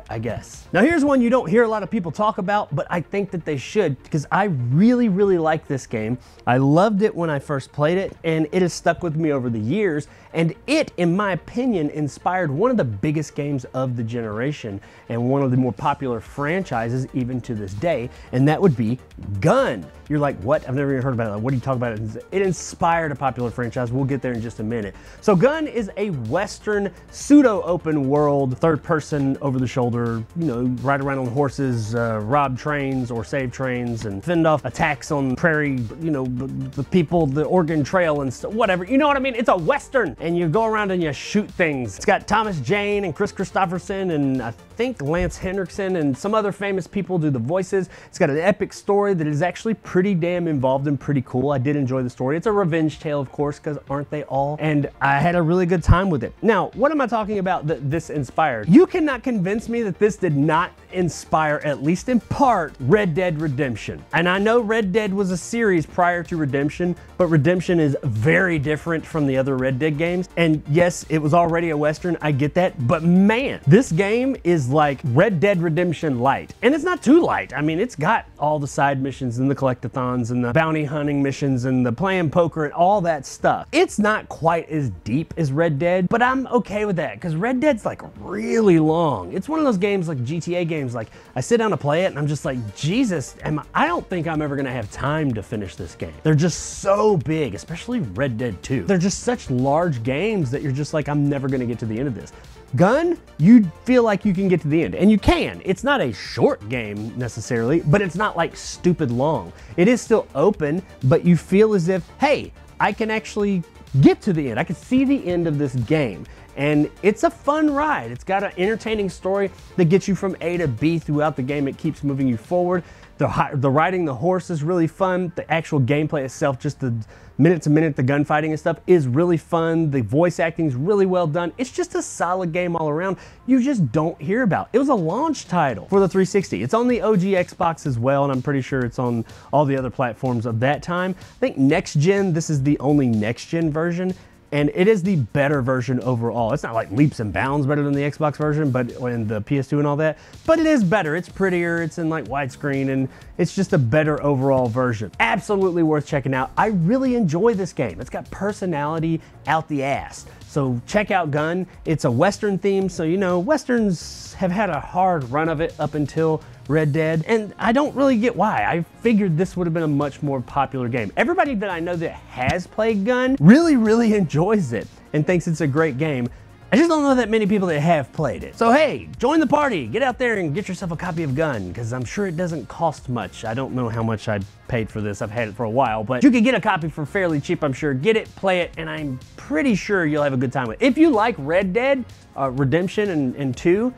Speaker 1: I guess. Now here's one you don't hear a lot of people talk about, but I think that they should because I really, really like this game. I loved it when I first played it, and it has stuck with me over the years, and it, in my opinion, inspired one of the biggest games of the generation and one of the more popular franchises even to this day, and that would be Gun. You're like, what? I've never even heard about it. Like, what are you talking about? It inspired a popular franchise. We'll get there in just a minute. So Gun is a Western pseudo-open world, third person, over the shoulder, you know, ride around on horses, rob trains or save trains and fend off attacks on prairie, you know, the people, the Oregon Trail and stuff, whatever. You know what I mean? It's a Western, and you go around and you shoot things. It's got Thomas Jane and Chris Christopherson and I think Lance Henriksen and some other famous people do the voices. It's got an epic story that is actually pretty damn involved and pretty cool. I did enjoy the story. It's a revenge tale, of course, because aren't they all? And I had a really good time with it. Now, what am I talking about that this inspired? You cannot convince me that this did not inspire, at least in part, Red Dead Redemption. And I know Red Dead was a series prior to Redemption, but Redemption is very different from the other Red Dead games. And yes, it was already a Western, I get that, but man, this game is like Red Dead Redemption light. And it's not too light. I mean, it's got all the side missions and the collectathons and the bounty hunting missions and the playing poker and all that stuff. It's not quite as deep as Red Dead, but I'm okay with that because Red Dead's like really long. It's one of those games like GTA games, like I sit down to play it and I'm just like, Jesus, I don't think I'm ever gonna have time to finish this game. They're just so big, especially Red Dead 2. They're just such large games that you're just like, I'm never gonna get to the end of this. Gun, you feel like you can get to the end, and you can. It's not a short game necessarily, but it's not like stupid long. It is still open, but you feel as if, hey, I can actually get to the end. I can see the end of this game. And it's a fun ride. It's got an entertaining story that gets you from A to B throughout the game. It keeps moving you forward. The riding the horse is really fun. The actual gameplay itself, just the minute to minute, the gunfighting and stuff is really fun. The voice acting is really well done. It's just a solid game all around. You just don't hear about. It was a launch title for the 360. It's on the OG Xbox as well, and I'm pretty sure it's on all the other platforms of that time. I think next gen, this is the only next gen version. And it is the better version overall. It's not like leaps and bounds better than the Xbox version, but in the PS2 and all that, but it is better. It's prettier, it's in like widescreen, and it's just a better overall version. Absolutely worth checking out. I really enjoy this game. It's got personality out the ass. So check out Gun. It's a Western theme, so you know, Westerns have had a hard run of it up until Red Dead, and I don't really get why. I figured this would have been a much more popular game. Everybody that I know that has played Gun really enjoys it and thinks it's a great game. I just don't know that many people that have played it. So hey, join the party. Get out there and get yourself a copy of Gun, because I'm sure it doesn't cost much. I don't know how much I paid for this. I've had it for a while, but you could get a copy for fairly cheap, I'm sure. Get it, play it, and I'm pretty sure you'll have a good time with it. If you like Red Dead Redemption and 2,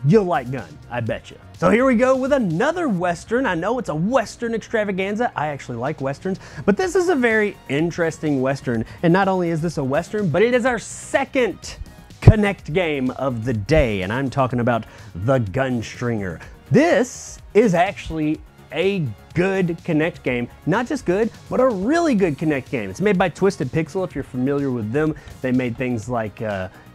Speaker 1: you'll like Gun, I bet you. So here we go with another Western. I know it's a Western extravaganza. I actually like Westerns, but this is a very interesting Western. And not only is this a Western, but it is our second Connect game of the day, and I'm talking about the Gunstringer. This is actually a good Connect game. Not just good, but a really good Connect game. It's made by Twisted Pixel, if you're familiar with them. They made things like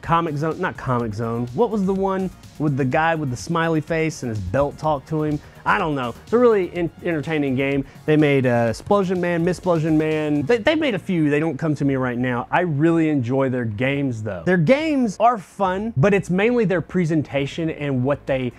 Speaker 1: Comic Zone, not Comic Zone. What was the one with the guy with the smiley face and his belt talked to him? I don't know. It's a really entertaining game. They made Explosion Man, Missplosion Man. They made a few. They don't come to me right now. I really enjoy their games though. Their games are fun, but it's mainly their presentation and what they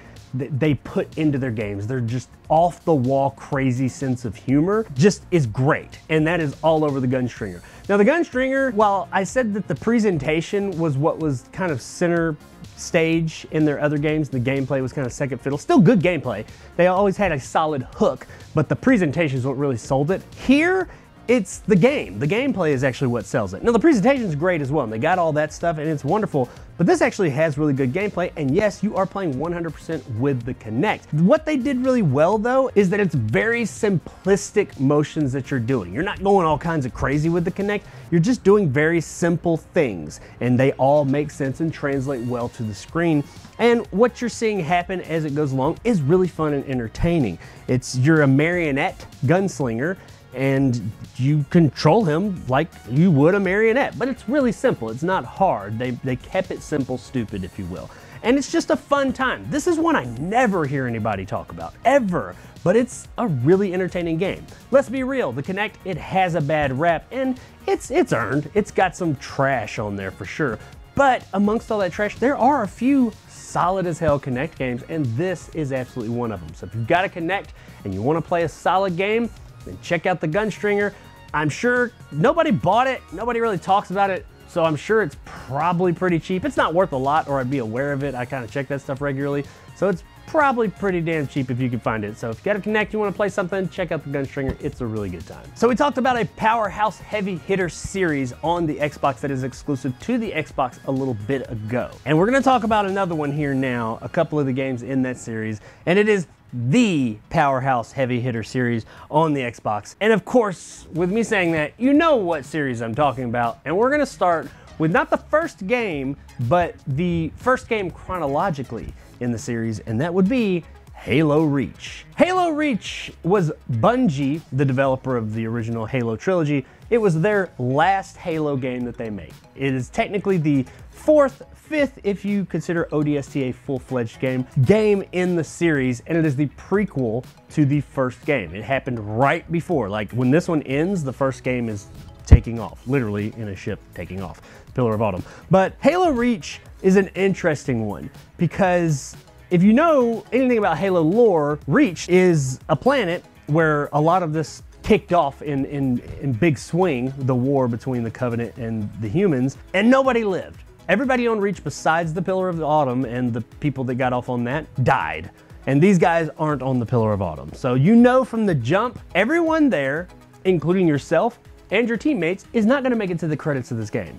Speaker 1: put into their games. They're just off the wall crazy sense of humor just is great, and that is all over the Gunstringer. Now the Gunstringer, while I said that the presentation was what was kind of center stage in their other games. The gameplay was kind of second fiddle. Still good gameplay. They always had a solid hook, but the presentation is what really sold it. Here, it's the game. The gameplay is actually what sells it. Now, the presentation is great as well, and they got all that stuff, and it's wonderful, but this actually has really good gameplay, and yes, you are playing 100% with the Kinect. What they did really well, though, is that it's very simplistic motions that you're doing. You're not going all kinds of crazy with the Kinect. You're just doing very simple things, and they all make sense and translate well to the screen. And what you're seeing happen as it goes along is really fun and entertaining. You're a marionette gunslinger, and you control him like you would a marionette, but it's really simple. It's not hard. They kept it simple, stupid, if you will. And it's just a fun time. This is one I never hear anybody talk about, ever, but it's a really entertaining game. Let's be real, the Kinect, it has a bad rap, and it's earned. It's got some trash on there for sure, but amongst all that trash, there are a few solid as hell Kinect games, and this is absolutely one of them. So if you've got a Kinect and you want to play a solid game, then check out the Gunstringer. I'm sure nobody bought it, nobody really talks about it, so I'm sure it's probably pretty cheap. It's not worth a lot, or I'd be aware of it. I kind of check that stuff regularly, so it's probably pretty damn cheap if you can find it. So if you got a Kinect, you want to play something, check out the Gunstringer. It's a really good time. So we talked about a powerhouse heavy hitter series on the Xbox that is exclusive to the Xbox a little bit ago. And we're going to talk about another one here now, a couple of the games in that series, and it is the powerhouse heavy hitter series on the Xbox. And of course, with me saying that, you know what series I'm talking about. And we're gonna start with not the first game, but the first game chronologically in the series, and that would be Halo Reach. Halo Reach was Bungie, the developer of the original Halo trilogy. It was their last Halo game that they made. It is technically the fifth, if you consider ODST a full-fledged game in the series, and it is the prequel to the first game. It happened right before, like when this one ends, the first game is taking off, literally in a ship taking off, Pillar of Autumn. But Halo Reach is an interesting one because if you know anything about Halo lore, Reach is a planet where a lot of this kicked off in Big Swing, the war between the Covenant and the humans, and nobody lived. Everybody on Reach besides the Pillar of the Autumn and the people that got off on that died. And these guys aren't on the Pillar of Autumn. So you know from the jump, everyone there, including yourself and your teammates, is not gonna make it to the credits of this game.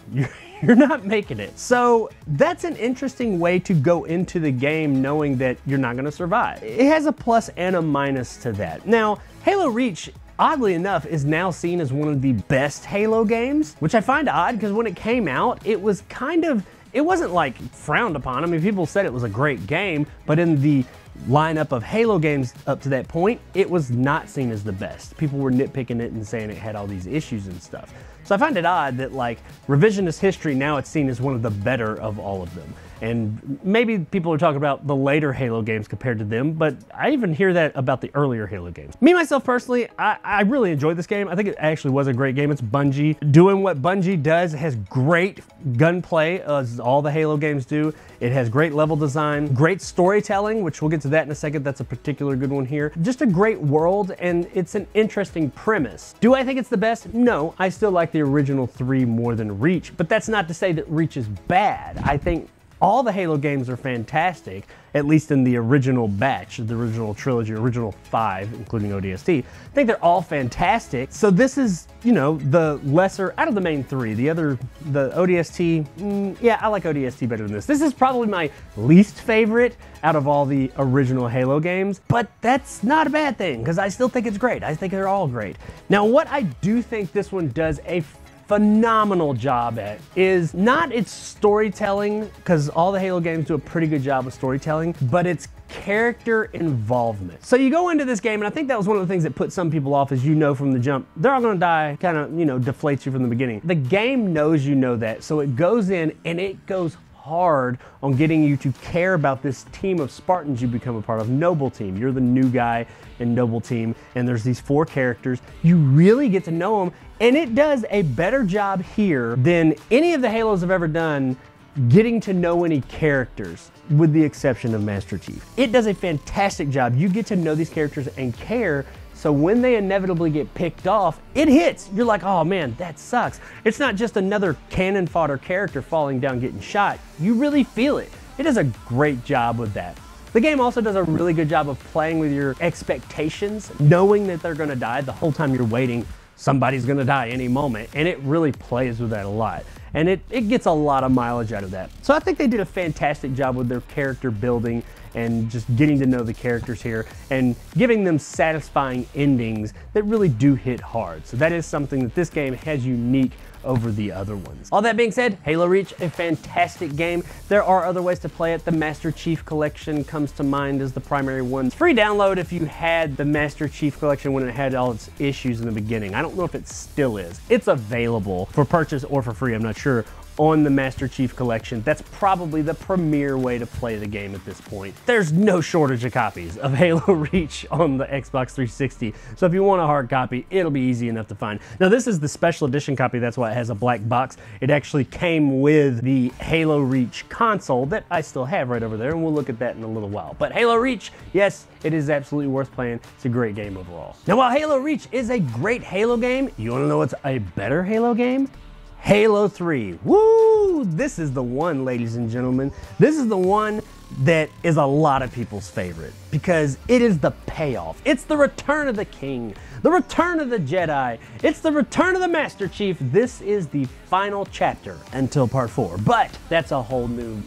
Speaker 1: You're not making it. So that's an interesting way to go into the game knowing that you're not gonna survive. It has a plus and a minus to that. Now, Halo Reach, oddly enough, is now seen as one of the best Halo games, which I find odd because when it came out, it was it wasn't like frowned upon. I mean, people said it was a great game, but in the lineup of Halo games up to that point, it was not seen as the best. People were nitpicking it and saying it had all these issues and stuff. So I find it odd that, like, revisionist history, now it's seen as one of the better of all of them. And maybe people are talking about the later Halo games compared to them, but I even hear that about the earlier Halo games. Me, myself, personally, I really enjoyed this game. I think it actually was a great game. It's Bungie doing what Bungie does. It has great gunplay, as all the Halo games do. It has great level design, great storytelling, which we'll get to that in a second. That's a particular good one here. Just a great world, and it's an interesting premise. Do I think it's the best? No, I still like the original 3 more than Reach, but that's not to say that Reach is bad. I think all the Halo games are fantastic, at least in the original batch, the original trilogy, original 5, including ODST. I think they're all fantastic. So this is, you know, the lesser, out of the main 3, the ODST, yeah, I like ODST better than this. This is probably my least favorite out of all the original Halo games, but that's not a bad thing, because I still think it's great. I think they're all great. Now, what I do think this one does a phenomenal job at is not its storytelling, because all the Halo games do a pretty good job of storytelling, but its character involvement. So you go into this game, and I think that was one of the things that put some people off, is you know from the jump, they're all gonna die, kind of, you know, deflates you from the beginning. The game knows you know that, so it goes in and it goes hard on getting you to care about this team of Spartans you become a part of, Noble Team. You're the new guy in Noble Team, and there's these 4 characters. You really get to know them, and it does a better job here than any of the Halos have ever done getting to know any characters, with the exception of Master Chief. It does a fantastic job. You get to know these characters and care, so when they inevitably get picked off, it hits. You're like, oh man, that sucks. It's not just another cannon fodder character falling down getting shot. You really feel it. It does a great job with that. The game also does a really good job of playing with your expectations, knowing that they're gonna die the whole time you're waiting. Somebody's gonna die any moment, and it really plays with that a lot. And it gets a lot of mileage out of that. So I think they did a fantastic job with their character building and just getting to know the characters here and giving them satisfying endings that really do hit hard. So that is something that this game has unique over the other ones. All that being said, Halo Reach, a fantastic game. There are other ways to play it. The Master Chief Collection comes to mind as the primary one. It's free download if you had the Master Chief Collection when it had all its issues in the beginning. I don't know if it still is. It's available for purchase or for free, I'm not sure, on the Master Chief Collection. That's probably the premier way to play the game at this point. There's no shortage of copies of Halo Reach on the Xbox 360, so if you want a hard copy, it'll be easy enough to find. Now this is the special edition copy, that's why it has a black box. It actually came with the Halo Reach console that I still have right over there, and we'll look at that in a little while. But Halo Reach, yes, it is absolutely worth playing. It's a great game overall. Now while Halo Reach is a great Halo game, you wanna know what's a better Halo game? Halo 3. Woo! This is the one, ladies and gentlemen. This is the one that is a lot of people's favorite because it is the payoff. It's the return of the King, the return of the Jedi. It's the return of the Master Chief. This is the final chapter until part 4, but that's a whole new,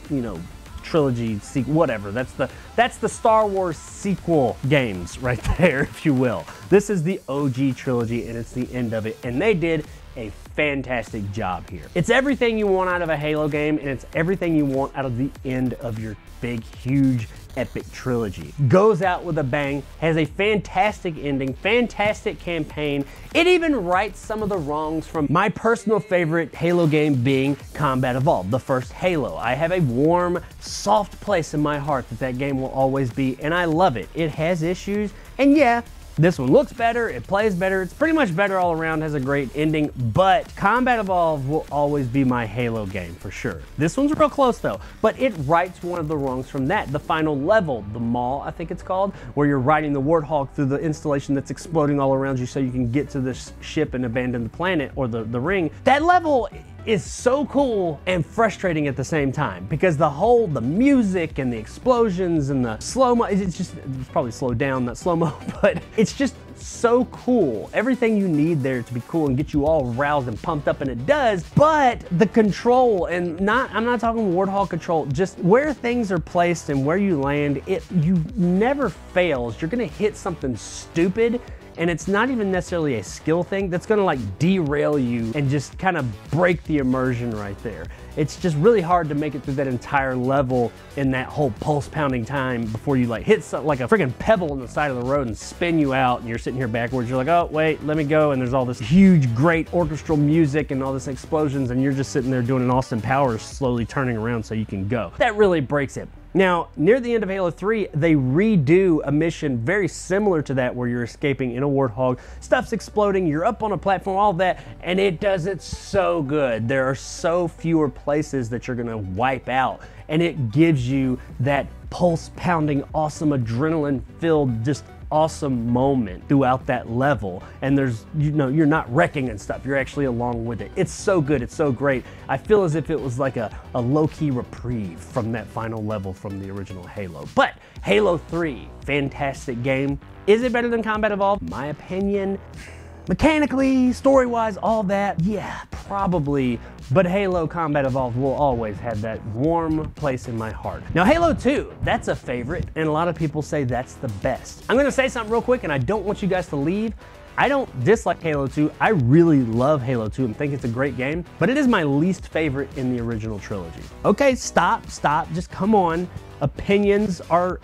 Speaker 1: trilogy, whatever. That's the Star Wars sequel games right there, if you will. This is the OG trilogy and it's the end of it, and they did a fantastic job here. It's everything you want out of a Halo game, and it's everything you want out of the end of your big, huge, epic trilogy. Goes out with a bang, has a fantastic ending, fantastic campaign. It even rights some of the wrongs from my personal favorite Halo game being Combat Evolved, the first Halo. I have a warm, soft place in my heart that game will always be, and I love it. It has issues, and yeah, this one looks better, it plays better, it's pretty much better all around, has a great ending, but Combat Evolved will always be my Halo game for sure. This one's real close though, but it rights one of the wrongs from that. The final level, the Maul, I think it's called, where you're riding the Warthog through the installation that's exploding all around you so you can get to this ship and abandon the planet or the ring. That level is so cool and frustrating at the same time because the music and the explosions and the slow-mo, it's probably slowed down, not slow-mo, but it's just so cool. Everything you need there to be cool and get you all roused and pumped up, and it does, but the control, and I'm not talking Warthog control, just where things are placed and where you land, you never fails. You're gonna hit something stupid, and it's not even necessarily a skill thing that's gonna like derail you and just kind of break the immersion right there. It's just really hard to make it through that entire level in that whole pulse pounding time before you like hit something like a friggin' pebble on the side of the road and spin you out, and you're sitting here backwards. You're like, oh wait, let me go, and there's all this huge, great orchestral music and all this explosions, and you're just sitting there doing an Austin Powers slowly turning around so you can go. That really breaks it. Now, near the end of Halo 3, they redo a mission very similar to that where you're escaping in a Warthog, stuff's exploding, you're up on a platform, all that, and it does it so good. There are so fewer places that you're gonna wipe out, and it gives you that pulse-pounding, awesome, adrenaline-filled, just awesome moment throughout that level, and there's, you're not wrecking and stuff, you're actually along with it. It's so good, it's so great. I feel as if it was like a low-key reprieve from that final level from the original Halo. But Halo 3, fantastic game. Is it better than Combat Evolved? My opinion, mechanically, story-wise, all that, yeah, probably, but Halo Combat Evolved will always have that warm place in my heart. Now Halo 2, that's a favorite, and a lot of people say that's the best. I'm gonna say something real quick, and I don't want you guys to leave. I don't dislike Halo 2, I really love Halo 2 and think it's a great game, but it is my least favorite in the original trilogy. Okay, stop, just come on. Opinions are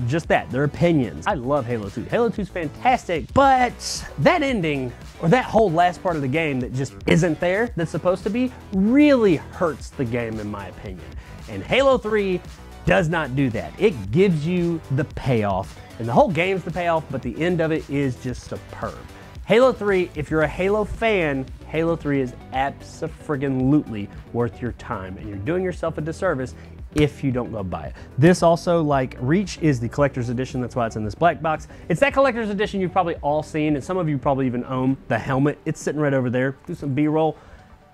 Speaker 1: just that, they're opinions. I love Halo 2. Halo 2 is fantastic, but that ending, or that whole last part of the game that just isn't there, that's supposed to be, really hurts the game in my opinion. And Halo 3 does not do that. It gives you the payoff, and the whole game's the payoff, but the end of it is just superb. Halo 3, if you're a Halo fan, Halo 3 is abso-friggin-lutely worth your time, and you're doing yourself a disservice if you don't go buy it. This also, like Reach, is the collector's edition. That's why it's in this black box. It's that collector's edition you've probably all seen, and some of you probably even own the helmet. It's sitting right over there. Do some B-roll.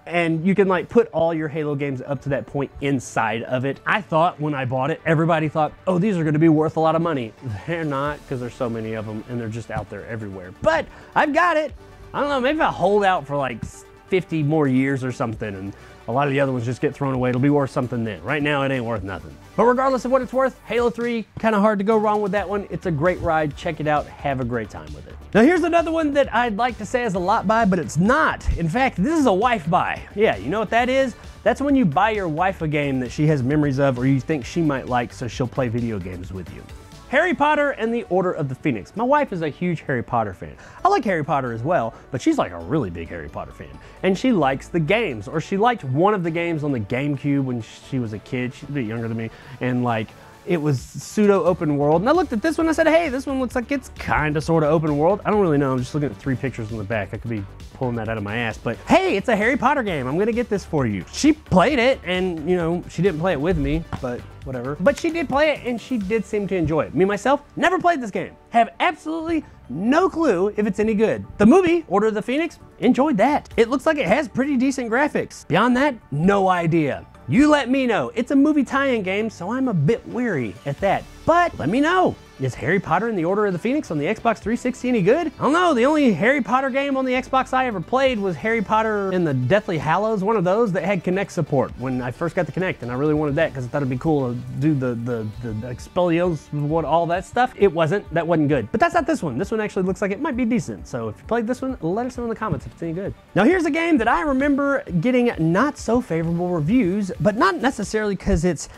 Speaker 1: and you can like put all your Halo games up to that point inside of it. I thought when I bought it, everybody thought, oh, these are gonna be worth a lot of money. They're not, because there's so many of them and they're just out there everywhere. But I've got it. I don't know, maybe if I hold out for like 50 more years or something and a lot of the other ones just get thrown away, it'll be worth something then. Right now, it ain't worth nothing. But regardless of what it's worth, Halo 3, kind of hard to go wrong with that one. It's a great ride. Check it out. Have a great time with it. Now, here's another one that I'd like to say is a lot buy, but it's not. In fact, this is a wife buy. Yeah, you know what that is? That's when you buy your wife a game that she has memories of or you think she might like, so she'll play video games with you. Harry Potter and the Order of the Phoenix. My wife is a huge Harry Potter fan. I like Harry Potter as well, but she's like a really big Harry Potter fan. And she likes the games, or she liked one of the games on the GameCube when she was a kid. She's a bit younger than me, and like, it was pseudo open world. And I looked at this one, I said, hey, this one looks like it's kind of sort of open world. I don't really know, I'm just looking at 3 pictures on the back. I could be pulling that out of my ass, but hey, it's a Harry Potter game. I'm gonna get this for you. She played it, and you know, she didn't play it with me, but whatever. But she did play it, and she did seem to enjoy it. Me, myself, never played this game. Have absolutely no clue if it's any good. The movie, Order of the Phoenix, enjoyed that. It looks like it has pretty decent graphics. Beyond that, no idea. You let me know. It's a movie tie-in game, so I'm a bit weary at that. But let me know. Is Harry Potter and the Order of the Phoenix on the Xbox 360 any good? I don't know, the only Harry Potter game on the Xbox I ever played was Harry Potter and the Deathly Hallows, one of those that had Kinect support when I first got the Kinect, and I really wanted that because I thought it'd be cool to do the Expellios, all that stuff. It wasn't, that wasn't good. But that's not this one. This one actually looks like it might be decent. So if you played this one, let us know in the comments if it's any good. Now here's a game that I remember getting not so favorable reviews, but not necessarily because it's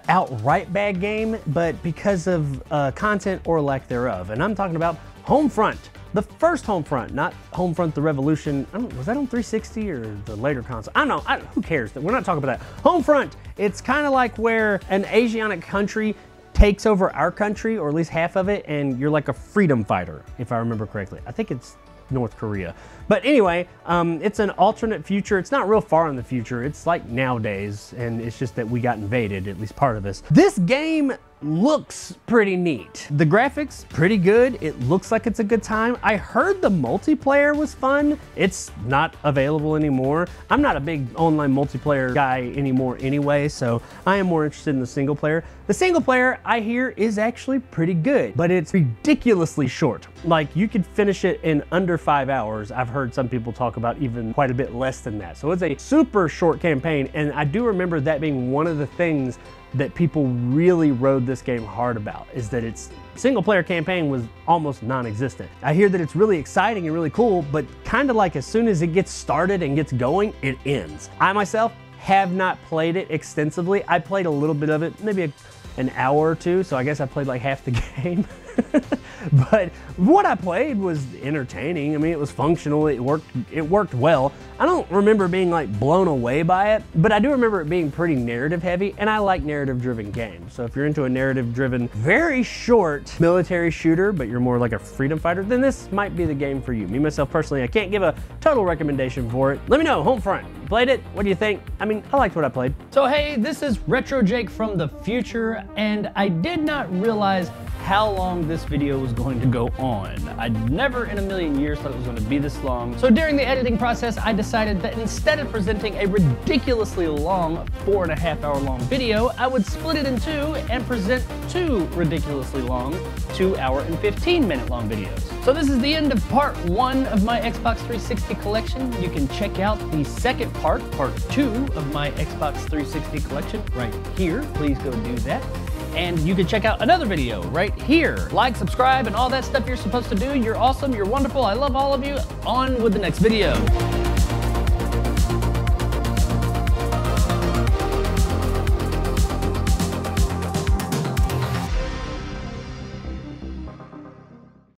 Speaker 1: outright bad game, but because of content or lack thereof. And I'm talking about Homefront. The first Homefront, not Homefront the Revolution. I don't know, was that on 360 or the later console? I don't know, who cares? We're not talking about that. Homefront, it's kind of like where an Asiatic country takes over our country, or at least half of it, and you're like a freedom fighter, if I remember correctly. I think it's North Korea. But anyway, it's an alternate future. It's not real far in the future. It's like nowadays, and it's just that we got invaded, at least part of us. This game looks pretty neat. The graphics, pretty good. It looks like it's a good time. I heard the multiplayer was fun. It's not available anymore. I'm not a big online multiplayer guy anymore anyway, so I am more interested in the single player. The single player, I hear, is actually pretty good, but it's ridiculously short. Like, you could finish it in under 5 hours. I've heard some people talk about even quite a bit less than that. So it's a super short campaign, and I do remember that being one of the things that people really rode this game hard about, is that its single player campaign was almost non-existent. I hear that it's really exciting and really cool, but kind of like as soon as it gets started and gets going, it ends. I myself have not played it extensively. I played a little bit of it, maybe an hour or two, so I guess I played like half the game. But what I played was entertaining. I mean, it was functional, it worked well. I don't remember being like blown away by it, but I do remember it being pretty narrative heavy, and I like narrative driven games. So if you're into a narrative driven, very short military shooter, but you're more like a freedom fighter, then this might be the game for you. Me, myself, personally, I can't give a total recommendation for it. Let me know, Homefront, you played it? What do you think? I mean, I liked what I played.
Speaker 2: So hey, this is Retro Jake from the future, and I did not realize how long this video was going to go on. I never in a million years thought it was going to be this long. So during the editing process, I decided that instead of presenting a ridiculously long 4.5 hour long video, I would split it in two and present 2 ridiculously long 2 hour and 15 minute long videos. So this is the end of part 1 of my Xbox 360 collection. You can check out the second part 2 of my Xbox 360 collection right here. Please go do that. And you can check out another video right here. Like, subscribe, and all that stuff you're supposed to do. You're awesome, you're wonderful, I love all of you. On with the next video.